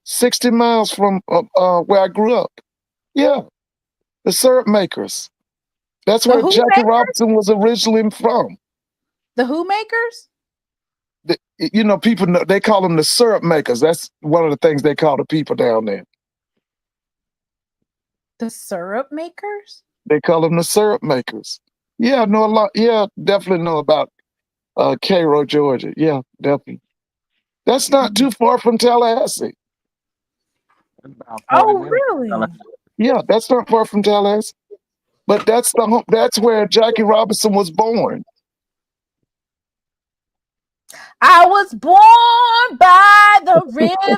60 miles from where I grew up. Yeah, the syrup makers. That's where Jackie Robinson was originally from. The who makers? People know, they call them the syrup makers. That's one of the things they call the people down there. The syrup makers? They call them the syrup makers. Yeah, I know a lot. Yeah, definitely know about Cairo, Georgia. Yeah, definitely. That's not too far from Tallahassee. Oh, really? Yeah, that's not far from Tallahassee. But that's where Jackie Robinson was born. I was born by the river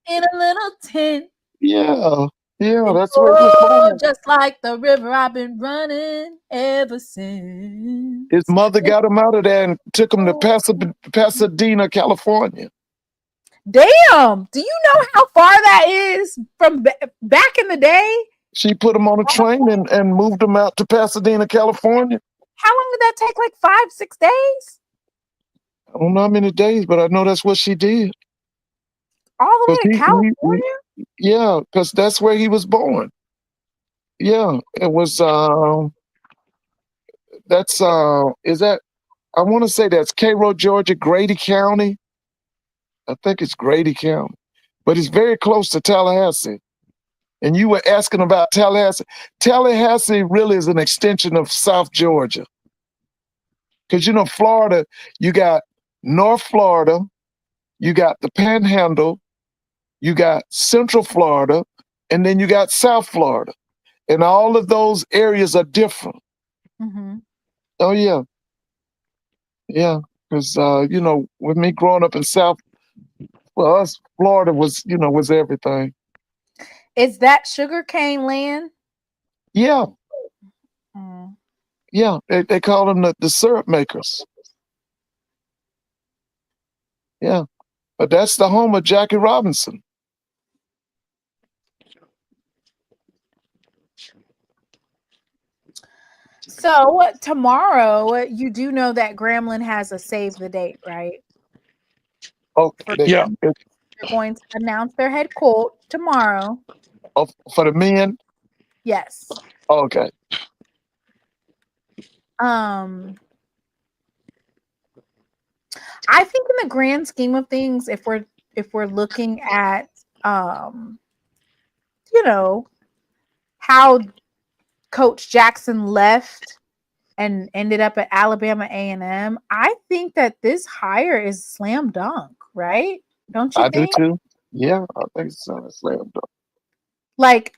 in a little tent. Yeah, that's where he was born. Just like the river, I've been running ever since. His mother got him out of there and took him to Pasadena, California. Damn! Do you know how far that is from back in the day? She put him on a train and moved him out to Pasadena, California. How long did that take? Like 5-6 days? I don't know how many days, but I know that's what she did. All the way to California? Yeah, because that's where he was born. Yeah, it was, I want to say that's Cairo, Georgia, Grady County. I think it's Grady County, but it's very close to Tallahassee. And you were asking about Tallahassee. Tallahassee really is an extension of South Georgia. Because, Florida, you got North Florida, you got the Panhandle, you got Central Florida, and then you got South Florida. And all of those areas are different. Mm-hmm. Oh, yeah. Yeah, because, with me growing up in South, well, us, Florida was everything. Is that sugarcane land? Yeah. Yeah, they call them the syrup makers. Yeah, but that's the home of Jackie Robinson. So tomorrow, you do know that Grambling has a save the date, right? Oh, yeah. They're going to announce their head coach tomorrow. Oh, for the men? Yes. Okay. I think in the grand scheme of things, if we're looking at how Coach Jackson left and ended up at Alabama A&M, I think that this hire is slam dunk, right? Don't you think? I do too. Yeah, I think it's slam dunk. Like,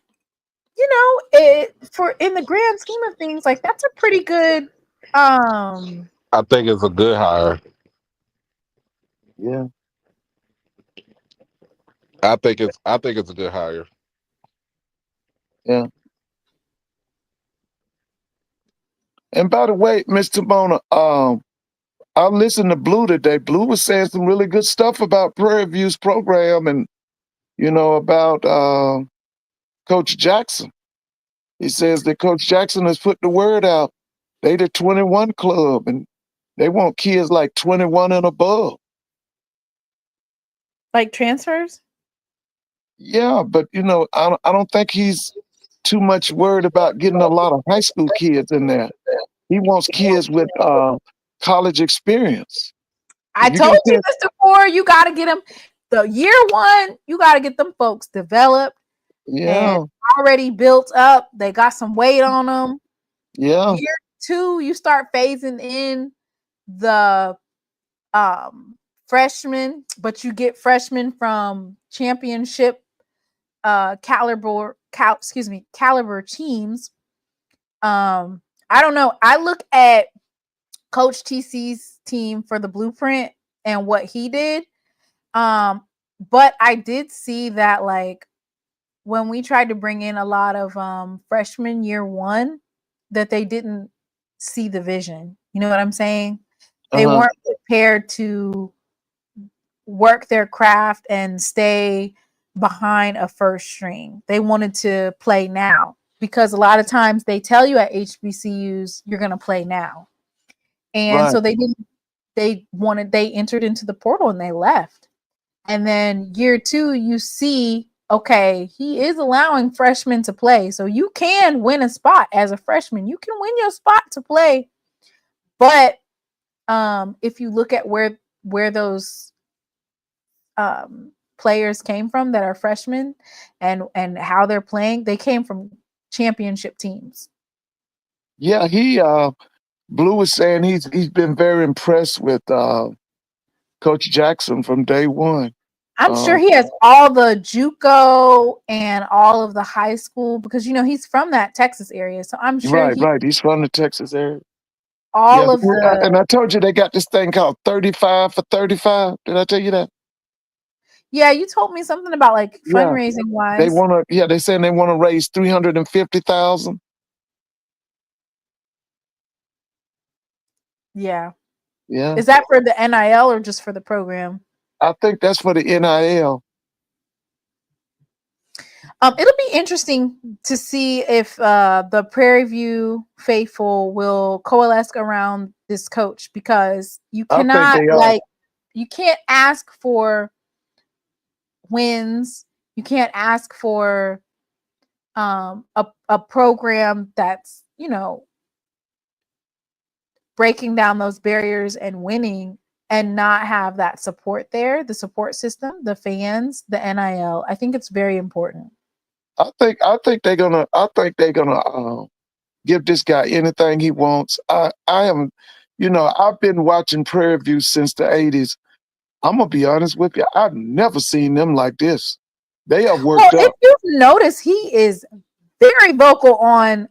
for in the grand scheme of things, like that's a pretty good I think it's a good hire. Yeah. I think it's a good hire. Yeah. And by the way, Mr. Bona, I listened to Blue today. Blue was saying some really good stuff about Prairie View's program and, about Coach Jackson. He says that Coach Jackson has put the word out. They the 21 club and they want kids like 21 and above. Like transfers? Yeah, but I don't think he's too much worried about getting a lot of high school kids in there. He wants kids with college experience. I You told get you, kids, Mr. Ford, you got to get them. The year one, you got to get them folks developed and yeah, already built up. They got some weight on them. yeah, Year two, you start phasing in the freshmen, but you get freshmen from championship caliber teams. I don't know. I look at Coach TC's team for the blueprint and what he did. But I did see that, like, when we tried to bring in a lot of freshmen year one, that they didn't see the vision. You know what I'm saying? They weren't prepared to work their craft and stay behind a first string. They wanted to play now because a lot of times they tell you at HBCUs, you're going to play now. And right, so they entered into the portal and they left. And then year two, you see, okay, he is allowing freshmen to play. So you can win a spot as a freshman. You can win your spot to play. But if you look at where those players came from that are freshmen and how they're playing, they came from championship teams. yeah. Blue was saying he's been very impressed with Coach Jackson from day one. I'm sure he has all the JUCO and all of the high school because he's from that Texas area. So I'm sure Right. He's from the Texas area. Yeah, all of and the I told you they got this thing called 35 for 35. Did I tell you that? Yeah, you told me something about like Yeah, fundraising they wise. want to. Yeah, they saying they want to raise 350,000. Yeah. Yeah, Is that for the NIL or just for the program? I think that's for the NIL. It'll be interesting to see if the Prairie View faithful will coalesce around this coach because you I think cannot they are. you can't ask for wins. You can't ask for a program that's breaking down those barriers and winning and not have that support there, the support system, the fans, the NIL. I think it's very important. I think they're gonna give this guy anything he wants. I am, I've been watching Prairie View since the 80s. I'm gonna be honest with you. I've never seen them like this. They are worked Well, if up. you've noticed, he is very vocal on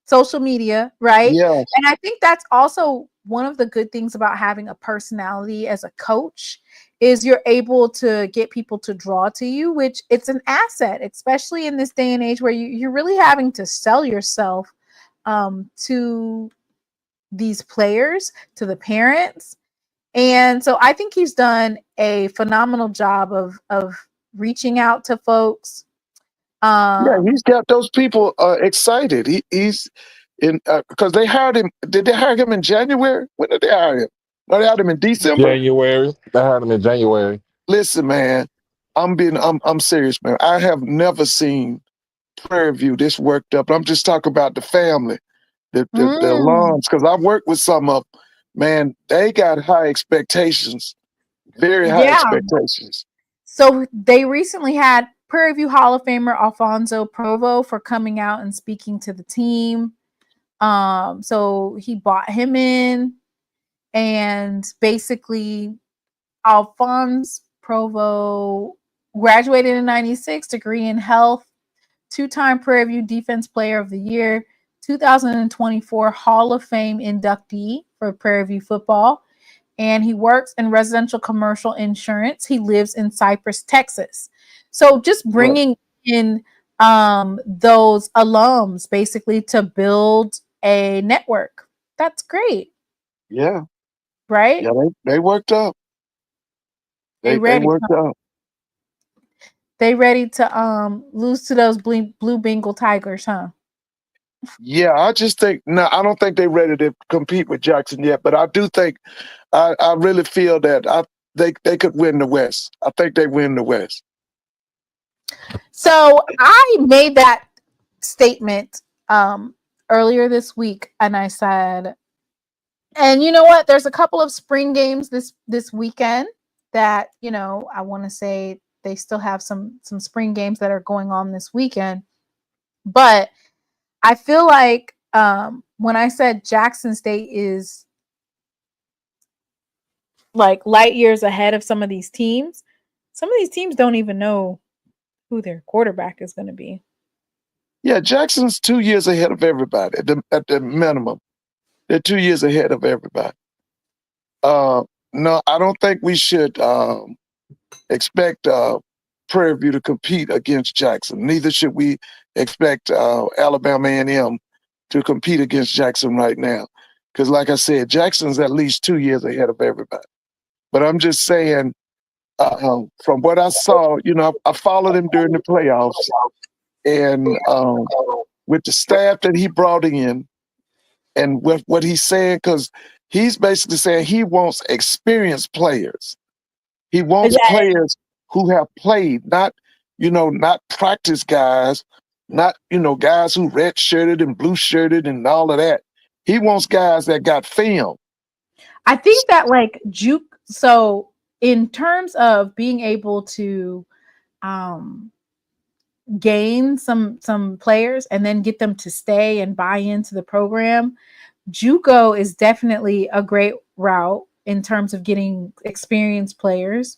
social media, right? Yes. And I think that's also one of the good things about having a personality as a coach is you're able to get people to draw to you, which it's an asset, especially in this day and age where you're really having to sell yourself to these players, to the parents. And so I think he's done a phenomenal job of reaching out to folks. Yeah, he's got those people excited. He's in because they hired him. Did they hire him in January? When did they hire him? No, they hired him in December. January. They had him in January. Listen, man, I'm serious, man. I have never seen Prairie View this worked up. I'm just talking about the family, the alums, because I've worked with some of them. Man, they got high expectations, very high expectations. So they recently had Prairie View Hall of Famer Alfonso Provo for coming out and speaking to the team. So he bought him in, and basically Alfonso Provo graduated in '96, degree in health, 2-time Prairie View Defense Player of the Year, 2024 Hall of Fame inductee for Prairie View football. And he works in residential commercial insurance. He lives in Cypress, Texas. So just bringing in those alums basically to build a network. That's great. Yeah. Right? Yeah, they worked up. They worked up. They ready to lose to those blue Bengal Tigers, huh? Yeah, I just think I don't think they're ready to compete with Jackson yet, but I do think I really feel that they could win the West. I think they win the West. So I made that statement earlier this week, and I said, and you know what? There's a couple of spring games this weekend that, you know, I want to say they still have some spring games that are going on this weekend. But I feel like when I said Jackson State is like light years ahead of some of these teams don't even know who their quarterback is going to be. Yeah, Jackson's 2 years ahead of everybody at the minimum. They're 2 years ahead of everybody. No, I don't think we should expect Prairie View to compete against Jackson. Neither should we expect Alabama A&M to compete against Jackson right now. Because like I said, Jackson's at least 2 years ahead of everybody. But I'm just saying, from what I saw, you know, I followed him during the playoffs. And with the staff that he brought in and with what he's saying, because he's basically saying he wants experienced players. He wants players who have played, not practice guys, not, guys who red-shirted and blue-shirted and all of that. He wants guys that got film. I think that so in terms of being able to gain some players and then get them to stay and buy into the program, JUCO is definitely a great route in terms of getting experienced players.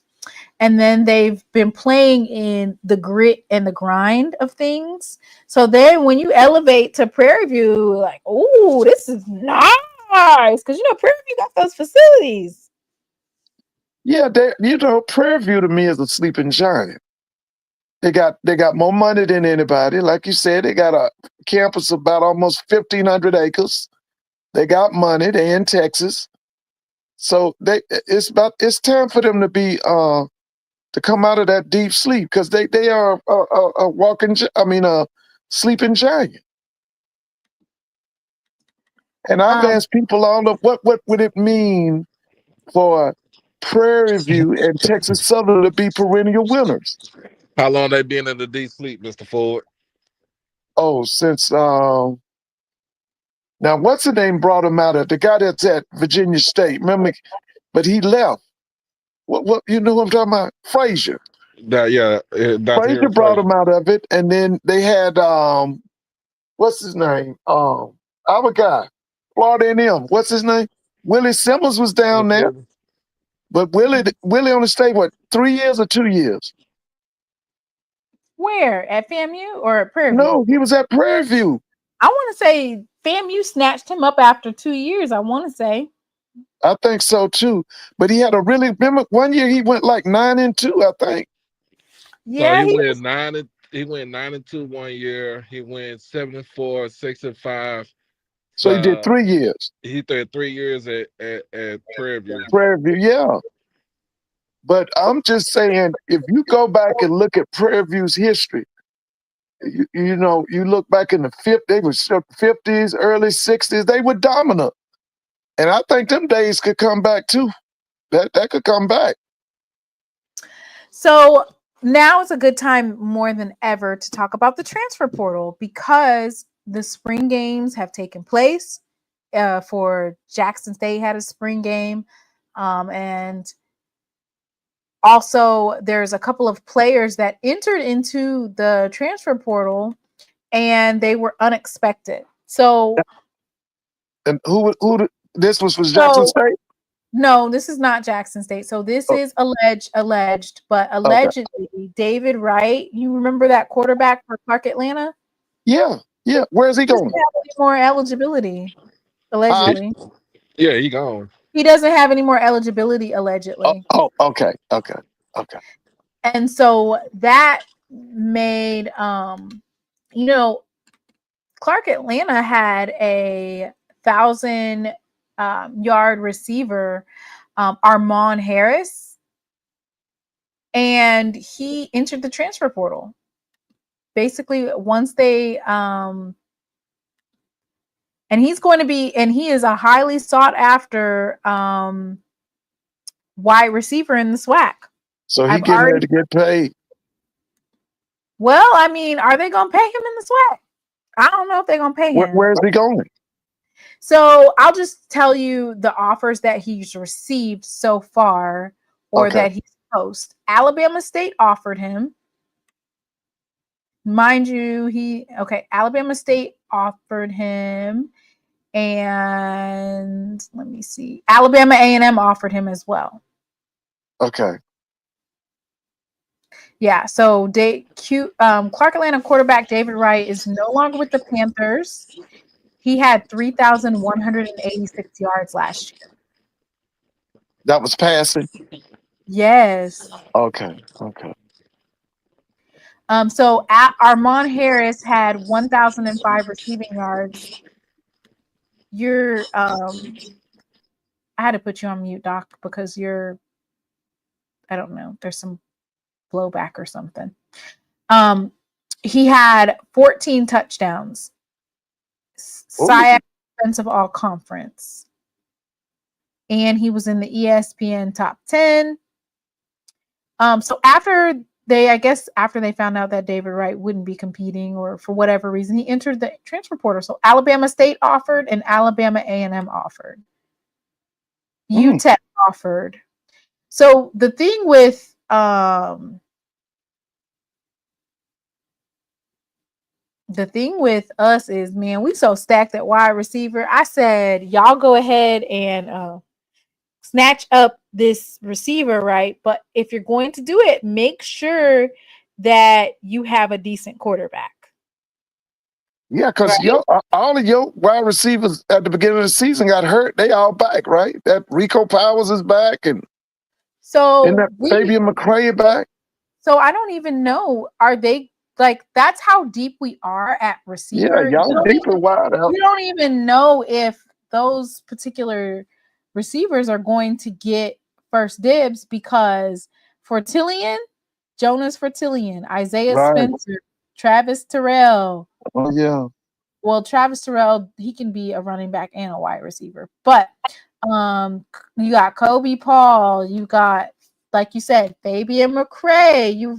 And then they've been playing in the grit and the grind of things. So then when you elevate to Prairie View, like, oh, this is nice. Because, Prairie View got those facilities. Yeah, Prairie View to me is a sleeping giant. They got more money than anybody. Like you said, they got a campus about almost 1,500 acres. They got money. They're in Texas. So it's time for them to be to come out of that deep sleep, because they are a sleeping giant. And I've asked people all of what would it mean for Prairie View and Texas Southern to be perennial winners. How long they been in the deep sleep, Mr. Ford? Oh, since now what's the name brought him out of? The guy that's at Virginia State, remember? But he left. What you know what I'm talking about? Frazier. Frazier brought him out of it, and then they had what's his name? Our guy, Florida A&M. What's his name? Willie Simmons was down there. But Willie only stayed, 3 years or 2 years? Where? At FAMU or at Prairie View? No, he was at Prairie View. I want to say FAMU snatched him up after 2 years, I want to say. I think so too. But he had remember 1 year he went like 9-2, I think. Yeah, so he went 9-2 1 year. He went 7-4, 6-5. So he did 3 years. He did 3 years at Prairie View. Prairie View, yeah. But I'm just saying, if you go back and look at Prairie View's history, you look back in the 50s, early 60s, they were dominant. And I think them days could come back too. That could come back. So now is a good time more than ever to talk about the transfer portal, because the spring games have taken place. For Jackson State had a spring game. And also there's a couple of players that entered into the transfer portal and they were unexpected. So, and who this was Jackson State? No, this is not Jackson State. So this is alleged, but allegedly David Wright, you remember that quarterback for Clark Atlanta? Yeah. Yeah, where's he He doesn't going? have any more eligibility, allegedly. Yeah, he gone. He doesn't have any more eligibility, allegedly. Okay. And so that made you know, Clark Atlanta had a 1,000-yard receiver, Armon Harris, and he entered the transfer portal. Basically, once they and he is a highly sought after wide receiver in the SWAC. So he getting ready to get paid. Well, I mean, are they going to pay him in the SWAC? I don't know if they're going to pay him. Where's he going? So I'll just tell you the offers that he's received so far, or that he's post. Alabama State offered him. Mind you, Alabama State offered him, and let me see. Alabama A&M offered him as well. Okay. Yeah, so Clark Atlanta quarterback David Wright is no longer with the Panthers. He had 3,186 yards last year. That was passing? Yes. Okay. So Armon Harris had 1,005 receiving yards. I had to put you on mute, Doc, because I don't know, there's some blowback or something. He had 14 touchdowns. SWAC defensive all conference. And he was in the ESPN top 10. So after they found out that David Wright wouldn't be competing, or for whatever reason, he entered the transfer portal. So Alabama State offered, and Alabama A&M offered. UTEP offered. So the thing with us is, man, we so stacked at wide receiver. I said, y'all go ahead and snatch up this receiver, right? But if you're going to do it, make sure that you have a decent quarterback. Yeah, because all of your wide receivers at the beginning of the season got hurt. They all back, right? That Rico Powers is back, and that Fabian McCray back. So I don't even know. Are they like, that's how deep we are at receiver? Yeah, y'all deep and wide out. You don't even know if those particular receivers are going to get first dibs, because Jonas Fortillion, Isaiah Spencer, Travis Terrell. Oh, yeah. Well, Travis Terrell, he can be a running back and a wide receiver. But you got Kobe Paul, you got, like you said, Fabian McCray.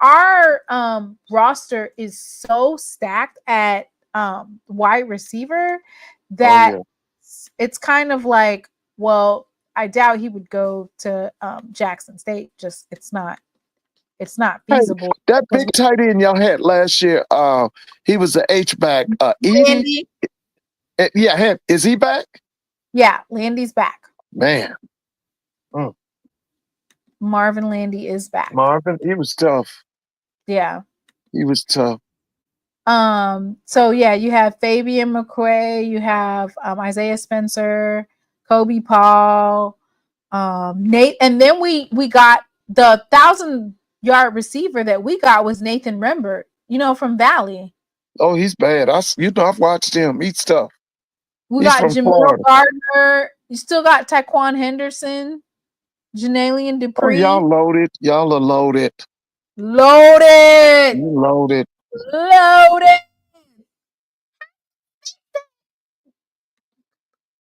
Our roster is so stacked at wide receiver that it's kind of like, well, I doubt he would go to Jackson State. Just it's not feasible. Hey, that big tight end y'all had last year, he was the H-back. Edie? Yeah, is he back? Yeah, Landy's back. Man. Marvin Landy is back. Marvin, he was tough. Yeah. He was tough. So yeah, you have Fabian McCray, you have Isaiah Spencer, Kobe Paul, Nate, and then we got the 1,000-yard receiver that we got was Nathan Rembert, from Valley. Oh, he's bad. I've watched him. He's tough. We got Jamil Gardner. You still got Taquan Henderson, Janalian Dupree. Oh, y'all loaded. Y'all are loaded. Loaded. You loaded. Loaded.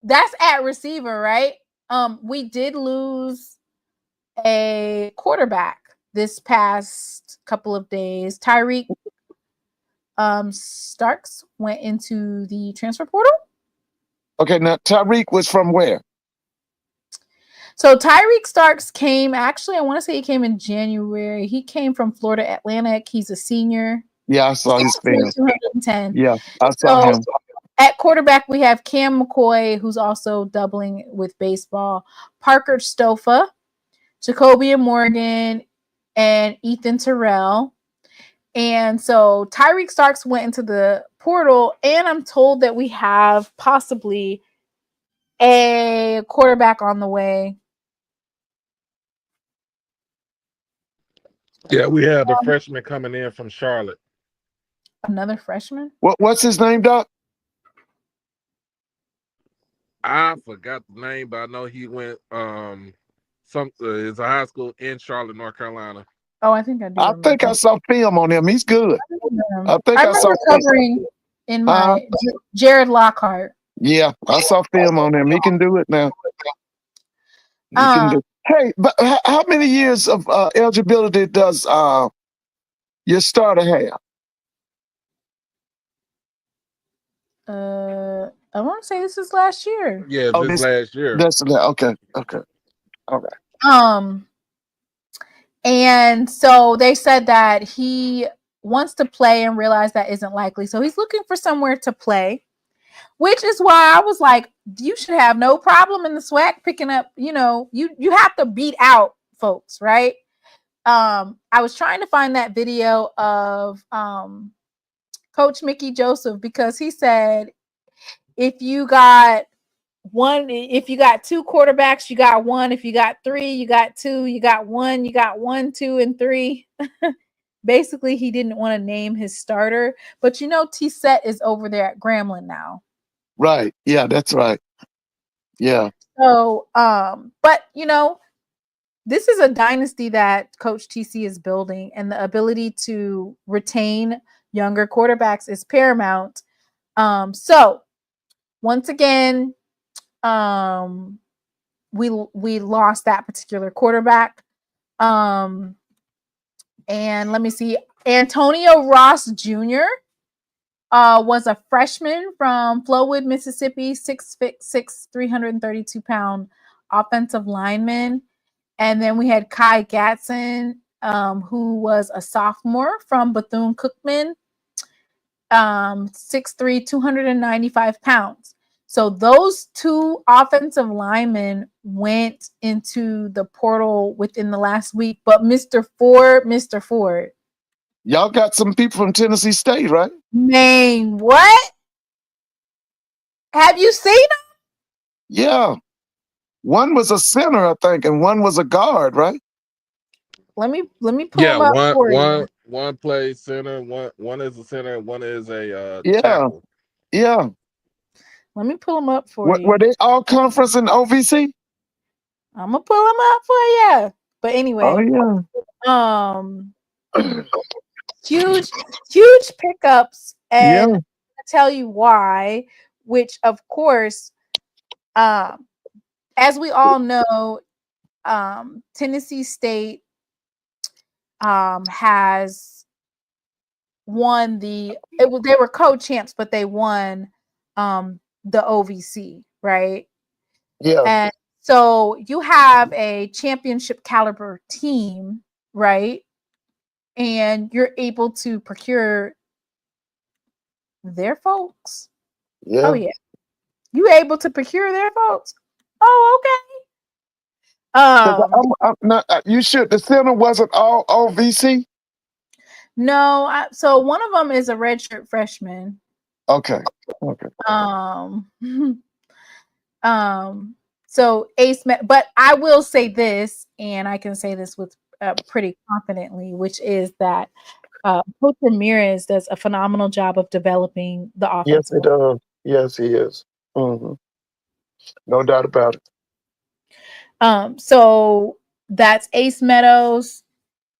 That's at receiver, right? We did lose a quarterback this past couple of days. Tyreek Starks went into the transfer portal. Okay, now Tyreek was from where? So Tyreek Starks came, actually, I want to say he came in January. He came from Florida Atlantic. He's a senior. Yeah, I saw his film. 210. Yeah, I saw him. At quarterback, we have Cam McCoy, who's also doubling with baseball, Parker Stofa, Jacobian Morgan, and Ethan Terrell. And so Tyreek Starks went into the portal, and I'm told that we have possibly a quarterback on the way. Yeah, we have the freshman coming in from Charlotte. Another freshman? What's his name, Doc? I forgot the name, but I know he went it's a high school in Charlotte, North Carolina. Oh, I think I do. I think I saw film on him. He's good. I think I saw covering in my Jared Lockhart. Yeah, I saw film on him. He can do it now. He can do. Hey, but how many years of eligibility does your starter have? I want to say this is last year. Yeah, this last year. That's okay. All right. And so they said that he wants to play and realized that isn't likely. So he's looking for somewhere to play, which is why I was like, you should have no problem in the SWAC picking up, you have to beat out folks, right? I was trying to find that video of Coach Mickey Joseph, because he said, if you got two quarterbacks, you got one. If you got three, you got two. You got one. You got 1, 2, and 3. Basically, he didn't want to name his starter, but T-Set is over there at Grambling now. Right. Yeah, that's right. Yeah. So, but this is a dynasty that Coach TC is building, and the ability to retain younger quarterbacks is paramount. So once again, we lost that particular quarterback. And let me see, Antonio Ross Jr. Was a freshman from Flowood, Mississippi, 6'6", 332-pound offensive lineman. And then we had Kai Gatson, who was a sophomore from Bethune-Cookman, 6'3", 295 pounds. So those two offensive linemen went into the portal within the last week. But Mr. Ford. Y'all got some people from Tennessee State, right? Man, what? Have you seen them? Yeah. One was a center, I think, and one was a guard, right? Let me pull them up for you. One plays center, one is a center, and one is a tackle. Yeah. Let me pull them up for you. Were they all conference in OVC? I'm gonna pull them up for you. But anyway, huge pickups, and I'll tell you why. Which, of course, as we all know, Tennessee State has won they were co-champs, but they won the OVC, right? Yeah. And so you have a championship caliber team, right? And you're able to procure their folks. Yeah. Oh yeah. You able to procure their folks? Oh, okay. I'm not, you sure the center wasn't all OVC? No, so one of them is a redshirt freshman. Okay. So Ace, but I will say this, and I can say this with pretty confidently, which is that Coach Ramirez does a phenomenal job of developing the offense. Yes, he does. Yes, he is. Mm-hmm. No doubt about it. So that's Ace Meadows.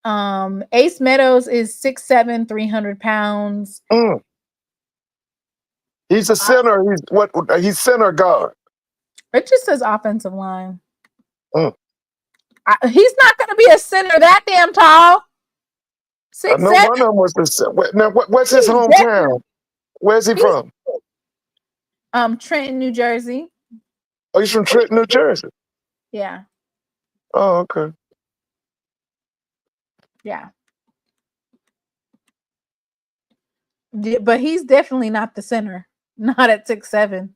Ace Meadows is 6'7", 300 pounds. He's a center. He's center guard. It just says offensive line. He's not going to be a center that damn tall. 6'7". No one of them was the center. Now, what's his hometown? Where's he from? Trenton, New Jersey. Oh, he's from Trenton, New Jersey. Yeah. Oh, okay. Yeah. But he's definitely not the center. Not at 6'7".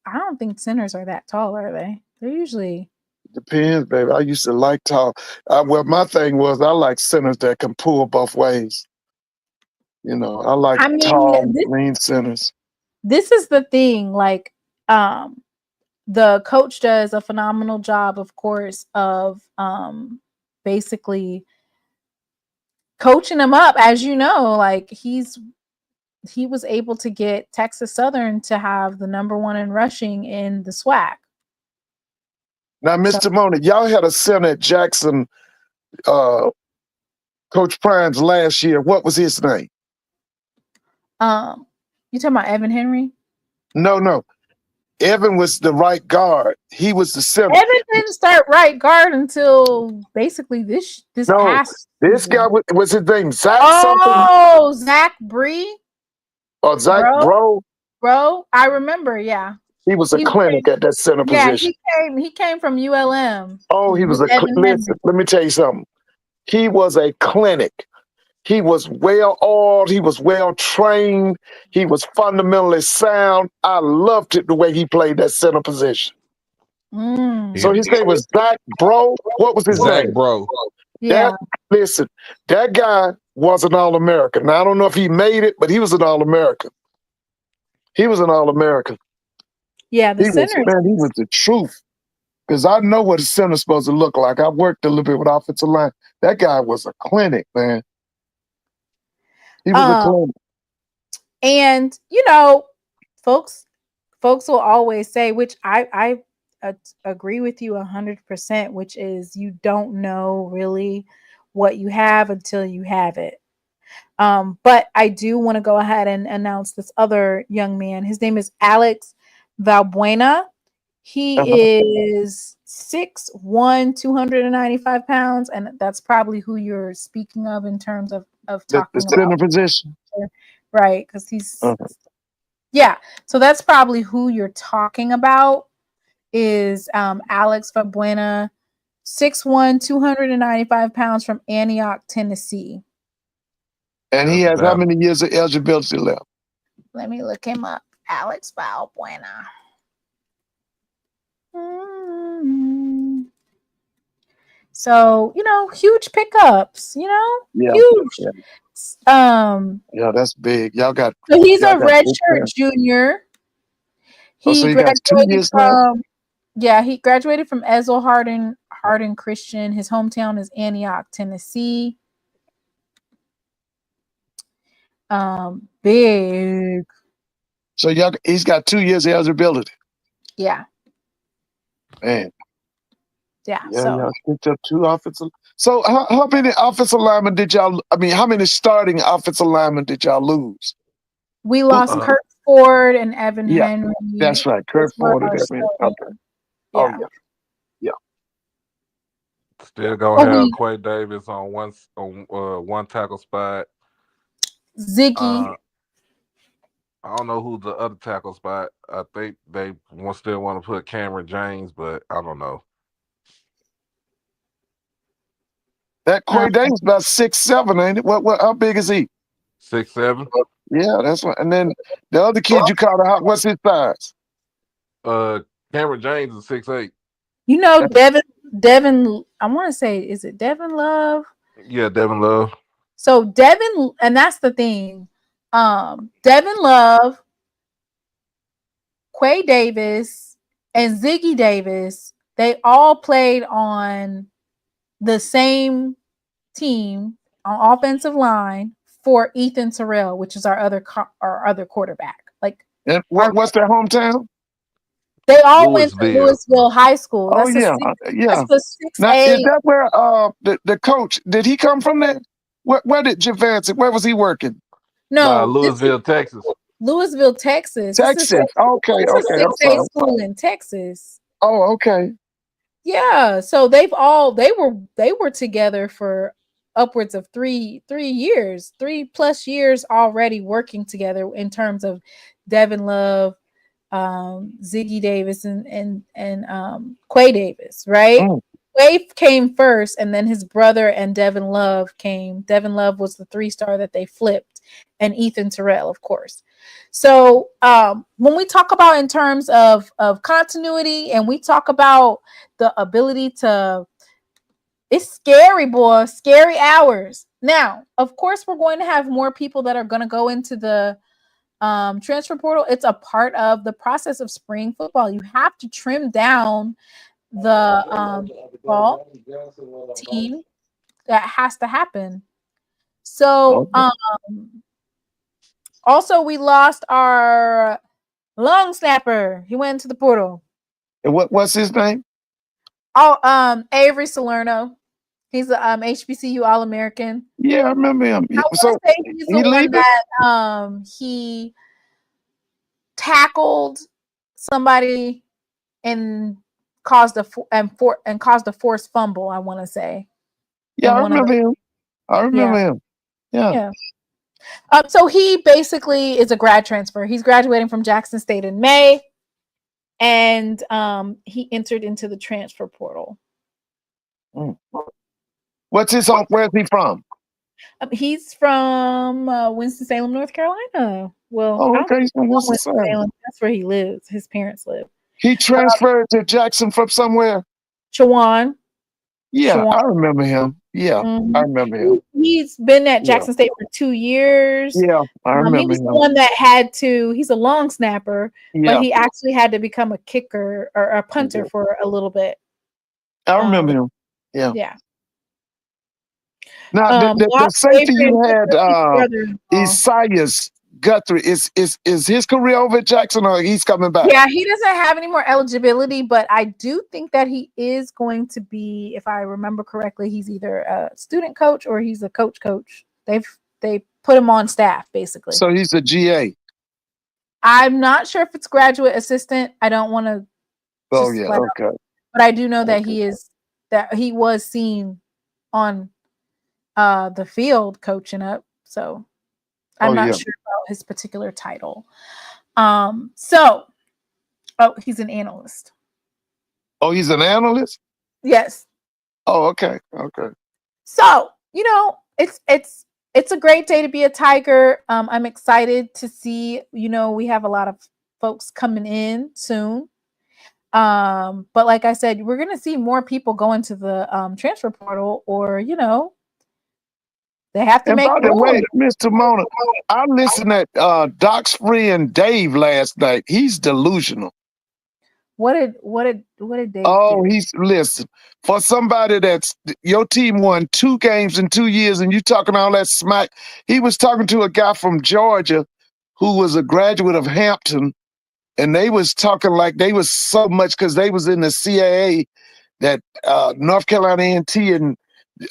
I don't think centers are that tall, are they? They're usually. Depends, baby. I used to like tall. Well, my thing was I like centers that can pull both ways. You know, I like I mean, tall, lean centers. This is the thing. Like, the coach does a phenomenal job, of course, of basically coaching them up. As you know, like he was able to get Texas Southern to have the #1 in rushing in the SWAC. Now, Mr. Mona, y'all had a center at Jackson, Coach Prime's last year. What was his name? You talking about Evan Henry? No. Evan was the right guard. He was the center. Evan didn't start right guard until basically this past this season. guy was his name Zach something? Zach Bree? Or Zach Bro? Bro, I remember, yeah. He was a clinic at that center position. He came from ULM. Oh, he was listen, let me tell you something. He was a clinic. He was well oiled. He was well trained. He was fundamentally sound. I loved it the way he played that center position. So his name was Zach Bro. What was his name? Zach Bro. Yeah. Listen, that guy was an All-American. Now, I don't know if he made it, but he was an All-American. He was an All-American. Yeah, the center. He was the truth. Because I know what a center's supposed to look like. I worked a little bit with offensive line. That guy was a clinic, man. He was a clinic. And, you know, folks will always say, which I agree with you 100%, which is you don't know really what you have until you have it. But I do want to go ahead and announce this other young man. His name is Alex Valbuena. He is 6'1", 295 pounds, and that's probably who you're speaking of in terms of talking the center position. Right, because he's yeah. So that's probably who you're talking about is Alex Valbuena, 6'1", 295 pounds from Antioch, Tennessee. And he has how many years of eligibility left? Let me look him up. Alex Valbuena. So, you know, huge pickups, you know, huge. Yeah, that's big. Y'all got. So he's a redshirt junior. He graduated from. Yeah, he graduated from Ezel Hardin Christian. His hometown is Antioch, Tennessee. Big. So he's got 2 years of eligibility. Yeah. Man. Yeah. Y'all picked up 2 offensive. So how many offensive linemen did y'all? I mean, how many starting offensive linemen did y'all lose? We lost Kurt Ford and Evan Henry. That's right, Kurt Ford and Evan. Okay. Oh yeah. Still gonna have Quay Davis on one tackle spot. Ziggy. I don't know who the other tackle spot. I think they still want to put Cameron James, but I don't know. That Quay Davis about 6'7", ain't it? What? How big is he? 6'7". Yeah, that's right. And then the other kid you called out, what's his size? Cameron James is 6'8". You know, Devin. I want to say, is it Devin Love? Yeah, Devin Love. So Devin, and that's the thing. Devin Love, Quay Davis, and Ziggy Davis, they all played on the same team on offensive line for Ethan Terrell, which is our other quarterback. Like, and what's their hometown? They all went to Louisville High School. That's yeah. That's the 6A. Now, is that where the coach, did he come from there? Where did Javance, where was he working? No, Louisville, Texas. Louisville, Texas. Texas. Okay. It's a 6A school in Texas. Oh, okay. Yeah. So they were together for upwards of 3 years, 3+ years already working together in terms of Devin Love, Ziggy Davis and Quay Davis, right? Quay came first, and then his brother and Devin Love came. Devin Love was the 3-star that they flipped, and Ethan Terrell, of course. So when we talk about in terms of continuity, and we talk about the ability to, it's scary, boy, scary hours. Now, of course, we're going to have more people that are going to go into the transfer portal. It's a part of the process of spring football. You have to trim down the ball team. That has to happen. So also we lost our long snapper. He went into the portal. And what's his name? Oh, Avery Salerno. He's a HBCU All-American. Yeah, I remember him. I want to say he's the one that he tackled somebody and caused a forced fumble. I want to say. Yeah, I remember him. I remember him. Yeah. So he basically is a grad transfer. He's graduating from Jackson State in May, and he entered into the transfer portal. What's his home? Where's he from? He's from Winston-Salem, North Carolina. Well, okay, he's from Winston-Salem. That's where he lives. His parents live. He transferred to Jackson from somewhere. Chawan. Yeah, I remember him. Yeah, I remember him. He's been at Jackson State for 2 years. Yeah, I remember he was him. the one that had to. He's a long snapper, Yeah. but he actually had to become a kicker or a punter for a little bit. I remember him. Yeah. Yeah. Now the safety you had, Isaias Guthrie, is his career over at Jackson, or he's coming back? Yeah, he doesn't have any more eligibility, but I do think that he is going to be, if I remember correctly, he's either a student coach or he's a coach. They put him on staff basically. So he's a GA. I'm not sure if it's graduate assistant. I don't want to. Oh yeah, okay. But I do know that he was seen on the field coaching up. So I'm not sure about his particular title. He's an analyst. Oh, he's an analyst? Yes. Oh, okay. Okay. So, it's a great day to be a Tiger. I'm excited to see, we have a lot of folks coming in soon. But like I said, we're going to see more people go into the transfer portal, or, they have to make. By the way, Mr. Mona, I listened at Doc's friend Dave last night. He's delusional. What did Dave do? Listen, for somebody that's your team won 2 games in 2 years and you talking all that smack. He was talking to a guy from Georgia who was a graduate of Hampton, and they was talking like they was so much because they was in the CAA that North Carolina A&T and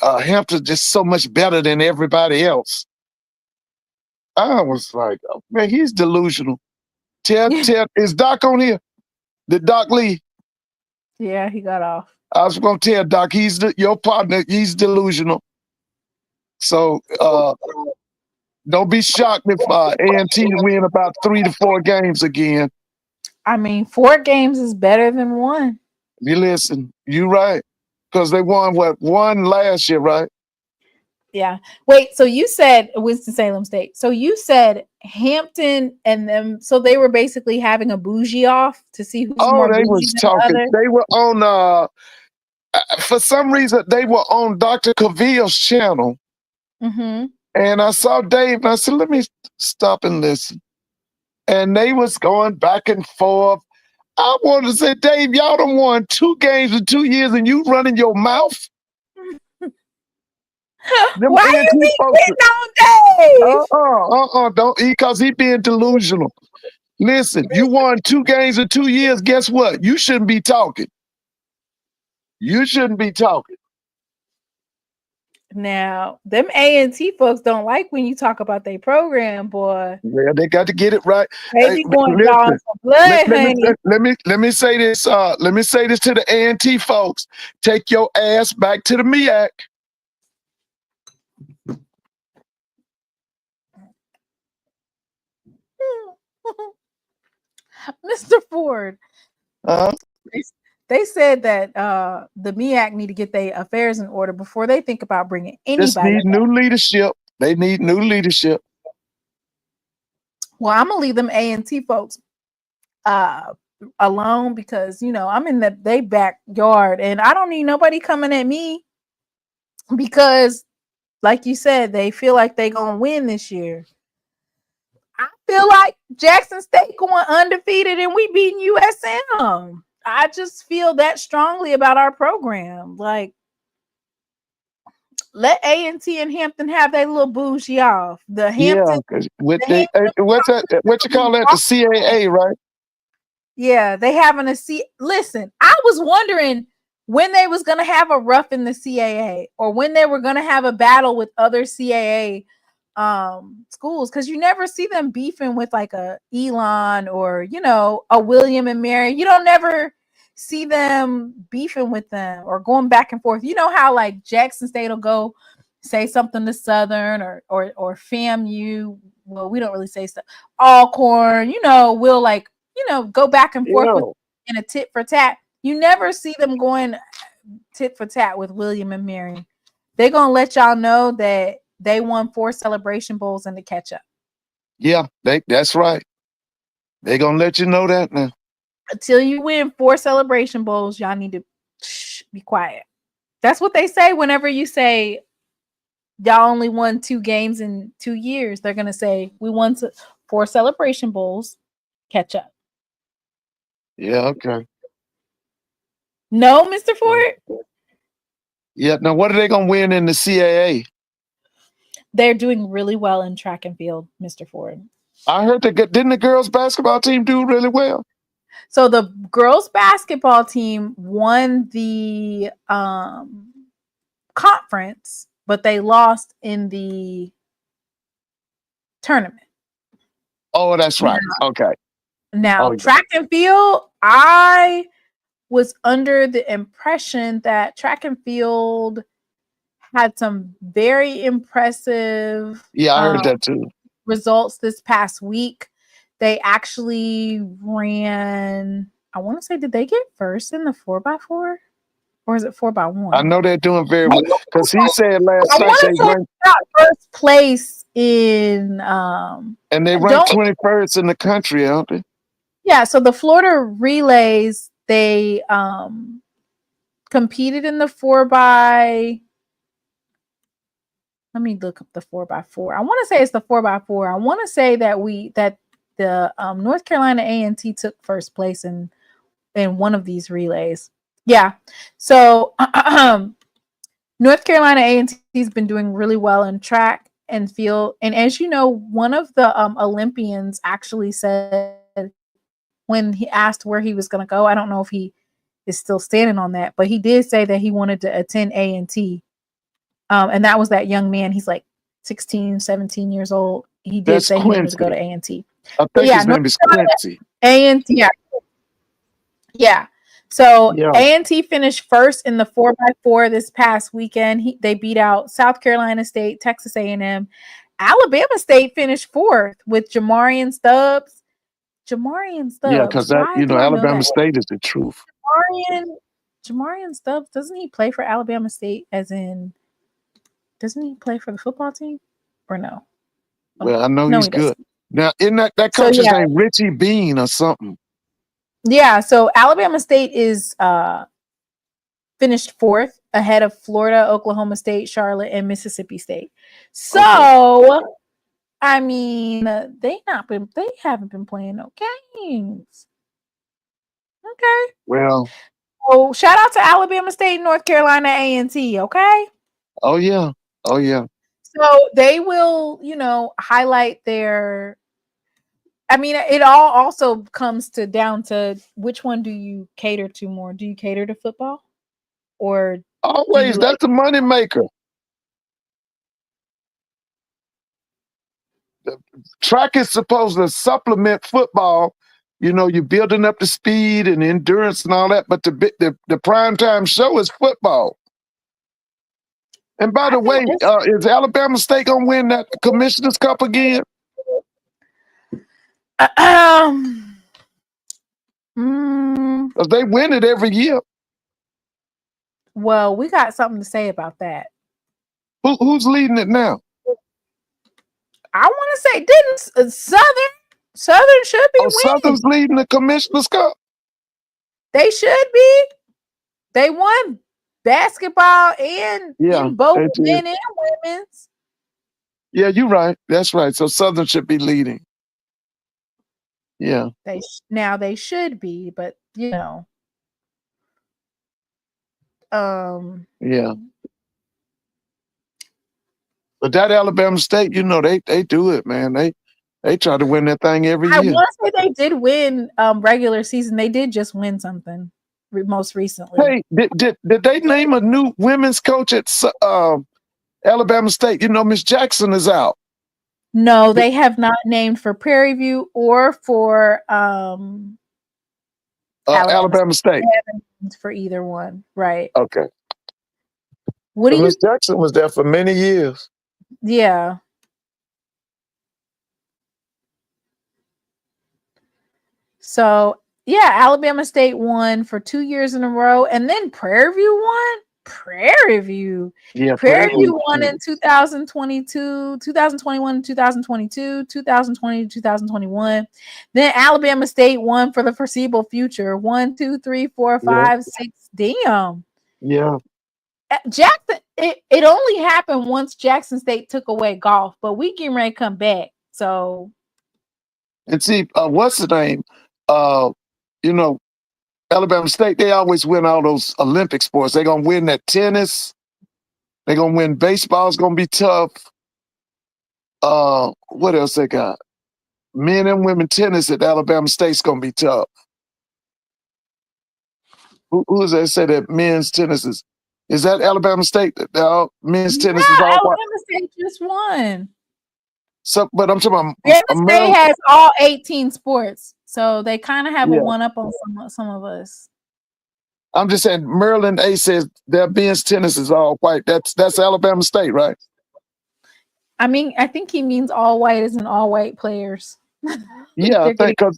Hampton just so much better than everybody else. I was like, oh, man, he's delusional. Is Doc on here? Did Doc leave? Yeah, he got off. I was going to tell Doc, he's your partner. He's delusional. So don't be shocked if A&T win about 3 to 4 games again. I mean, 4 games is better than 1. You listen, you right. Because they won, one last year, right? Yeah. Wait, so you said Winston-Salem State. So you said Hampton and them, so they were basically having a bougie off to see who's more bougie they was than talking. the other? They were on, for some reason, they were on Dr. Cavill's channel. Mm-hmm. And I saw Dave, and I said, let me stop and listen. And they was going back and forth. I wanted to say, Dave, y'all done won 2 games in 2 years and you running your mouth? Why are you being on Dave? Don't, because he being delusional. Listen, you won 2 games in 2 years. Guess what? You shouldn't be talking. You shouldn't be talking. Now, them A&T folks don't like when you talk about their program, boy. Yeah, they got to get it right. They be going down some blood, honey. Let me say this. Let me say this to the A&T folks. Take your ass back to the MEAC. Mr. Ford. They said that the MEAC need to get their affairs in order before they think about bringing anybody. Just need new leadership. They need new leadership. Well, I'm gonna leave them A&T folks alone because I'm in they backyard and I don't need nobody coming at me because, like you said, they feel like they gonna win this year. I feel like Jackson State going undefeated and we beating USM. I just feel that strongly about our program. Like, let A&T and Hampton have their little bougie off. The Hampton, because with what's that? What you call that? The CAA, right? Yeah, they having a Listen, I was wondering when they was gonna have a rough in the CAA or when they were gonna have a battle with other CAA schools, because you never see them beefing with like a Elon or a William and Mary. You don't never see them beefing with them or going back and forth. You know how like Jackson State will go say something to Southern or FAMU. Well, we don't really say stuff. Alcorn, we'll like go back and forth with in a tit for tat. You never see them going tit for tat with William and Mary. They're gonna let y'all know that they won 4 Celebration Bowls in the catch up. Yeah, that's right. They're gonna let you know that now. Until you win 4 Celebration Bowls, y'all need to be quiet. That's what they say whenever you say y'all only won 2 games in 2 years. They're gonna say we won 4 Celebration Bowls, catch up. Yeah, okay. No, Mr. Ford? Yeah, now what are they gonna win in the CAA? They're doing really well in track and field, Mr. Ford. I heard didn't the girls basketball team do really well? So the girls basketball team won the conference, but they lost in the tournament. Oh, that's right. Okay. Now, track and field, I was under the impression that track and field had some very impressive I heard that too. Results this past week. They actually ran, I want to say, did they get first in the 4x4? Or is it 4x1? I know they're doing very well because he said last night they got first place in and they ranked 21st in the country, aren't they? Yeah, so the Florida Relays, they competed in the 4x. Let me look up the 4x4. I want to say it's the 4x4. I want to say that the North Carolina A&T took first place in one of these relays. Yeah. So North Carolina A&T has been doing really well in track and field. And as you know, one of the Olympians actually said when he asked where he was going to go, I don't know if he is still standing on that, but he did say that he wanted to attend A&T. And that was that young man. He's like 16, 17 years old. He did say he wanted to go to A&T. I think his name is Quincy. A&T. Yeah. So A&T finished first in the 4x4 this past weekend. They beat out South Carolina State, Texas A&M. Alabama State finished 4th with Jamarian Stubbs. Yeah, because Alabama State is the truth. Jamarian Stubbs, doesn't he play for Alabama State? Doesn't he play for the football team or no? Well, I know he's good. Now, isn't that coach's name Richie Bean or something? Yeah, so Alabama State is finished 4th ahead of Florida, Oklahoma State, Charlotte, and Mississippi State. So, I mean, they haven't been playing no games. Okay. Well. So shout out to Alabama State, North Carolina A&T. Okay. Oh yeah. So they will, highlight their. I mean, it all also comes down to which one do you cater to more? Do you cater to football, or always? That's the money maker. The track is supposed to supplement football. You're building up the speed and endurance and all that, but the primetime show is football. And by the way, is Alabama State gonna win that Commissioner's Cup again? They win it every year. Well, we got something to say about that. Who's leading it now? I want to say, didn't Southern? Southern should be winning. Southern's leading the Commissioner's Cup. They should be. They won basketball and in both men and women's. Yeah, you're right. That's right. So Southern should be leading. Yeah. Now they should be, but you know. Yeah. But that Alabama State, you know, they do it, man. They try to win that thing every year. I want to say they did win regular season. They did just win something most recently. Hey, did they name a new women's coach at Alabama State? You know, Miss Jackson is out. No, they have not named for Prairie View or for Alabama State. They haven't named for either one, right? Okay. What do you? Miss Jackson was there for many years. Yeah. So yeah, Alabama State won for 2 years in a row, and then Prairie View won. Prairie View. Yeah, Prairie View won in 2022, 2021, 2022, 2020, 2021. Then Alabama State won for the foreseeable future. 1, 2, 3, 4, 5, 6. Damn. Yeah. Jackson, it only happened once Jackson State took away golf, but we getting ready to come back. So, and see, what's the name? You know, Alabama State, they always win all those Olympic sports. They're gonna win that tennis. They're gonna win baseball. It's gonna be tough. What else they got? Men and women tennis at Alabama State's gonna be tough. Who's that say that men's tennis is that Alabama State? Men's tennis is all Alabama State just won. So, but I'm talking about Alabama State has all 18 sports, so they kind of have a one up on some of us. I'm just saying, Maryland A says their men's tennis is all white. That's Alabama State, right? I mean, I think he means all white as in all white players. Yeah, I think because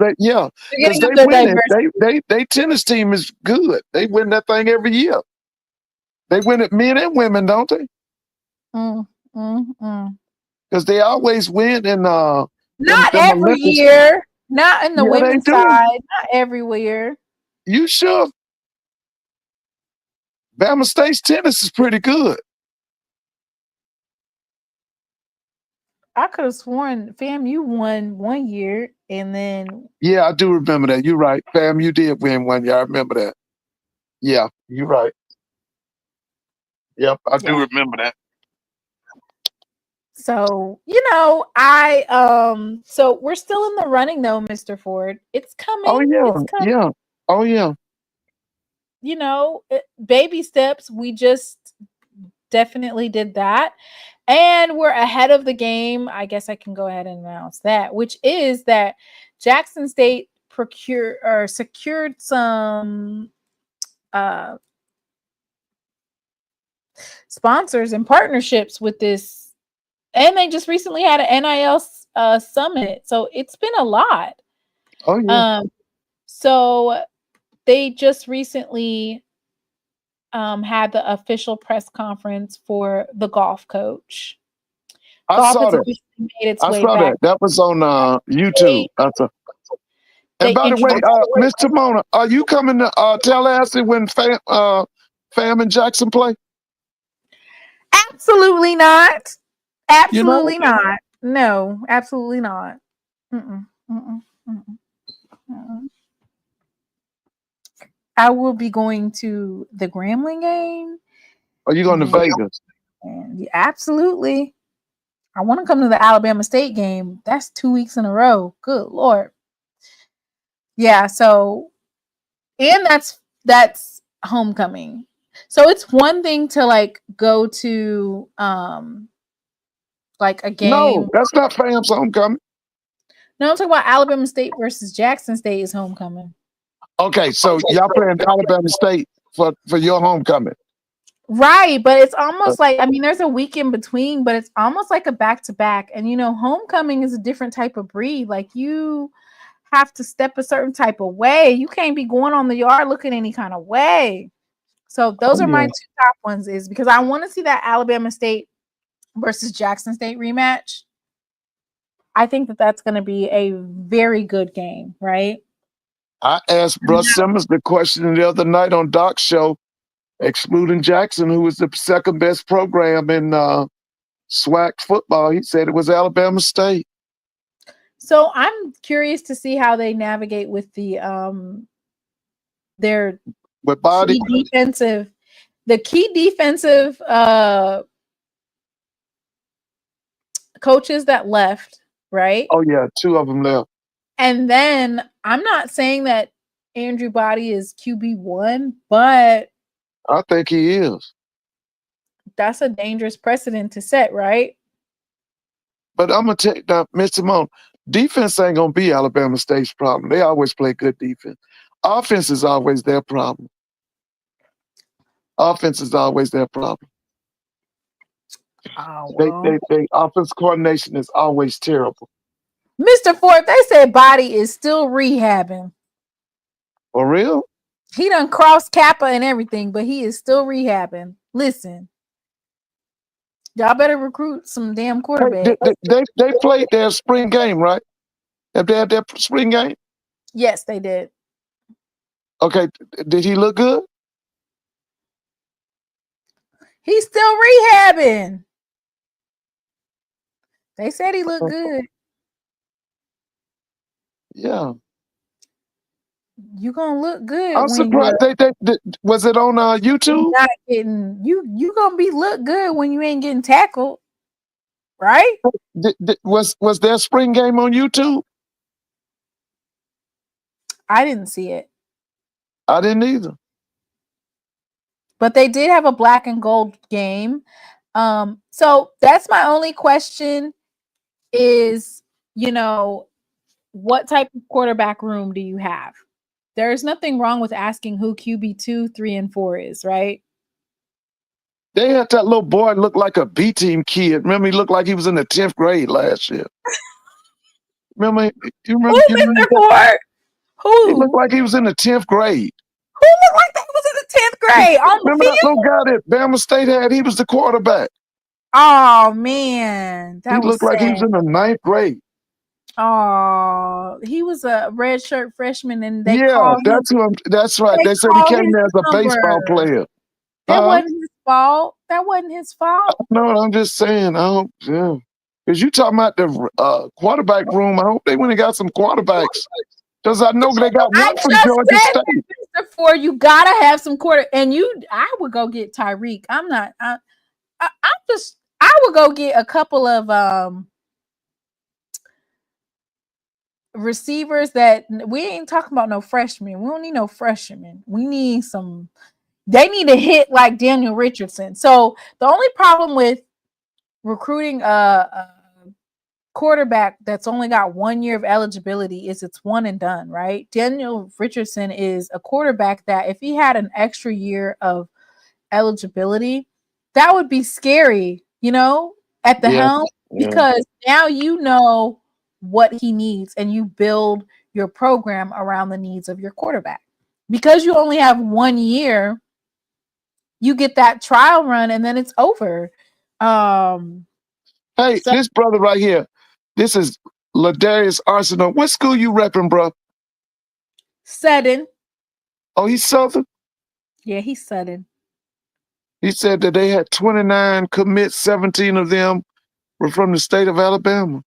they tennis team is good. They win that thing every year. They win it, men and women, don't they? Because they always win in not every Olympics. Year, not in the women's side, not everywhere. You sure? Bama State's tennis is pretty good. I could have sworn FAMU won 1 year, and then I do remember that. You're right. FAMU did win 1 year. I remember that. Yeah, you're right. Yep, I do remember that. So, you know, so we're still in the running though, Mr. Ford. It's coming. Oh yeah, it's coming. yeah. Oh yeah. You know, baby steps. We just definitely did that. And we're ahead of the game. I guess I can go ahead and announce that, which is that Jackson State secured some sponsors and partnerships with this, and they just recently had an NIL summit, so it's been a lot. Oh yeah. So they just recently had the official press conference for the golf coach. I saw that. That was on YouTube. And by the way, Mr. Mona, are you coming to Tallahassee when FAM and Jackson play? Absolutely not. Absolutely not. No, absolutely not. I will be going to the Grambling game. Are you going to Vegas? And absolutely. I want to come to the Alabama State game. That's 2 weeks in a row. Good Lord. Yeah, so and that's homecoming. So it's one thing to like go to like a game. No, that's not FAM's homecoming. No, I'm talking about Alabama State versus Jackson State is homecoming. Okay, so y'all playing Alabama State for your homecoming. Right, but it's almost like, I mean, there's a week in between, but it's almost like a back-to-back. And, you know, homecoming is a different type of breed. Like, you have to step a certain type of way. You can't be going on the yard looking any kind of way. So those are my two top ones, is because I want to see that Alabama State versus Jackson State rematch. I think that that's going to be a very good game, right? I asked Bruce Simmons the question the other night on Doc's show, excluding Jackson, who was the second best program in SWAC football. He said it was Alabama State. So I'm curious to see how they navigate with the their with body key defensive coaches that left, right? Oh yeah, 2 of them left. And then I'm not saying that Andrew Body is QB1, but I think he is. That's a dangerous precedent to set, right? But I'm gonna take that, Mr. Simone. Defense ain't gonna be Alabama State's problem. They always play good defense. Offense is always their problem. Offense is always their problem. Oh, well. They offense coordination is always terrible. Mr. Ford, they said Body is still rehabbing. For real? He done crossed Kappa and everything, but he is still rehabbing. Listen, y'all better recruit some damn quarterbacks. They played their spring game, right? Have they had their spring game? Yes, they did. Okay, did he look good? He's still rehabbing. They said he looked good. Yeah. You gonna look good. I'm surprised. They was it on YouTube? Not getting you gonna be look good when you ain't getting tackled, right? Was their spring game on YouTube? I didn't see it. I didn't either. But they did have a black and gold game. So that's my only question is, what type of quarterback room do you have? There's nothing wrong with asking who QB2, 3, and 4 is, right? They had that little boy look like a B-team kid. Remember, he looked like he was in the 10th grade last year. Remember? You remember? Who, Mr. Ford? Who? He looked like he was in the 10th grade. Who looked like that was in the 10th grade? Remember that little guy that Bama State had? He was the quarterback. Oh, man. He looked like he was in the 9th grade. Oh, he was a redshirt freshman, and they that's right. They said he came there as a baseball player. That wasn't his fault. That wasn't his fault. No, I'm just saying. Because you talking about the quarterback room. I hope they went and got some quarterbacks. Because I know they got one from Georgia State. Mr. Ford, you gotta have some and I would go get Tyreek. I would go get a couple of receivers that we ain't talking about no freshmen. We don't need no freshmen. We need they need to hit like Daniel Richardson. So the only problem with recruiting a quarterback that's only got 1 year of eligibility is it's one and done, right? Daniel Richardson is a quarterback that if he had an extra year of eligibility, that would be scary, at the helm, because now you know what he needs and you build your program around the needs of your quarterback. Because you only have 1 year, you get that trial run and then it's over. This brother right here, this is Ladarius Arsenal. What school you repping, bro? Southern. Oh, he's Southern? Yeah, he's Southern. He said that they had 29 commits, 17 of them were from the state of Alabama.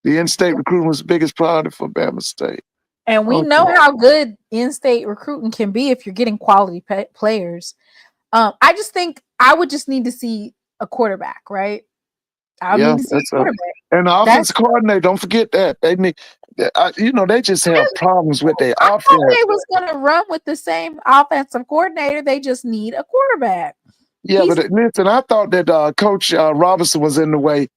The in-state recruiting was the biggest priority for Bama State. And we know how good in-state recruiting can be if you're getting quality players. I just think I would just need to see a quarterback, right? I need to see a quarterback. And the offensive coordinator, don't forget that. They need, they just have problems with their offense. I thought they was going to run with the same offensive coordinator. They just need a quarterback. Yeah, but listen, I thought that Coach Robinson was in the way.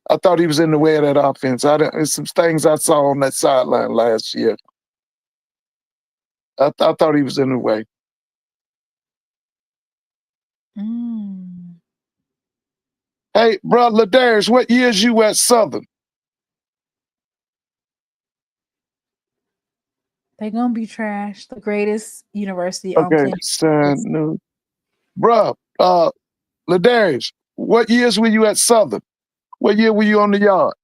I thought he was in the way of that offense. There's some things I saw on that sideline last year. I thought he was in the way. Hey, bro, Ladarius, what years you at Southern? They're going to be trash. The greatest university on planet. No. Bro, Ladarius, what years were you at Southern? What year were you on the yard?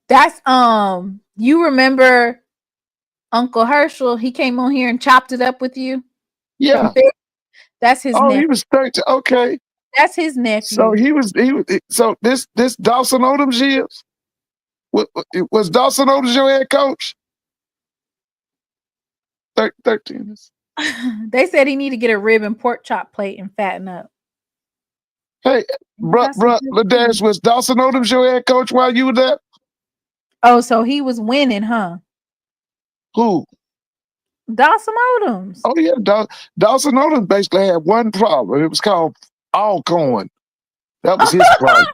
That's you remember Uncle Herschel? He came on here and chopped it up with you. Yeah. That's his Oh, nephew. he was 13. Okay. That's his nephew. So he was so this Dawson Odom's years? Was Dawson Odom's your head coach? 13. They said he need to get a rib and pork chop plate and fatten up. Hey, bruh, Ladash, was Dawson Odom's your head coach while you were there? Oh, so he was winning, huh? Who? Dawson Odoms. Oh yeah, Dawson Odom basically had one problem. It was called Alcorn. That was his problem.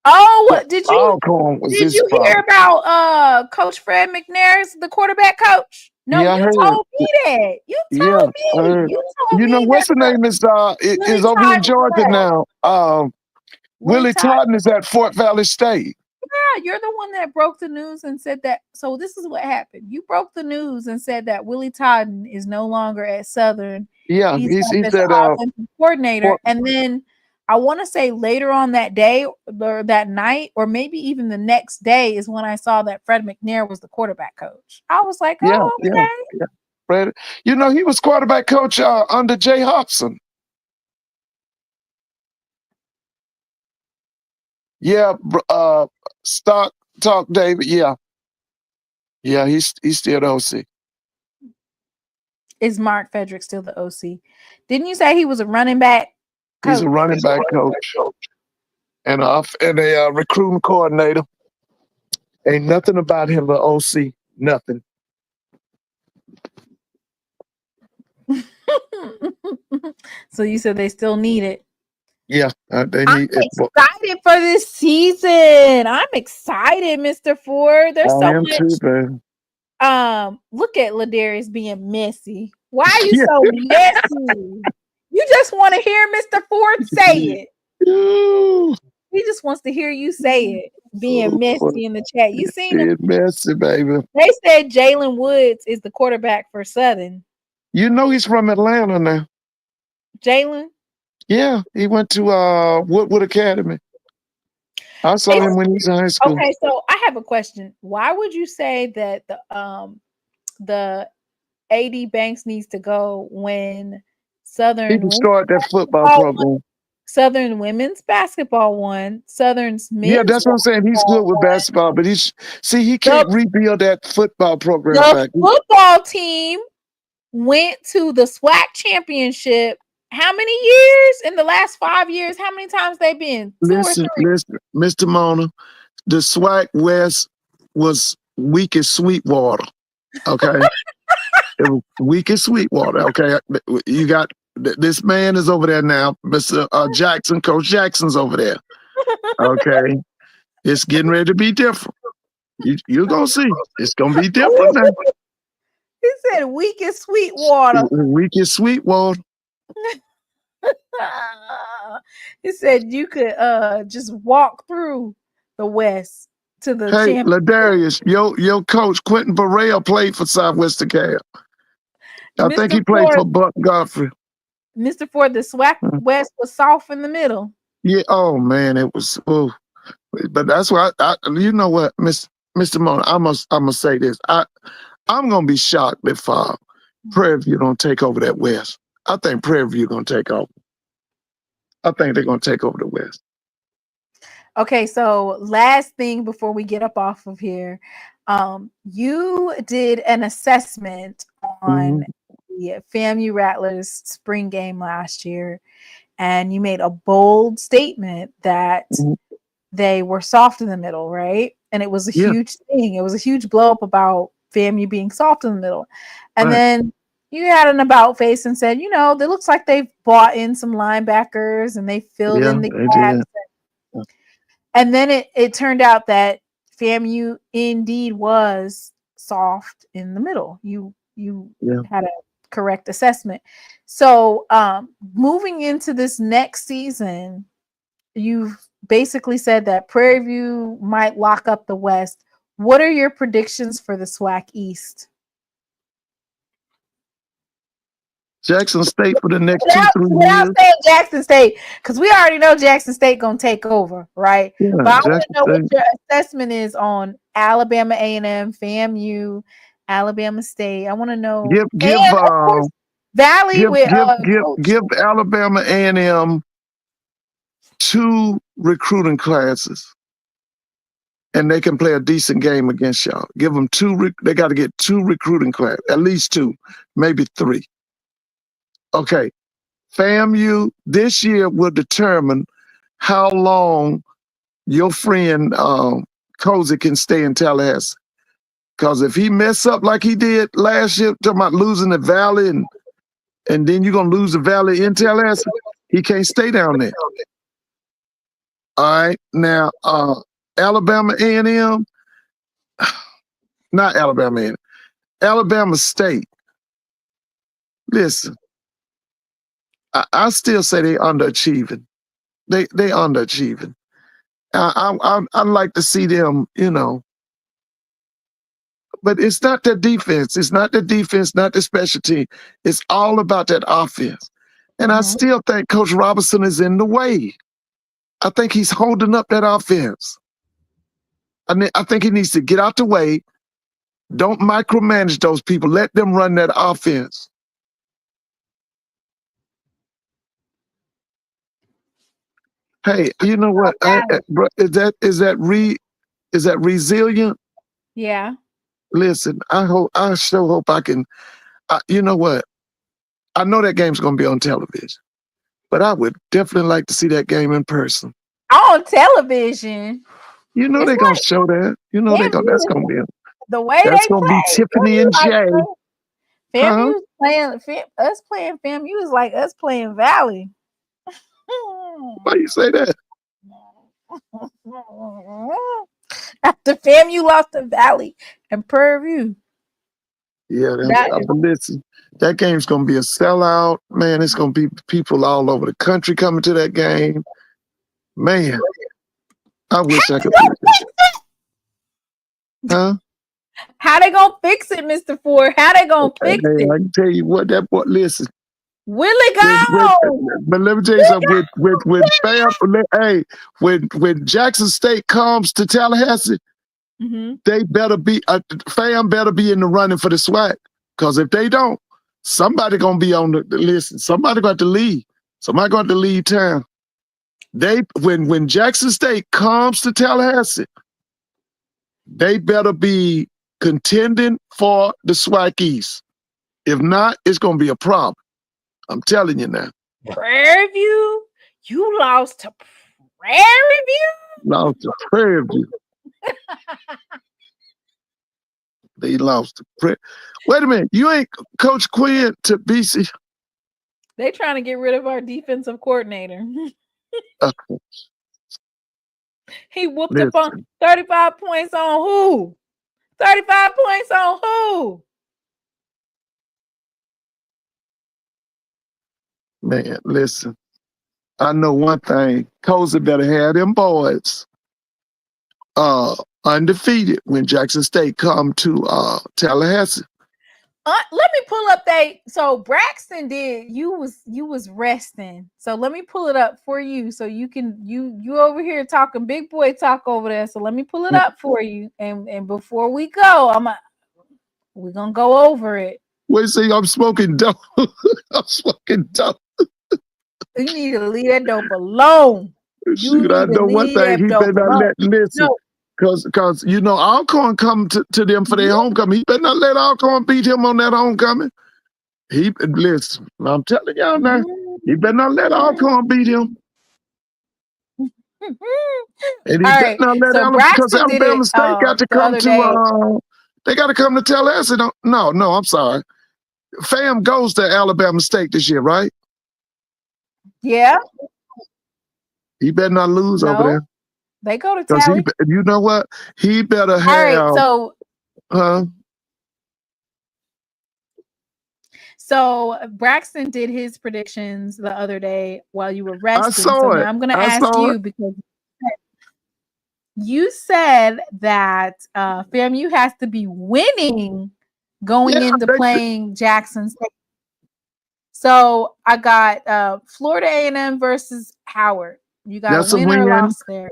Oh, what did you Alcorn was his hear problem. about Coach Fred McNair's the quarterback coach? No, Yeah, I you heard. told me that. You told me. You told You know me what's that the name is over here in Georgia now. Willie Totten is at Fort Valley State. Yeah, you're the one that broke the news and said that. So this is what happened. You broke the news and said that Willie Totten is no longer at Southern. Yeah, he's at offensive coordinator. And then I want to say later on that day or that night, or maybe even the next day, is when I saw that Fred McNair was the quarterback coach. I was like, oh, okay. Yeah. Fred, you know, he was quarterback coach under Jay Hobson. Yeah, Stock Talk David. Yeah, he's still the OC. Is Mark Fedrick still the OC? Didn't you say he was a running back coach? He's a running back coach and a recruiting coordinator. Ain't nothing about him the OC. Nothing. So you said they still need it. Yeah, they I'm need it. excited for this season. I'm excited, Mr. Ford. There's so much. Too, baby. Look at Ladarius being messy. Why are you so messy? You just want to hear Mr. Ford say it. He just wants to hear you say it. Being messy in the chat. You seen him? Messy, baby. They said Jalen Woods is the quarterback for Southern. You know he's from Atlanta now. Jalen? Yeah, he went to Woodwood Academy. I saw him when he was in high school. Okay, so I have a question. Why would you say that the AD Banks needs to go when Southern he can start that football program? Southern women's basketball won. Southern's men's. Yeah, that's what I'm saying. He's good with basketball, but he can't rebuild that football program back. The football team went to the SWAC championship. How many years in the last 5 years? How many times they been? Listen, Mr. Mona, the SWAC West was weak as Sweetwater. Okay, it was weak as Sweetwater. Okay, you got this man is over there now, Mr. Jackson. Coach Jackson's over there. Okay, it's getting ready to be different. You're gonna see. It's gonna be different now. He said weak as Sweetwater. Weak as Sweetwater. He said you could just walk through the West to the championship. Ladarius, your coach Quentin Burrell played for Southwestern Cal. I think he played for Buck Godfrey. Mr. Ford, the SWAC West was soft in the middle. Yeah. Oh man, it was. Oh, but that's why you know what, Mr. Mona, I must say this. I'm gonna be shocked if Prairie View don't take over that West. I think Prairie View gonna take over. I think they're gonna take over the West. Okay, so last thing before we get up off of here, you did an assessment on the FAMU Rattlers spring game last year, and you made a bold statement that they were soft in the middle, right? And it was a huge thing. It was a huge blow up about FAMU being soft in the middle. And then you had an about face and said, you know, it looks like they've bought in some linebackers and they filled in the gaps. And then it turned out that FAMU indeed was soft in the middle. You had a correct assessment. So moving into this next season, you've basically said that Prairie View might lock up the West. What are your predictions for the SWAC East? Jackson State for the next 2-3 without years. saying Jackson State, because we already know Jackson State gonna take over, right? Yeah, But I want Jackson to know what State. your assessment is on Alabama A&M, FAMU, Alabama State. I want to know, Give and of course Valley with Coach. give Alabama A&M 2 recruiting classes, and they can play a decent game against y'all. Give them 2. They got to get 2 recruiting classes, at least 2, maybe 3. Okay, FAMU this year will determine how long your friend Cozy can stay in Tallahassee. Because if he mess up like he did last year, talking about losing the Valley, and then you're going to lose the Valley in Tallahassee, he can't stay down there. All right, now Alabama A&M, not Alabama A&M, Alabama State. Listen, I still say they underachieving. They underachieving. I'd like to see them, but it's not the defense. It's not the defense, not the special team. It's all about that offense. And I still think Coach Robinson is in the way. I think he's holding up that offense. I think he needs to get out the way. Don't micromanage those people. Let them run that offense. Hey, you know what? Is that resilient? Yeah. Listen, I sure hope I can. You know what? I know that game's going to be on television, but I would definitely like to see that game in person. On television. You know they're going to show that. You know that's going to be the way that's they going to play. be Tiffany and Jay. FAMU's playing us playing FAMU is like us playing Valley. Why you say that? After FAMU lost to Valley and Prairie View. Yeah, listen, that game's going to be a sellout. Man, it's going to be people all over the country coming to that game. Man, I wish I could be there. Huh? How they going to fix it, Mr. Ford? How they going to fix it? I can tell you what, that boy, listen. Willie go! But let me tell you something. When Jackson State comes to Tallahassee, they better be FAM better be in the running for the SWAC. Because if they don't, somebody gonna be on the listen. Somebody got to leave. Somebody got to leave town. When Jackson State comes to Tallahassee, they better be contending for the SWAC East. If not, it's gonna be a problem. I'm telling you now. Prairie View? You lost to Prairie View? Lost to Prairie View. They lost to Prairie. Wait a minute. You ain't Coach Quinn to BC. They trying to get rid of our defensive coordinator. He whooped up on 35 points on who? 35 points on who? Man, listen. I know one thing. Cozy better have them boys undefeated when Jackson State come to Tallahassee. Let me pull up so Braxton did you was resting. So let me pull it up for you so you can you over here talking big boy talk over there. So let me pull it up for you. And before we go, we're gonna go over it. Wait, see, I'm smoking dope. I'm smoking dope. You need to leave that dope alone. Shoot, I know one thing. He better not listen. Because Alcorn come to them for their homecoming. He better not let Alcorn beat him on that homecoming. Listen, I'm telling y'all now, he better not let Alcorn beat him. And he better not let Alabama, because Alabama State got to come to they got to come to Tallahassee. No, I'm sorry. FAM goes to Alabama State this year, right? Yeah. He better not lose over there. They go to Tally. You know what? He better have. All right, so Braxton did his predictions the other day while you were resting. I saw it. Now I'm going to ask you because you said that FAMU has to be winning going into playing Jackson State. So I got Florida A&M versus Howard. You got That's a a win or a win. loss there.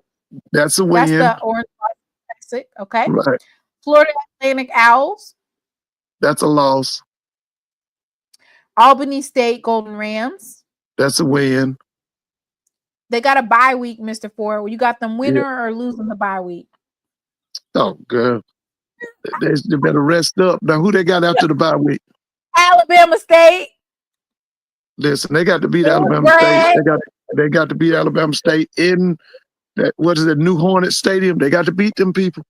That's a That's win. the Orange Classic. Okay. Right. Florida Atlantic Owls. That's a loss. Albany State Golden Rams. That's a win. They got a bye week, Mr. Ford. You got them winner Yeah. or losing the bye week? Oh, girl. They better rest up. Now, who they got after the bye week? Alabama State. Listen, they got to beat Ooh, Alabama Brad. State. They got to beat Alabama State in that, what is it, New Hornet Stadium. They got to beat them people.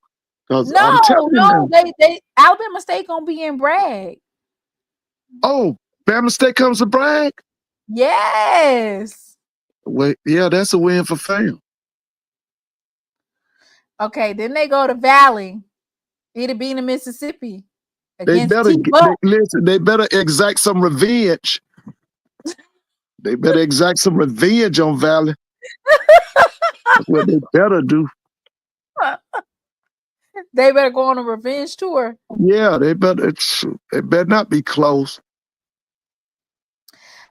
I'm telling you No, now. they Alabama State gonna be in Bragg. Oh, Bama State comes to Bragg? Yes. Wait, yeah, that's a win for FAMU. Okay, then they go to Valley. It'll be in Mississippi. They better listen. They better exact some revenge. They better exact some revenge on Valley. That's what they better do. They better go on a revenge tour. Yeah, they better not be close.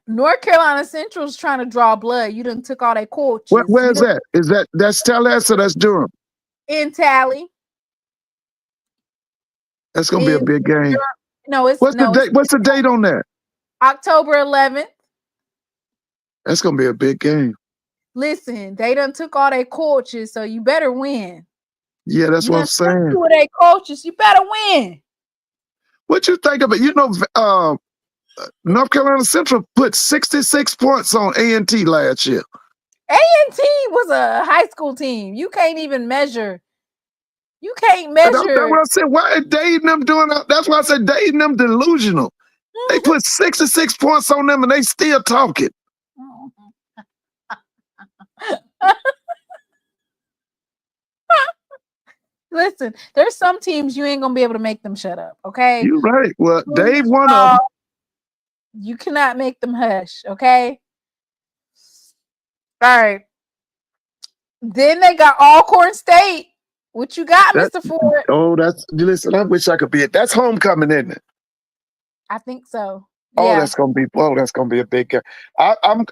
North Carolina Central's trying to draw blood. You done took all their coaches. Where's that? That's Tallahassee or that's Durham? In Tally. That's gonna be a big game. No, it's what's the date on that? October 11th. That's gonna be a big game. Listen, they done took all their coaches, so you better win. Yeah, that's what I'm saying. Two of their coaches, you better win. What you think of it? You know, North Carolina Central put 66 points on A&T last year. A&T was a high school team. You can't even measure. You can't measure. That's what I said. Why are Dade and them doing that? That's why I said Dade and them delusional. They put 66 points on them and they still talking. Listen, there's some teams you ain't gonna be able to make them shut up, okay? You're right. Well, Dave one of them. You cannot make them hush, okay? All right. Then they got Alcorn State. What you got, Mr. Ford? Oh, listen, I wish I could be it. That's homecoming, isn't it? I think so. Oh, yeah. that's gonna be a big game. I'm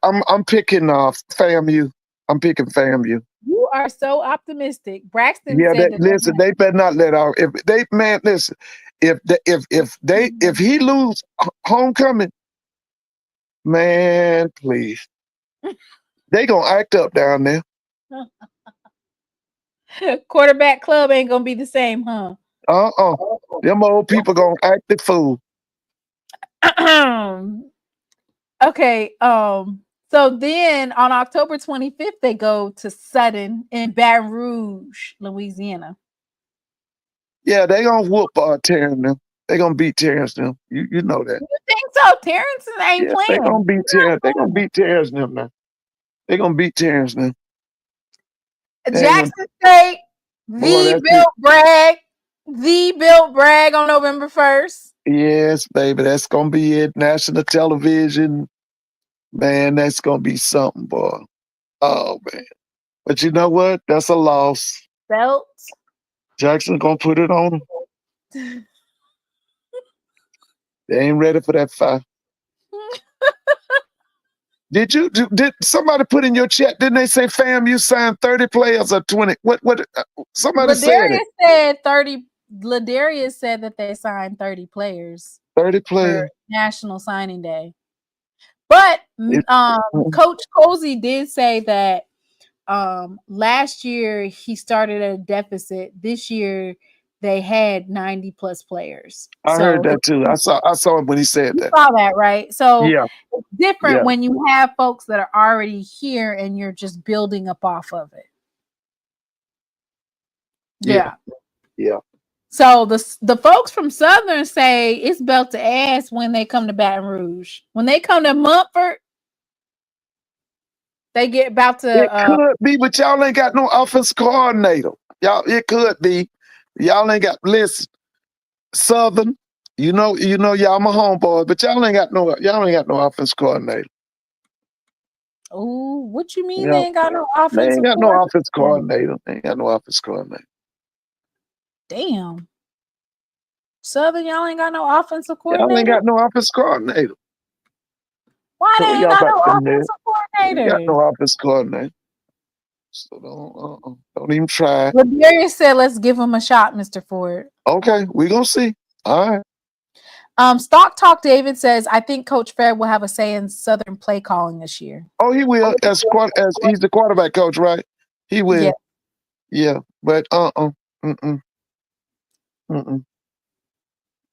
picking FAMU. I'm picking FAMU. You are so optimistic. Braxton Yeah, said listen, they better not let out. Listen, if he lose homecoming, man, please, they gonna act up down there. Quarterback club ain't gonna be the same, huh? Them old people gonna act the fool. Okay. So then on October 25th, they go to Sutton in Baton Rouge, Louisiana. Yeah, they gonna whoop Terrence them. They gonna beat Terrence them. You know that. You think so? Terrence ain't playing. They gonna beat Terrence. They gonna beat Terrence them now. They gonna beat Terrence them. Jackson State, the Built Bragg on November 1st. Yes, baby, that's gonna be it. National television, man, that's gonna be something, boy. Oh man, but you know what? That's a loss. Belt. Jackson gonna put it on them. They ain't ready for that fight. Did somebody put in your chat? Didn't they say FAMU signed 30 players or 20? What? Somebody said it. Said 30. Ladarius said that they signed 30 players. 30 players. For National Signing Day. But Coach Cozy did say that last year he started at a deficit. This year they had 90 plus players. I heard that too. I saw him when he said that. You saw that, right? So yeah, it's different when you have folks that are already here and you're just building up off of it. Yeah. So the folks from Southern say it's belt to ass when they come to Baton Rouge. When they come to Mumford, they get about to. It could be, but y'all ain't got no offensive coordinator. It could be. Y'all ain't got. Listen, Southern. You know, y'all my homeboy, but y'all ain't got no offensive coordinator. Oh, what you mean they ain't got no offensive? They ain't got no offensive coordinator. They ain't got no offensive coordinator. Damn. Southern, y'all ain't got no offensive coordinator. Y'all ain't got no offensive coordinator. Why So they we ain't got got about no 10 minutes. offensive We got coordinator? no offense coordinator. So don't even try. Ladarius said, "Let's give him a shot, Mr. Ford." Okay, we gonna see. All right. Stock Talk David says, "I think Coach Fred will have a say in Southern play calling this year." Oh, he will. As he's the quarterback coach, right? He will. Yeah. Yeah. But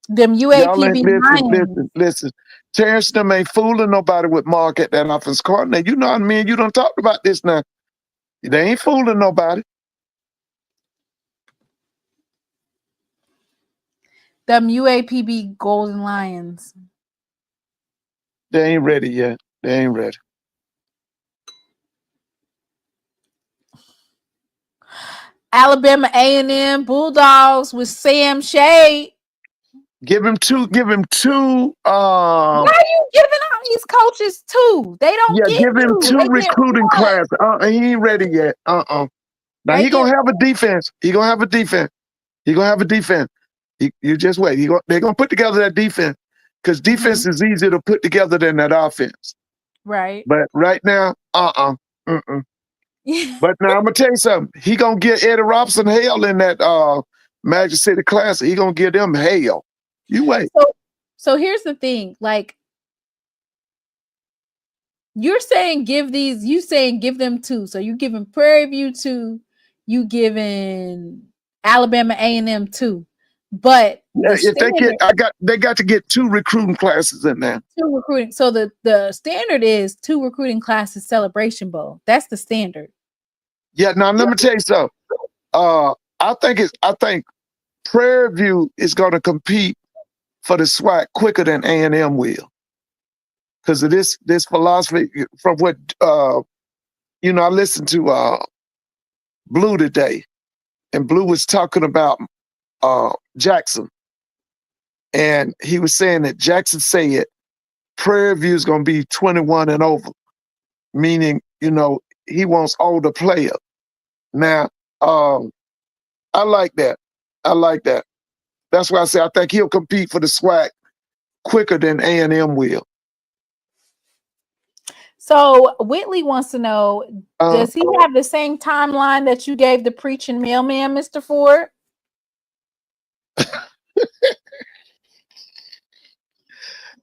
Them Y'all ain't UAPB Lions. listen. Terrence them ain't fooling nobody with Mark at that offense coordinator. You know what I mean? You done talked about this now. They ain't fooling nobody. Them UAPB Golden Lions. They ain't ready yet. They ain't ready. Alabama A&M Bulldogs with Sam Shade. Give him two. Why are you giving all these coaches two? They don't get give him two. two They get recruiting one. classes. He ain't ready yet. Now They he gonna get have a defense. He gonna have a defense. He gonna have a defense. You just wait. They're gonna put together that defense because defense is easier to put together than that offense. right. But right now, But now I'm gonna tell you something. He gonna get Eddie Robinson hell in that Magic City Classic. He gonna give them hell. You wait. So here's the thing. Like, you're saying give them two. So you giving Prairie View two, you giving Alabama A&M two. But Yeah, if they got to get two recruiting classes in there. Two recruiting. So the standard is two recruiting classes Celebration Bowl. That's the standard. Yeah, now let me tell you something. I think Prairie View is gonna compete for the SWAC quicker than A&M will. Because of this philosophy from what I listened to Blue today, and Blue was talking about Jackson. And he was saying that Jackson said Prairie View is going to be 21 and over, meaning, he wants older players. Now, I like that. That's why I say I think he'll compete for the SWAC quicker than A&M will. So Whitley wants to know, does he have the same timeline that you gave the preaching mailman, Mr. Ford?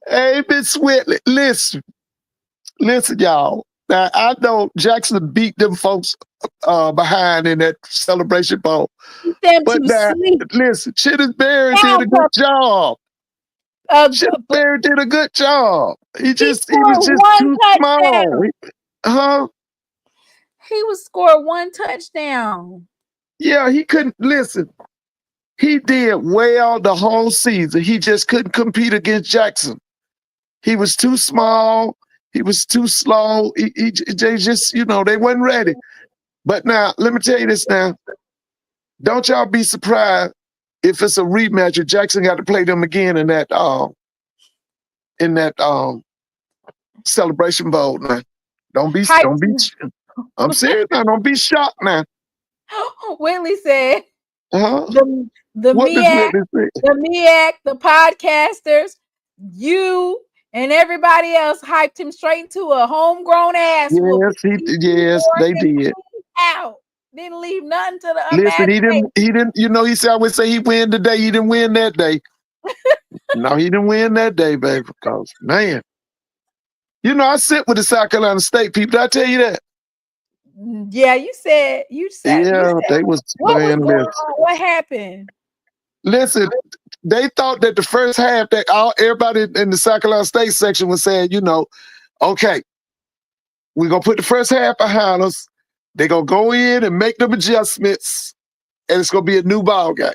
Hey, Miss Whitley, listen, y'all. Now, I know Jackson beat them folks behind in that Celebration Bowl. But now, listen, Chittisberry did a good job. Chittisberry did a good job. He was just too small. He was scored one touchdown. Yeah, he couldn't listen. He did well the whole season. He just couldn't compete against Jackson. He was too small. He was too slow. They just, they wasn't ready. But now, let me tell you this now. Don't y'all be surprised if it's a rematch if Jackson got to play them again in that Celebration Bowl now. I'm serious now. Don't be shocked now. Whitley said, the MEAC, the podcasters, you and everybody else hyped him straight into a homegrown ass. Yes, they did. Out. Didn't leave nothing to the Listen, he didn't, he said, I would say he win today. He didn't win that day. No, he didn't win that day, baby, because, man. I sit with the South Carolina State people. Did I tell you that? Yeah, you said. Yeah, they was playing this. What happened? Listen, they thought that the first half that everybody in the South Carolina State section was saying, okay, we're going to put the first half behind us. They're going to go in and make them adjustments, and it's going to be a new ball game.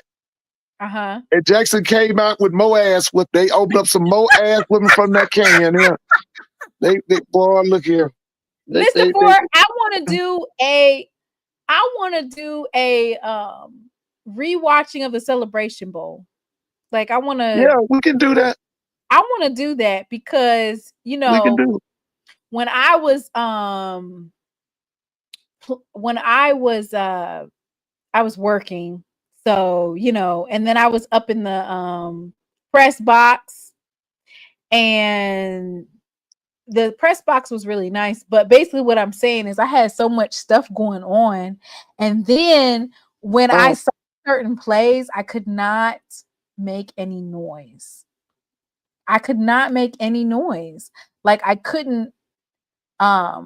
Uh-huh. And Jackson came out with more ass whip. They opened up some more ass whipping from that can. Yeah. They boy, look here. Mr. Ford, I want to do a rewatching of the Celebration Bowl. Like, I want to. Yeah, we can do that. I want to do that because we can do it. when I was working, so and then I was up in the press box, and the press box was really nice, but basically what I'm saying is I had so much stuff going on, and then when I saw certain plays, I could not make any noise. I could not make any noise. Like I couldn't have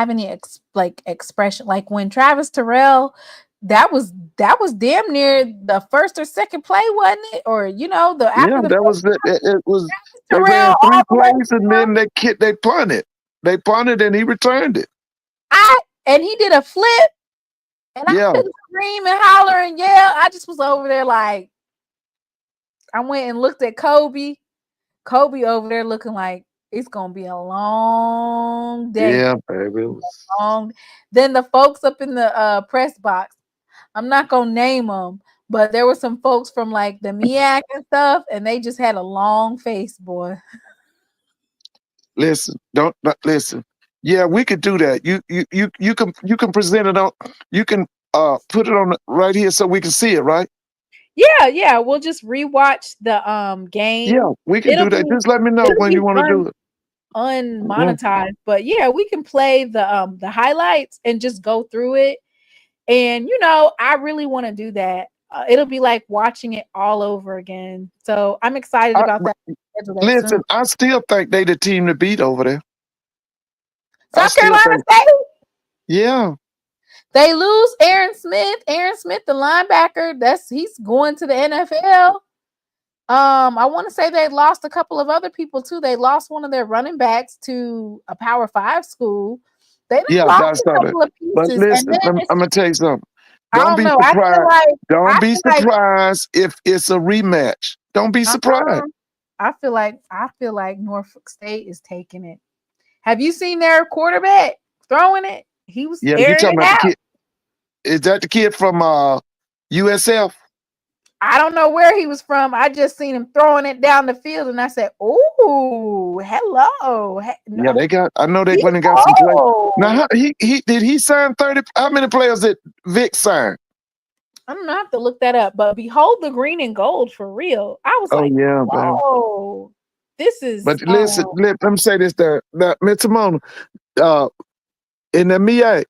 any expression. Like when Travis Terrell, that was damn near the first or second play, wasn't it? Or that was it was they Terrell ran 3 all the way plays and then they punted. They punted and he returned it. And he did a flip, and I couldn't scream and holler and yell. I just was over there like, I went and looked at Kobe. Kobe over there looking like it's gonna be a long day. Yeah, baby. Then the folks up in the press box, I'm not gonna name them, but there were some folks from like the MEAC and stuff, and they just had a long face, boy. Listen, listen. Yeah, we could do that. You can present it on. You can put it on right here so we can see it, right? Yeah. We'll just rewatch the game. Yeah, we can do that. Just let me know when you want to do it. Unmonetized, but yeah, we can play the highlights and just go through it. And I really want to do that. It'll be like watching it all over again. So I'm excited about that. Listen, I still think they the team to beat over there. South Carolina State? Yeah. They lose Aaron Smith. Aaron Smith, the linebacker, he's going to the NFL. I want to say they lost a couple of other people too. They lost one of their running backs to a Power 5 school. They lost a couple of pieces. But listen, I'm gonna tell you something. Don't be surprised. Don't be surprised if it's a rematch. Don't be surprised. I feel like Norfolk State is taking it. Have you seen their quarterback throwing it? He was you're talking about the kid. Is that the kid from USF? I don't know where he was from. I just seen him throwing it down the field, and I said, "Ooh, hello." Yeah, they got. I know they went and got some players. Now, did he sign 30? How many players did Vic sign? I don't know. I have to look that up. But behold, the green and gold for real. I was like, yeah, "Oh, this is." But listen, let me say this: there, Mr. Mona, in the MEA,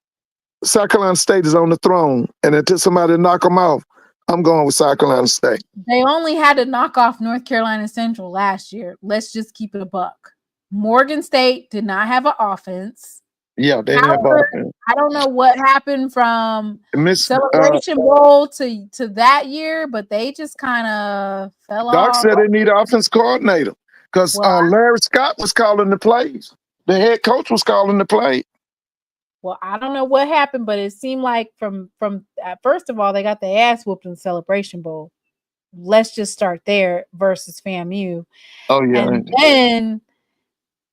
South Carolina State is on the throne, and until somebody knock them off, I'm going with South Carolina State. They only had to knock off North Carolina Central last year. Let's just keep it a buck. Morgan State did not have an offense. Yeah, they have offense. I don't know what happened from Celebration Bowl to that year, but they just kind of fell off. Doc said they need an offense coordinator because Larry Scott was calling the plays. The head coach was calling the play. Well, I don't know what happened, but it seemed like from first of all, they got their ass whooped in the Celebration Bowl. Let's just start there versus FAMU. Oh yeah, and then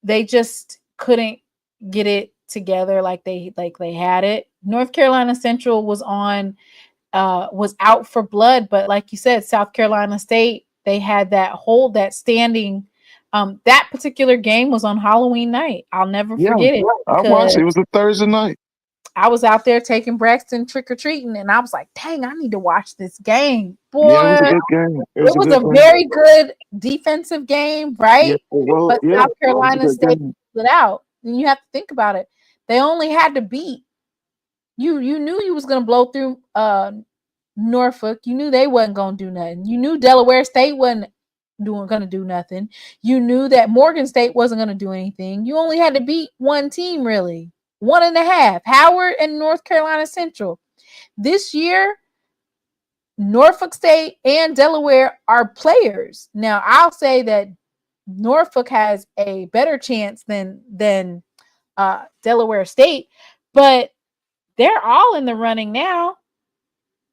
they just couldn't get it together like they had it. North Carolina Central was out for blood, but like you said, South Carolina State, they had that standing. That particular game was on Halloween night. I'll never forget it. I watched it. It was a Thursday night. I was out there taking Braxton trick-or-treating, and I was like, dang, I need to watch this game. Boy, yeah, it was a good game. It was a very good defensive game, right? But South Carolina State split out. And you have to think about it. They only had to beat. You knew you was going to blow through Norfolk. You knew they wasn't going to do nothing. You knew Delaware State wasn't going to do nothing. You knew that Morgan State wasn't going to do anything. You only had to beat one team, really. 1.5. Howard and North Carolina Central. This year, Norfolk State and Delaware are players. Now, I'll say that Norfolk has a better chance than Delaware State, but they're all in the running now.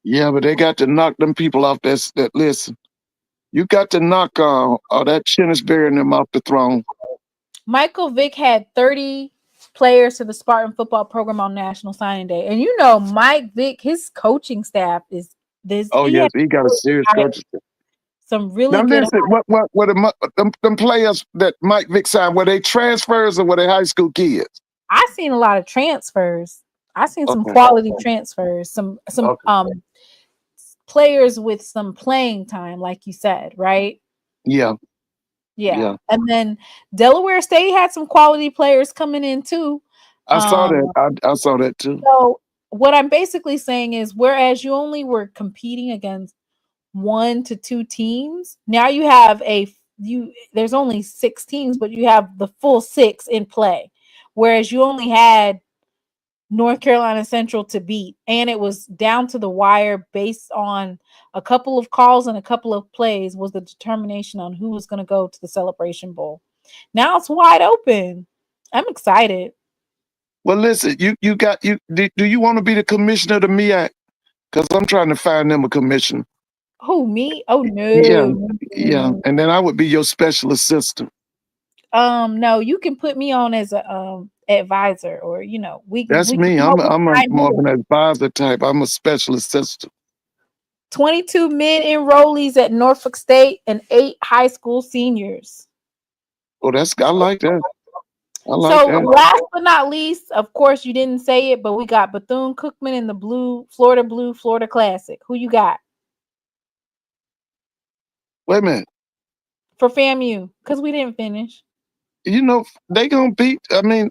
Yeah, but they got to knock them people off that listen. You got to knock that Chinnisberry and them off the throne. Michael Vick had 30 players to the Spartan football program on National Signing Day. And Mike Vick, his coaching staff is this. Oh, yes, he got a serious coaching staff. Some really now, good. Listen, them players that Mike Vick signed, were they transfers or were they high school kids? I seen a lot of transfers. I seen some quality transfers, some players with some playing time, like you said, right? Yeah. Yeah. And then Delaware State had some quality players coming in too. I saw that. I saw that too. So what I'm basically saying is, whereas you only were competing against 1 to 2 teams, now you have there's only 6 teams, but you have the full 6 in play. Whereas you only had North Carolina Central to beat, and it was down to the wire based on a couple of calls and a couple of plays was the determination on who was going to go to the Celebration Bowl. Now it's wide open. I'm excited. Well, listen, do you want to be the commissioner of the MEAC? Because I'm trying to find them a commissioner. Who, me? Oh no. Yeah. And then I would be your special assistant. No, you can put me on as a advisor, or That's me. I'm more of an advisor type. I'm a special assistant. 22 mid enrollees at Norfolk State and 8 high school seniors. Oh, I like that. Last but not least, of course, you didn't say it, but we got Bethune-Cookman in the Florida Classic. Who you got? Wait a minute. For FAMU, because we didn't finish. They gonna beat. I mean,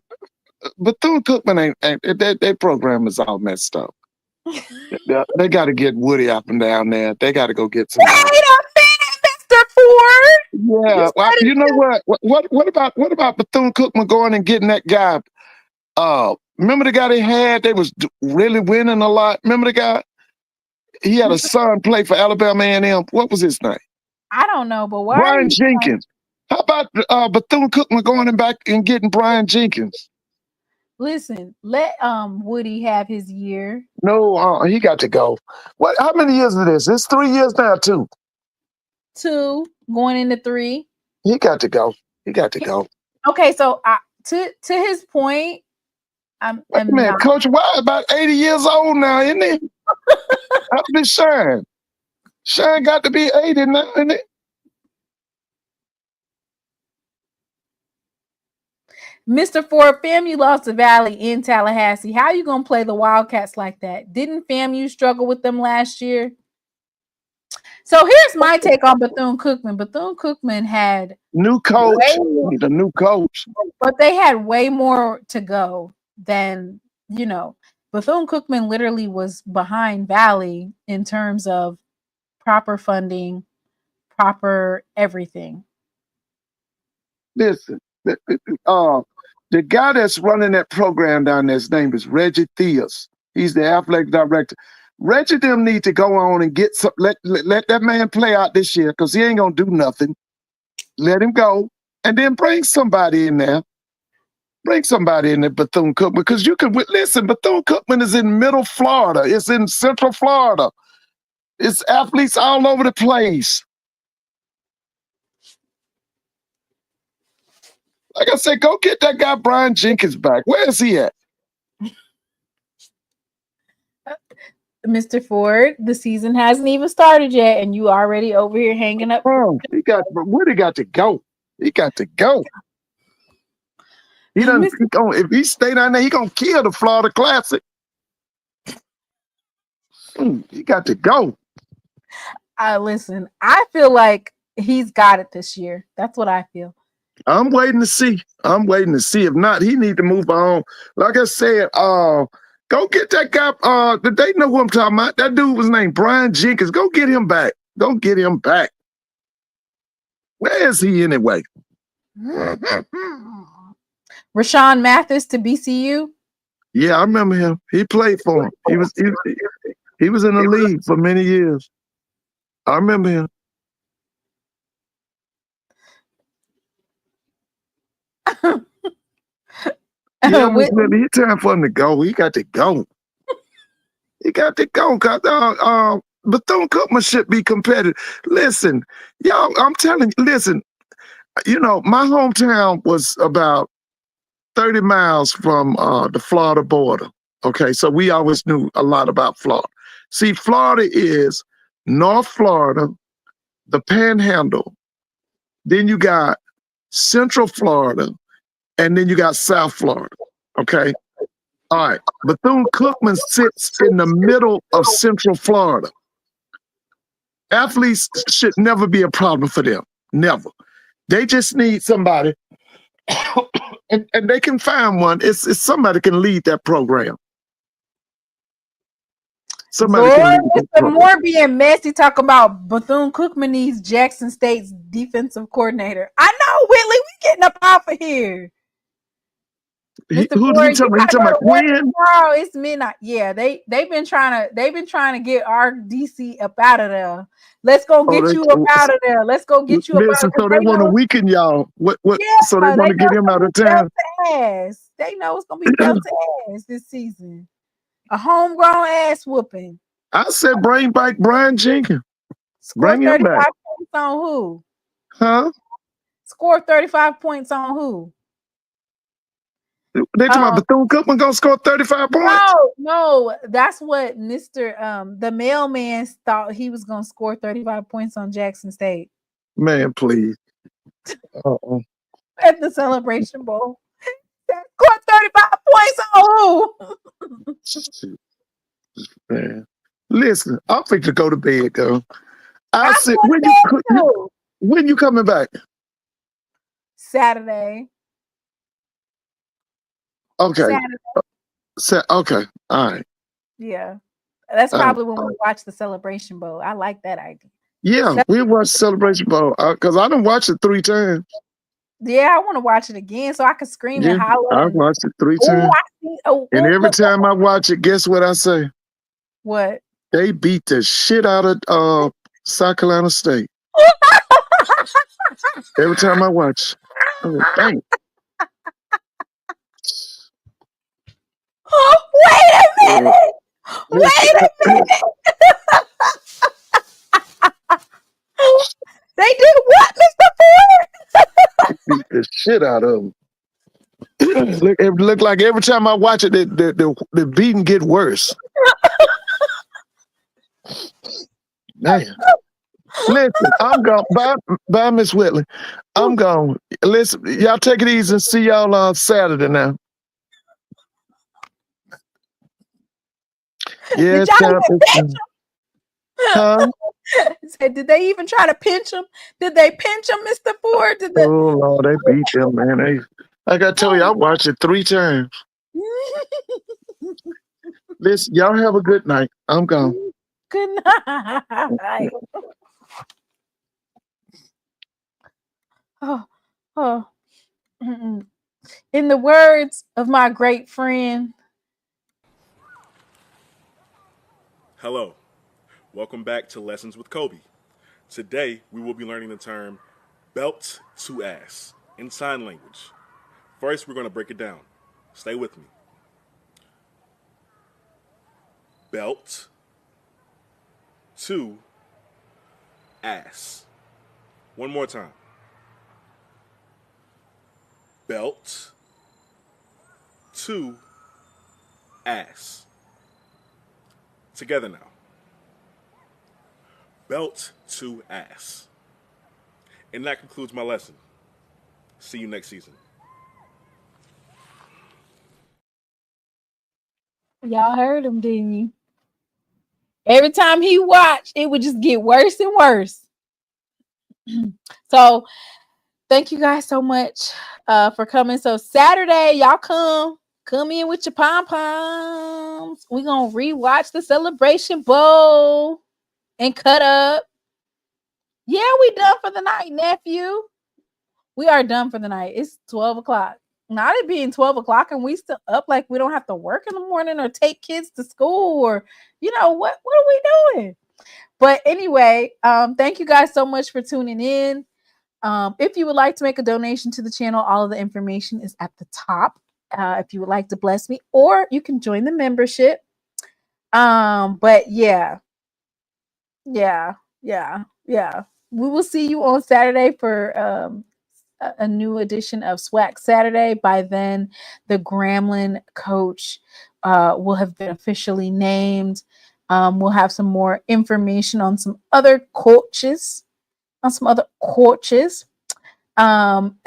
Bethune-Cookman ain't their program is all messed up. They got to get Woody up and down there. They got to go get some. Wait a minute, Mr. Ford. Yeah, well, you know what? What about Bethune-Cookman going and getting that guy? Remember the guy they had? They was really winning a lot. Remember the guy? He had a son play for Alabama A&M. What was his name? I don't know, but why? Brian Jenkins. How about Bethune-Cookman going back and getting Brian Jenkins? Listen, let Woody have his year. No, he got to go. What? How many years is this? It's 3 years now, too. 2 going into 3. He got to go. He got to go. Okay, so to his point, Coach Wild about 80 years old now, isn't he? That's been Shine. Shine got to be 80 now, isn't it? Mr. Ford, FAMU lost to Valley in Tallahassee. How you gonna play the Wildcats like that? Didn't FAMU struggle with them last year? So here's my take on Bethune-Cookman. Bethune-Cookman had new coach, the new coach, but they had way more to go than Bethune-Cookman literally was behind Valley in terms of proper funding, proper everything. Listen, the guy that's running that program down there, his name is Reggie Theus. He's the athletic director. Reggie them need to go on and get some. Let that man play out this year because he ain't gonna do nothing. Let him go, and then bring somebody in there. Bring somebody in there, Bethune-Cookman, because you can listen. Bethune-Cookman is in Middle Florida. It's in Central Florida. It's athletes all over the place. Like I said, go get that guy Brian Jenkins back. Where is he at? Mr. Ford, the season hasn't even started yet, and you already over here hanging up. Oh, Woody got to go. He got to go. If he stay down there, he gonna kill the Florida Classic. He got to go. Listen, I feel like he's got it this year. That's what I feel. I'm waiting to see. If not, he need to move on. Like I said, go get that guy. They know who I'm talking about. That dude was named Brian Jenkins. Go get him back. Where is he anyway? Rashawn Mathis to BCU. Yeah, I remember him. He played for him. He was in the league for many years. I remember him. Yeah, it's time for him to go. He got to go. Because Bethune-Cookman should be competitive. Listen, y'all, I'm telling you, listen, my hometown was about 30 miles from the Florida border. Okay, so we always knew a lot about Florida. See, Florida is North Florida, the Panhandle, then you got Central Florida, and then you got South Florida, okay? All right, Bethune-Cookman sits in the middle of Central Florida. Athletes should never be a problem for them, never. They just need somebody, and they can find one. It's somebody can lead that program. Somebody can Lord, lead that Mr. program. Moore being messy, talking about Bethune-Cookman needs Jackson State's defensive coordinator. I know, Whitley, we getting up off of here. Mr. Who Moore, he you talking about? He gotta talking go about to work Quinn? tomorrow. It's midnight. Yeah, they've been trying to get our DC up out of there. Let's go get you up out of there. Let's go get you up out Listen, of there. so they want to weaken y'all. What? So they Yeah, want they to get know him it's out gonna of be belt town. to ass. They know it's gonna be belt to ass this season. A homegrown ass whooping. I said, bring back Brian Jenkins. Score Bring him 35 back. points on who? Huh? Score 35 points on who? They talking about Bethune-Cookman gonna score 35 points? No, that's what Mr. The mailman thought he was gonna score 35 points on Jackson State. Man, please. At the Celebration Bowl. Score 35 points on who? Man. Listen, I'm fit to go to bed, girl. I I'm said, going to bed too. when you coming back? Saturday. Okay. Okay. All right. Yeah. That's probably when we watch the Celebration Bowl. I like that idea. Yeah, we'll watch Celebration Bowl because I done watched it 3 times. Yeah, I want to watch it again so I can scream and holler. I watched it 3 times. And every time I watch it, guess what I say? What? They beat the shit out of South Carolina State. Every time I watch. Oh, dang. Oh, wait a minute. Wait a minute. They did what, Mr. Ford? Beat the shit out of them. It look like every time I watch it, the beating get worse. Man. Listen, I'm gone. Bye, Miss Whitley. I'm gone. Listen, y'all take it easy and see y'all on Saturday now. Yeah, did y'all even pinch him? Huh? Did they even try to pinch him? Did they pinch him, Mr. Ford? Oh Lord, they beat them, man. Like I told you, I watched it 3 times. Listen, y'all have a good night. I'm gone. Good night. Oh. In the words of my great friend. Hello. Welcome back to Lessons with Kobe. Today, we will be learning the term belt to ass in sign language. First, we're going to break it down. Stay with me. Belt to ass. One more time. Belt to ass. Together now. Belt to ass. And that concludes my lesson. See you next season. Y'all heard him, didn't you? Every time he watched, it would just get worse and worse. So thank you guys so much for coming. So Saturday, y'all come in with your pom-poms. We're going to rewatch the Celebration Bowl and cut up. Yeah, we done for the night, nephew. We are done for the night. It's 12 o'clock. Not it being 12 o'clock and we still up, like we don't have to work in the morning or take kids to school or, what are we doing? But anyway, thank you guys so much for tuning in. If you would like to make a donation to the channel, all of the information is at the top. If you would like to bless me, or you can join the membership. But yeah. We will see you on Saturday for a new edition of SWAC Saturday. By then, the Grambling coach will have been officially named. We'll have some more information on some other coaches.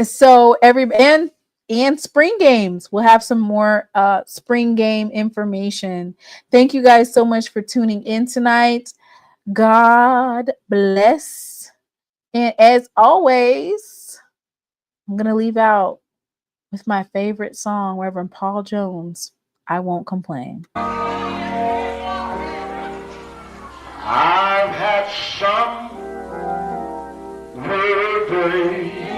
So and spring games. We'll have some more spring game information. Thank you guys so much for tuning in tonight. God bless. And as always, I'm going to leave out with my favorite song, Reverend Paul Jones, I Won't Complain. I've had some weary days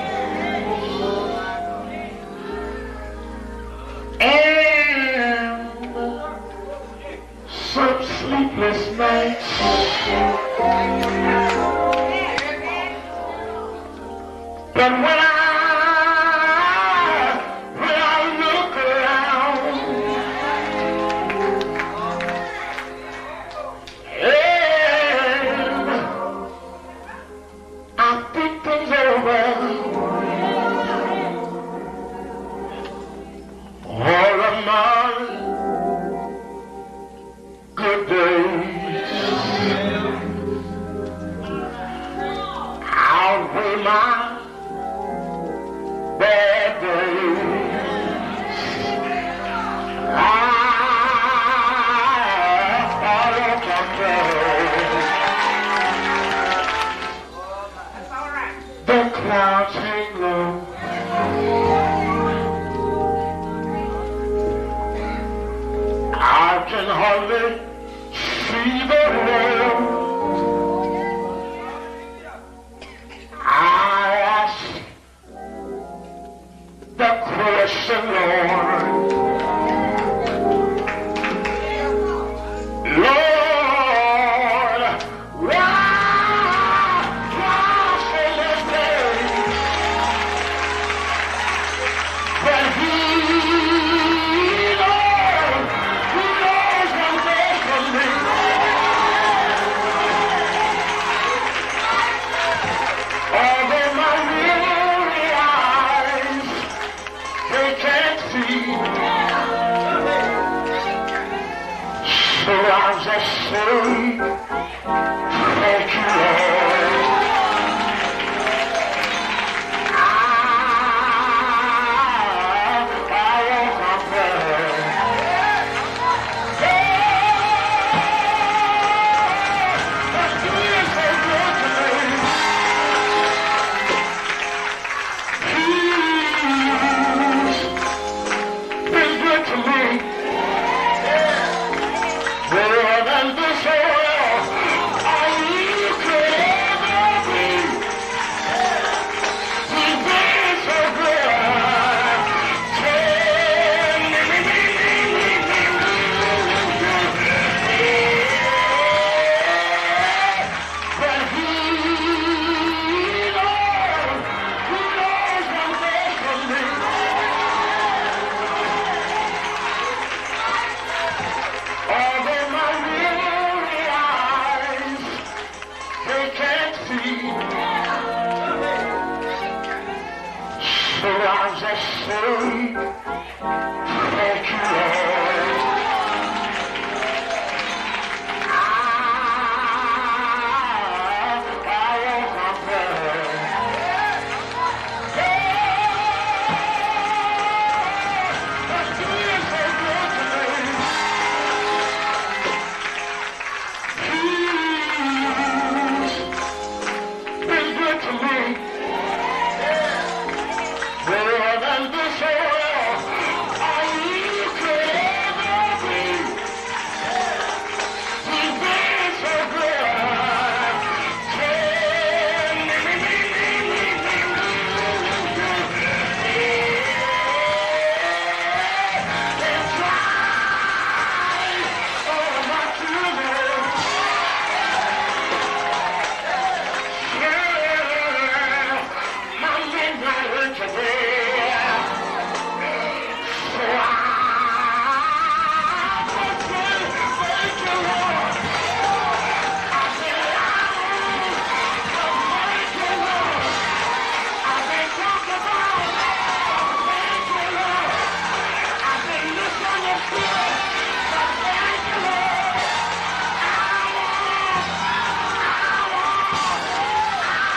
and some sleepless nights. But when I look around and I think things over, all of my good days outweigh my bad days. I follow the clouds hang low. I can hardly see the road. I ask the question, Lord. Lord, why so much pain? But He knows one thing for me. Although my weary eyes, they can't see, so I'll just say, thank you, Lord. I won't complain. That's been so good to me. He's been good to me. More than this world all you could ever be. He's been so good. But He knows one thing for me. Although my weary eyes, they can't see, so I'll just say, thank you, Lord.